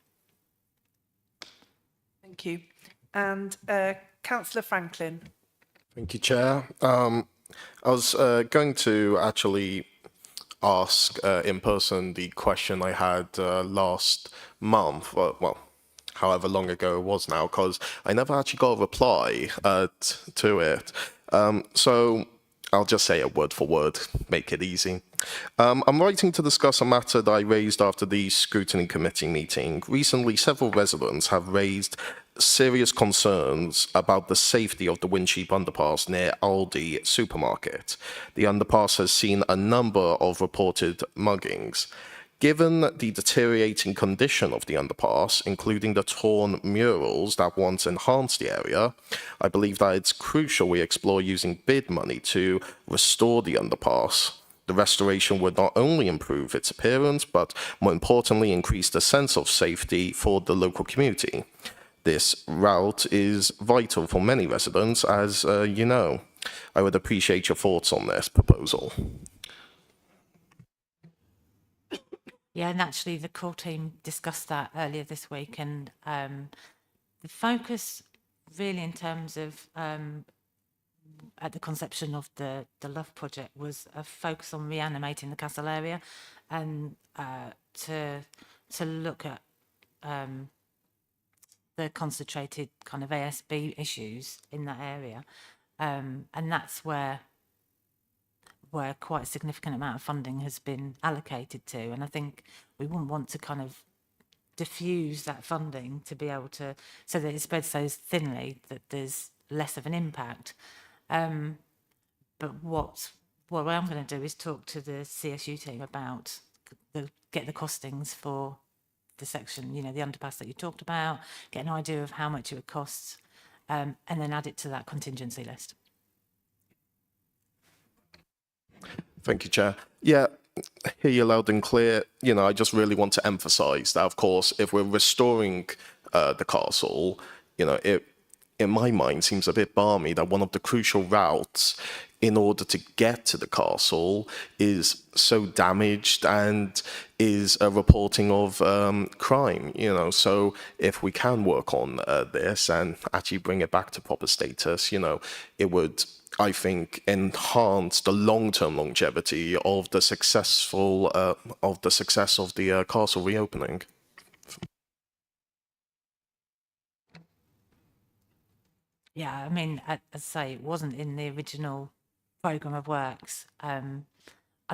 Thank you. And Councillor Franklin. Thank you, Chair. I was going to actually ask in person the question I had last month, well, however long ago it was now, because I never actually got a reply to it. So I'll just say it word for word, make it easy. I'm writing to discuss a matter that I raised after the Scrutiny Committee meeting. Recently, several residents have raised serious concerns about the safety of the Windsheep underpass near Aldi supermarket. The underpass has seen a number of reported muggings. Given the deteriorating condition of the underpass, including the torn murals that once enhanced the area, I believe that it's crucial we explore using bid money to restore the underpass. The restoration would not only improve its appearance, but more importantly, increase the sense of safety for the local community. This route is vital for many residents, as you know. I would appreciate your thoughts on this proposal. Yeah, and actually the core team discussed that earlier this week, and the focus really in terms of at the conception of the Love project was a focus on reanimating the castle area, and to look at the concentrated kind of ASB issues in that area, and that's where quite a significant amount of funding has been allocated to, and I think we wouldn't want to kind of diffuse that funding to be able to, so that it spreads so thinly that there's less of an impact. But what I'm going to do is talk to the CSU team about get the costings for the section, you know, the underpass that you talked about, get an idea of how much it would cost, and then add it to that contingency list. Thank you, Chair. Yeah, hear you loud and clear. You know, I just really want to emphasise that, of course, if we're restoring the castle, you know, it, in my mind, seems a bit balmy that one of the crucial routes in order to get to the castle is so damaged and is a reporting of crime, you know. So if we can work on this and actually bring it back to proper status, you know, it would, I think, enhance the long-term longevity of the success of the castle reopening. Yeah, I mean, as I say, it wasn't in the original programme of works. I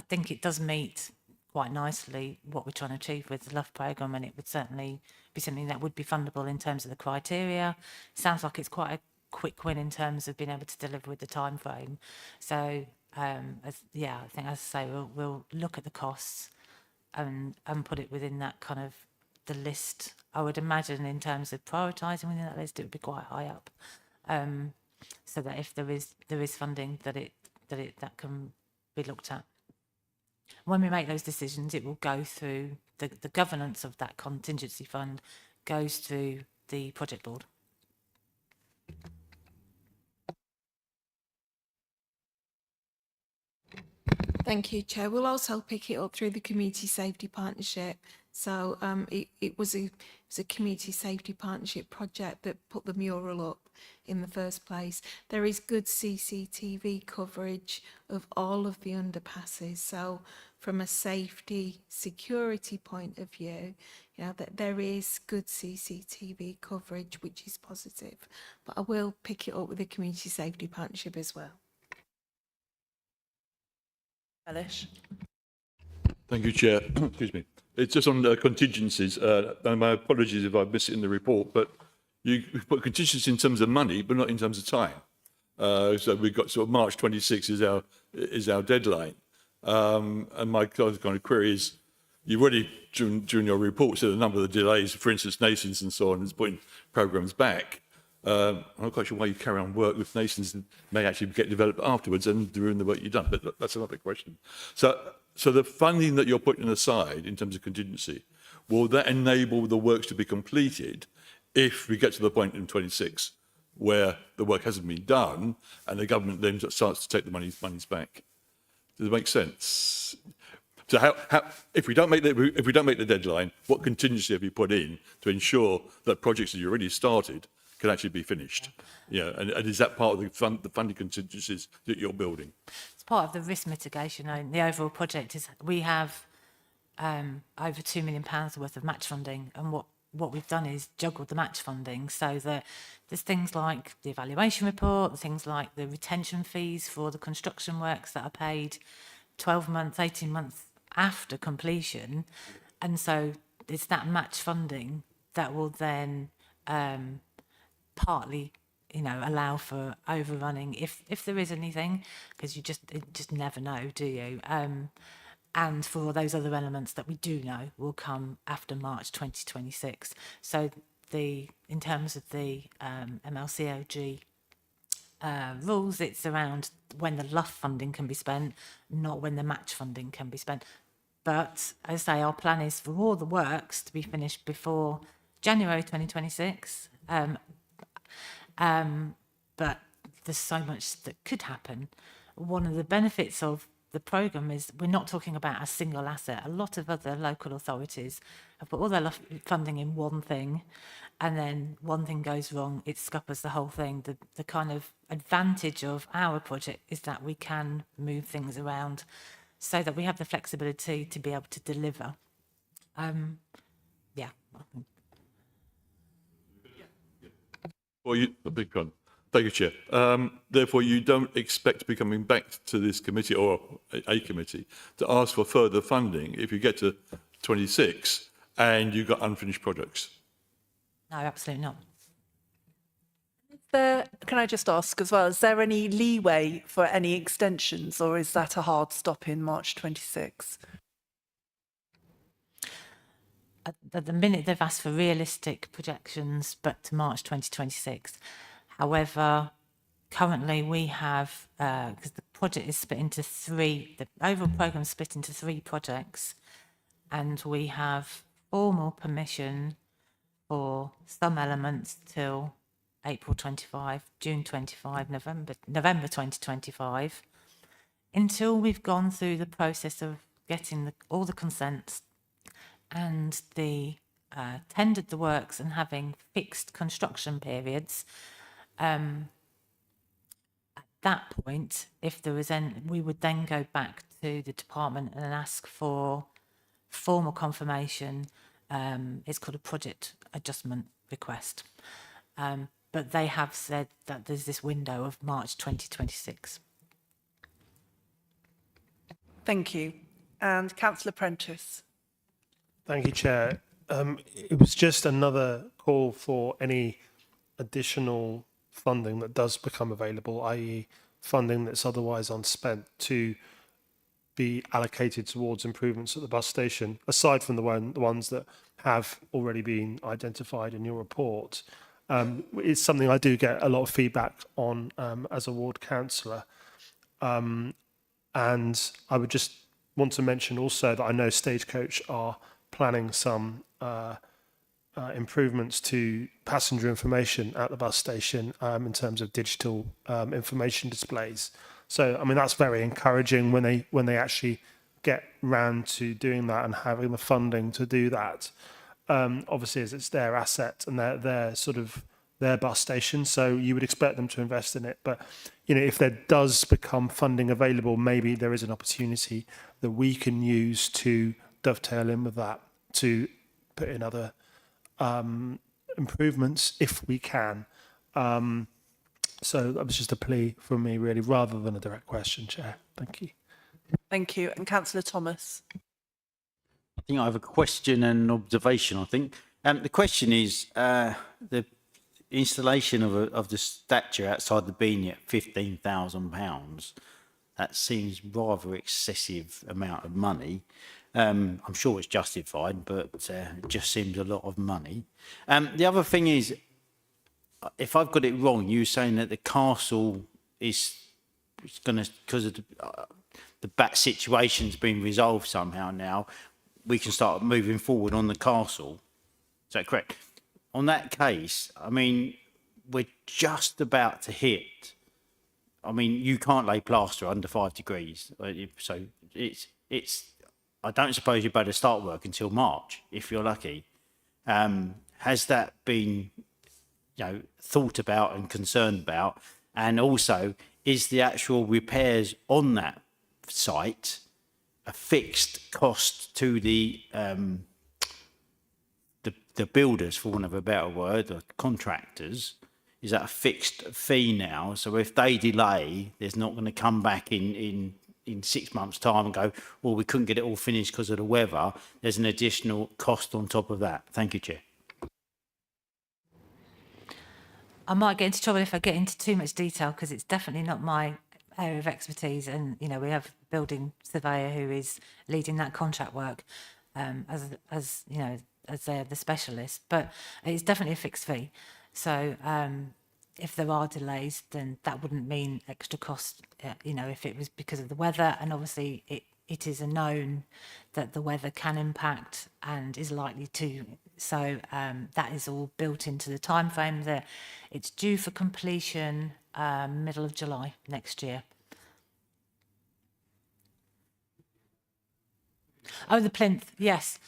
think it does meet quite nicely what we're trying to achieve with the Love programme, and it would certainly be something that would be fundable in terms of the criteria. It sounds like it's quite a quick win in terms of being able to deliver with the time frame. So, I think, as I say, we'll look at the costs and put it within that kind of the list. I would imagine in terms of prioritising within that list, it would be quite high up. So that if there is funding that can be looked at. When we make those decisions, it will go through the governance of that contingency fund goes through the project board. Thank you, Chair. We'll also pick it up through the Community Safety Partnership. So it was a community safety partnership project that put the mural up in the first place. There is good CCTV coverage of all of the underpasses. So from a safety security point of view, you know, that there is good CCTV coverage, which is positive. But I will pick it up with the Community Safety Partnership as well. Elish. Thank you, Chair. Excuse me. It's just on contingencies, and my apologies if I miss it in the report, but you put contingencies in terms of money, but not in terms of time. So we've got sort of March 26 is our deadline. And my kind of query is, you've already, during your report, said a number of the delays, for instance, Nations and so on, is putting programmes back. I'm not quite sure why you carry on work with Nations that may actually get developed afterwards and ruin the work you've done, but that's another question. So the funding that you're putting aside in terms of contingency, will that enable the works to be completed if we get to the point in 26 where the work hasn't been done and the government then starts to take the monies back? Does it make sense? So how if we don't make the deadline, what contingency have you put in to ensure that projects that you already started can actually be finished? Yeah, and is that part of the funding contingencies that you're building? It's part of the risk mitigation. The overall project is we have over £2 million worth of match funding, and what we've done is juggled the match funding so that there's things like the evaluation report, things like the retention fees for the construction works that are paid 12 months, 18 months after completion, and so it's that match funding that will then partly, you know, allow for overrunning if there is anything, because you just never know, do you? And for those other elements that we do know will come after March 2026. So in terms of the MLCOG rules, it's around when the LUF funding can be spent, not when the match funding can be spent. But as I say, our plan is for all the works to be finished before January 2026, But there's so much that could happen. One of the benefits of the programme is we're not talking about a single asset. A lot of other local authorities have put all their funding in one thing, and then one thing goes wrong, it scuppers the whole thing. The kind of advantage of our project is that we can move things around so that we have the flexibility to be able to deliver. Yeah. Well, a big one. Thank you, Chair. Therefore, you don't expect to be coming back to this committee or a committee to ask for further funding if you get to 26 and you've got unfinished projects? No, absolutely not. Can I just ask as well, is there any leeway for any extensions, or is that a hard stop in March 26? At the minute, they've asked for realistic projections, but to March 2026. However, currently we have, because the project is split into three, the overall programme is split into 3 projects, and we have formal permission for some elements till April 25, June 25, November 2025, until we've gone through the process of getting all the consents and the tendered the works and having fixed construction periods. At that point, if there was any, we would then go back to the department and ask for formal confirmation. It's called a project adjustment request. But they have said that there's this window of March 2026. Thank you. And Councillor Prentice. Thank you, Chair. It was just another call for any additional funding that does become available, i.e. funding that's otherwise unspent, to be allocated towards improvements at the bus station, aside from the ones that have already been identified in your report. It's something I do get a lot of feedback on as a ward councillor. And I would just want to mention also that I know Stagecoach are planning some improvements to passenger information at the bus station in terms of digital information displays. So, I mean, that's very encouraging when they actually get round to doing that and having the funding to do that. Obviously, as it's their asset and their sort of their bus station, so you would expect them to invest in it. But you know, if there does become funding available, maybe there is an opportunity that we can use to dovetail in with that to put in other improvements if we can. So that was just a plea from me, really, rather than a direct question, Chair. Thank you. Thank you. And Councillor Thomas. I think I have a question and observation, I think. The question is the installation of the statue outside the Beanie at £15,000. That seems rather excessive amount of money. I'm sure it's justified, but it just seems a lot of money. The other thing is, if I've got it wrong, you were saying that the castle is going to, because of the bat situation's been resolved somehow now, we can start moving forward on the castle. Is that correct? On that case, I mean, we're just about to hit. I mean, you can't lay plaster under 5 degrees. So it's. I don't suppose you better start work until March, if you're lucky. Has that been, you know, thought about and concerned about? And also, is the actual repairs on that site a fixed cost to the builders, for want of a better word, the contractors? Is that a fixed fee now? So if they delay, there's not going to come back in 6 months' time and go, well, we couldn't get it all finished because of the weather. There's an additional cost on top of that. Thank you, Chair. I might get into trouble if I get into too much detail, because it's definitely not my area of expertise. And, you know, we have a building surveyor who is leading that contract work as you know, as they're the specialist. But it's definitely a fixed fee. So if there are delays, then that wouldn't mean extra cost, you know, if it was because of the weather. And obviously, it is a known that the weather can impact and is likely to. So that is all built into the time frame that it's due for completion middle of July next year. Oh, the plinth, yes.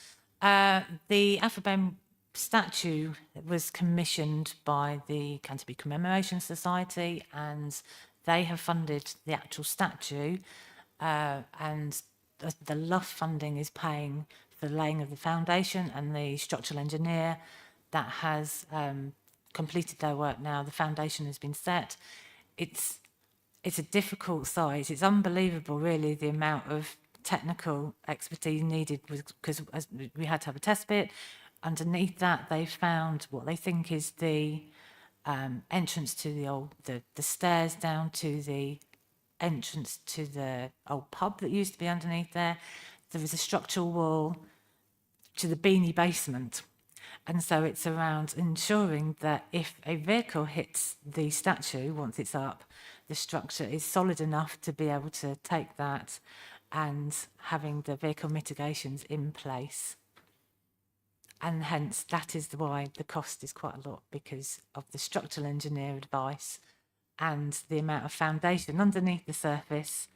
The Alphabem statue was commissioned by the Canterbury Commemoration Society, and they have funded the actual statue, and the Luff funding is paying for the laying of the foundation, and the structural engineer that has completed their work now. The foundation has been set. It's a difficult site. It's unbelievable, really, the amount of technical expertise needed, because we had to have a test pit. Underneath that, they found what they think is the entrance to the stairs down to the entrance to the old pub that used to be underneath there. There is a structural wall to the beanie basement. And so it's around ensuring that if a vehicle hits the statue once it's up, the structure is solid enough to be able to take that, and having the vehicle mitigations in place. And hence that is why the cost is quite a lot, because of the structural engineer advice and the amount of foundation underneath the surface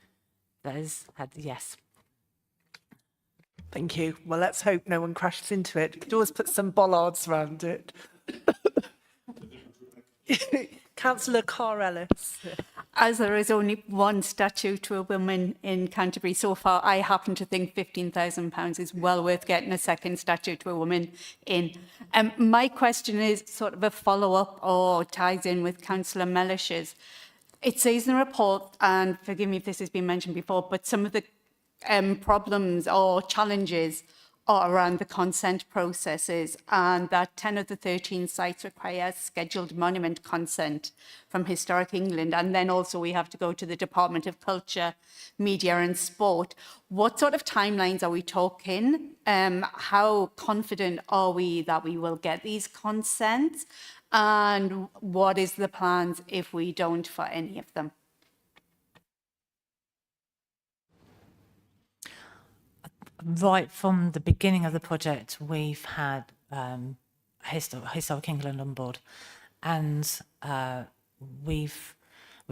that has had, yes. Thank you. Well, let's hope no one crashes into it. You could always put some bollards around it. Councillor Carr Ellis. As there is only one statue to a woman in Canterbury so far, I happen to think £15,000 is well worth getting a second statue to a woman in. My question is sort of a follow-up, or ties in with Councillor Mellish's. It says in the report, and forgive me if this has been mentioned before, but some of the problems or challenges are around the consent processes, and that 10 of the 13 sites require scheduled monument consent from Historic England. And then also we have to go to the Department of Culture, Media and Sport. What sort of timelines are we talking? How confident are we that we will get these consents? And what is the plans if we don't for any of them? Right from the beginning of the project, we've had Historic England on board, and we've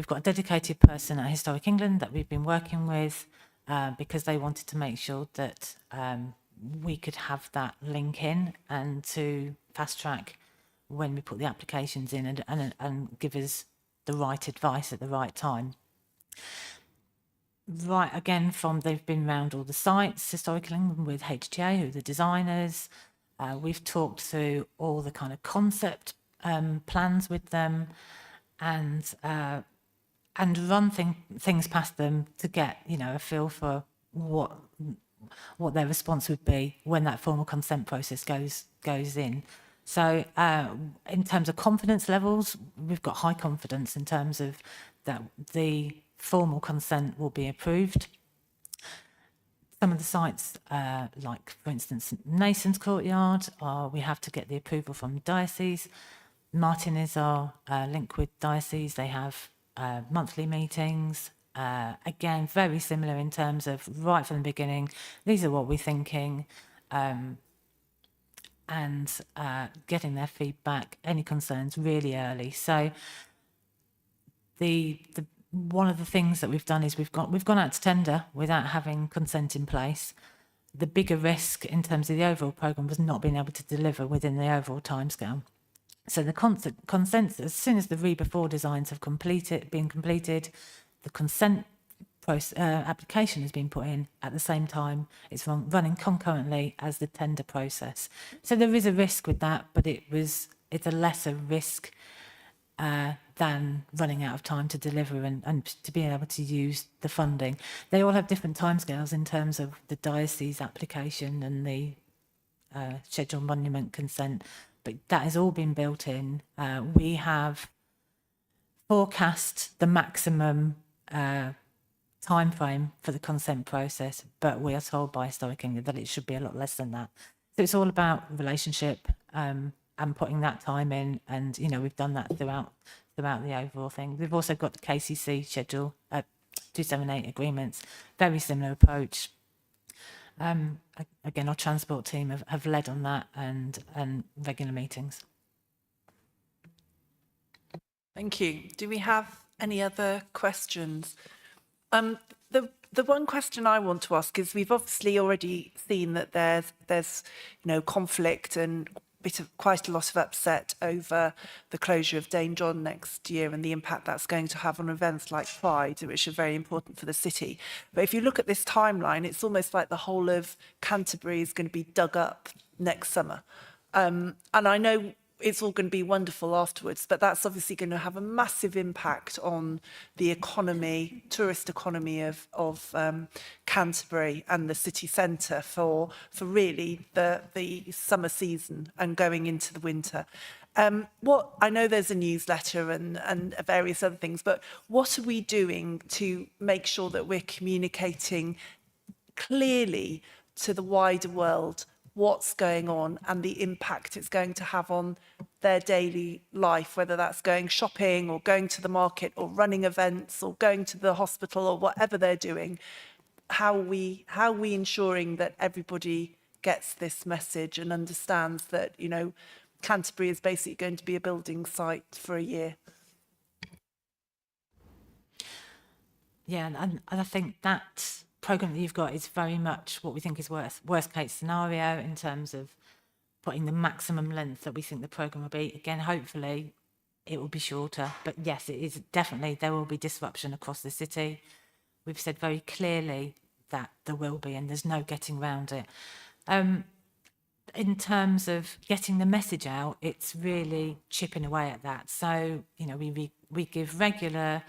got a dedicated person at Historic England that we've been working with, because they wanted to make sure that we could have that link in and to fast track when we put the applications in, and give us the right advice at the right time. Right, again, they've been around all the sites, Historic England, with HTA, who are the designers. We've talked through all the kind of concept plans with them, and run things past them to get, a feel for what their response would be when that formal consent process goes in. So in terms of confidence levels, we've got high confidence in terms of that the formal consent will be approved. Some of the sites, like for instance Nason's Courtyard, we have to get the approval from the diocese. Martin is our link with diocese. They have monthly meetings. Again, very similar in terms of right from the beginning, these are what we're thinking, and getting their feedback, any concerns really early. So one of the things that we've done is we've gone out to tender without having consent in place. The bigger risk in terms of the overall programme was not being able to deliver within the overall timescale. So the consent, as soon as the REBA4 designs have been completed, the consent application has been put in at the same time. It's running concurrently as the tender process. So there is a risk with that, but it's a lesser risk than running out of time to deliver and to being able to use the funding. They all have different timescales in terms of the diocese application and the scheduled monument consent, but that has all been built in. We have forecast the maximum time frame for the consent process, but we are told by Historic England that it should be a lot less than that. So it's all about relationship and putting that time in, and we've done that throughout the overall thing. We've also got the KCC schedule 278 agreements, very similar approach, Again, our transport team have led on that and regular meetings. Thank you. Do we have any other questions? The one question I want to ask is we've obviously already seen that there's conflict and quite a lot of upset over the closure of Dane John next year and the impact that's going to have on events like Pride, which are very important for the city. But if you look at this timeline, it's almost like the whole of Canterbury is going to be dug up next summer. And I know it's all going to be wonderful afterwards, but that's obviously going to have a massive impact on the economy, tourist economy of Canterbury and the city centre for really the summer season and going into the winter. I know there's a newsletter and various other things, but what are we doing to make sure that we're communicating clearly to the wider world what's going on and the impact it's going to have on their daily life, whether that's going shopping or going to the market or running events or going to the hospital or whatever they're doing? How are we ensuring that everybody gets this message and understands that, Canterbury is basically going to be a building site for a year? Yeah, and I think that programme that you've got is very much what we think is worst case scenario in terms of putting the maximum length that we think the programme will be. Again, hopefully it will be shorter, but yes, it is definitely, there will be disruption across the city. We've said very clearly that there will be, and there's no getting around it. In terms of getting the message out, it's really chipping away at that. So, we give regular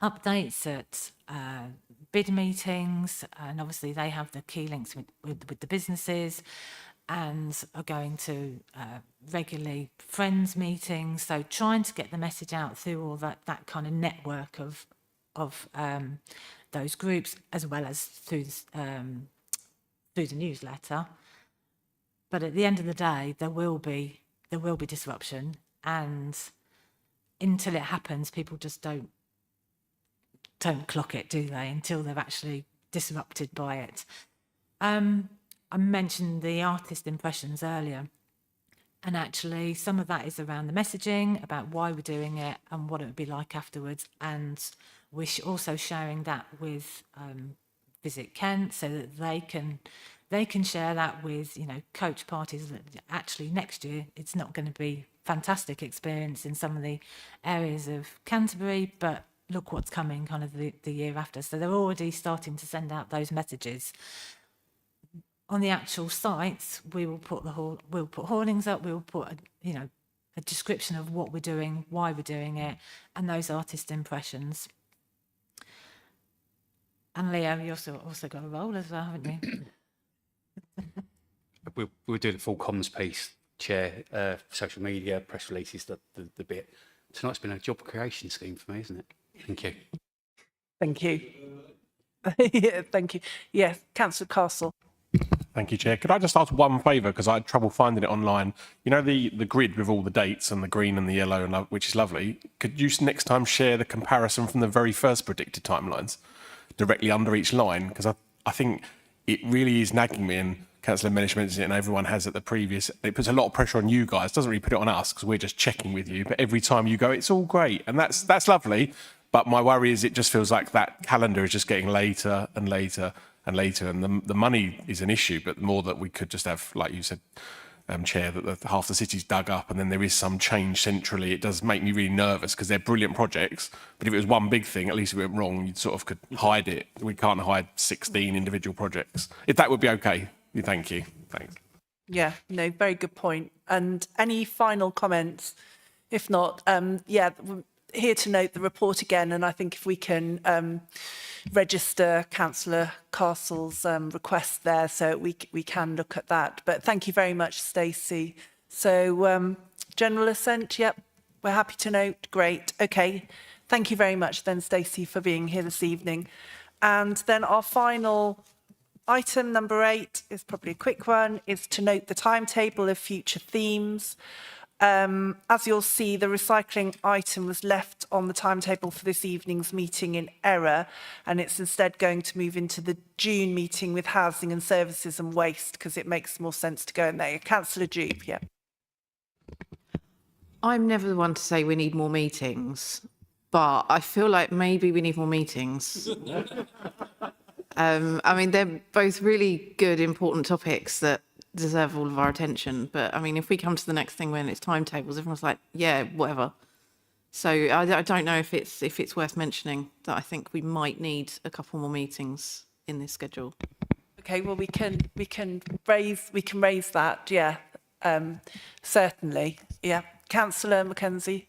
updates at bid meetings, and obviously they have the key links with the businesses, and are going to regularly friends meetings. So trying to get the message out through all that kind of network of those groups, as well as through the newsletter. But at the end of the day, there will be disruption, and until it happens, people just don't clock it, do they, until they're actually disrupted by it. I mentioned the artist impressions earlier, and actually some of that is around the messaging about why we're doing it and what it would be like afterwards, and we're also sharing that with Visit Kent so that they can share that with coach parties. Actually next year it's not going to be fantastic experience in some of the areas of Canterbury, but look what's coming kind of the year after. So they're already starting to send out those messages. On the actual sites, we'll put hoardings up, we'll put a description of what we're doing, why we're doing it, and those artist impressions. And Leo, you also got a role as well, haven't you? We'll do the full comms piece, Chair, social media, press releases, the bit. Tonight's been a job creation scheme for me, isn't it? Thank you. Thank you. Yeah, thank you. Yes, Councillor Castle. Thank you, Chair. Could I just ask one favour, because I had trouble finding it online? You know the grid with all the dates and the green and the yellow, which is lovely. Could you next time share the comparison from the very first predicted timelines directly under each line? Because I think it really is nagging me, and Councillor Mellish mentions it and everyone has at the previous. It puts a lot of pressure on you guys. It doesn't really put it on us because we're just checking with you. But every time you go, it's all great. And that's lovely. But my worry is it just feels like that calendar is just getting later and later and later. And the money is an issue, but more that we could just have, like you said, Chair, that half the city's dug up and then there is some change centrally. It does make me really nervous because they're brilliant projects. But if it was one big thing, at least if it went wrong, you sort of could hide it. We can't hide 16 individual projects. If that would be okay. Thank you. Thanks. Yeah, no, very good point. And any final comments? If not, yeah, we're here to note the report again, and I think if we can register Councillor Castle's request there so we can look at that. But thank you very much, Stacey. So general assent, yep, we're happy to note, great. Okay, thank you very much then, Stacey, for being here this evening. And then our final item, number 8, is probably a quick one, is to note the timetable of future themes. As you'll see, the recycling item was left on the timetable for this evening's meeting in error, and it's instead going to move into the June meeting with housing and services and waste, because it makes more sense to go in there. Councillor Jupe, yeah. I'm never the one to say we need more meetings, but I feel like maybe we need more meetings. I mean, they're both really good, important topics that deserve all of our attention. But I mean, if we come to the next thing when it's timetables, everyone's like, yeah, whatever. So I don't know if it's worth mentioning that I think we might need a couple more meetings in this schedule. Okay, well, we can raise that, yeah, certainly, yeah. Councillor Mackenzie.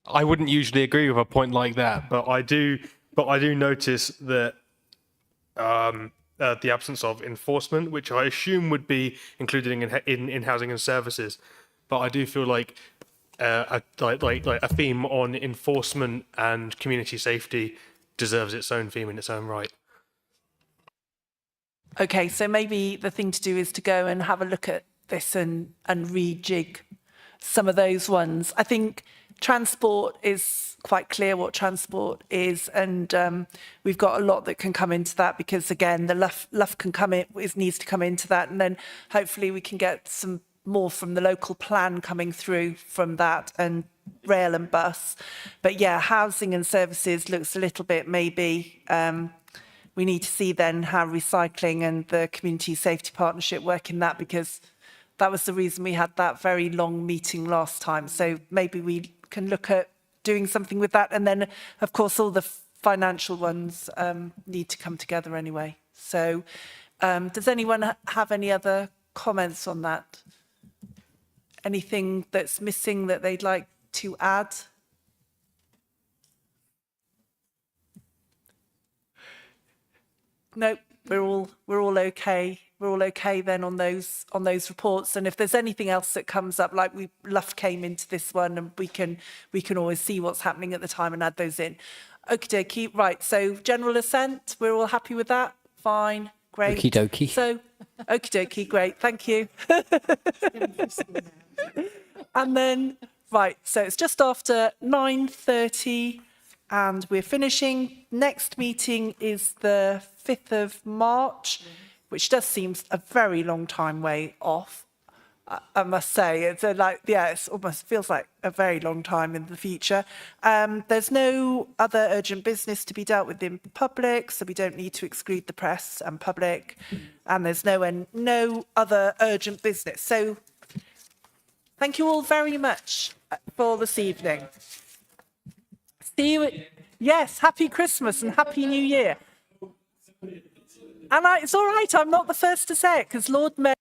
I wouldn't usually agree with a point like that, but I do notice that the absence of enforcement, which I assume would be included in housing and services, but I do feel like a theme on enforcement and community safety deserves its own theme in its own right. Okay, so maybe the thing to do is to go and have a look at this and rejig some of those ones. I think transport is quite clear what transport is, and we've got a lot that can come into that, because again, the LUF can come in, needs to come into that, and then hopefully we can get some more from the local plan coming through from that, and rail and bus. But yeah, housing and services looks a little bit maybe. We need to see then how recycling and the community safety partnership work in that, because that was the reason we had that very long meeting last time. So maybe we can look at doing something with that. And then, of course, all the financial ones need to come together anyway. So does anyone have any other comments on that? Anything that's missing that they'd like to add? Nope, we're all okay. We're all okay then on those reports. And if there's anything else that comes up, like LUF came into this one, and we can always see what's happening at the time and add those in. Okie dokie. Right. So general assent. We're all happy with that. Fine. Great. Okie dokie. So, okie dokie. Great. Thank you. And then right. So it's just after 9:30. And we're finishing. Next meeting is the 5th of March, which does seem a very long time way off. I must say, it's it almost feels like a very long time in the future. There's no other urgent business to be dealt with in public, so we don't need to exclude the press and public. And there's no other urgent business. So thank you all very much for this evening. See you. Yes, happy Christmas and happy New Year. And it's all right, I'm not the first to say it, because Lord Mayor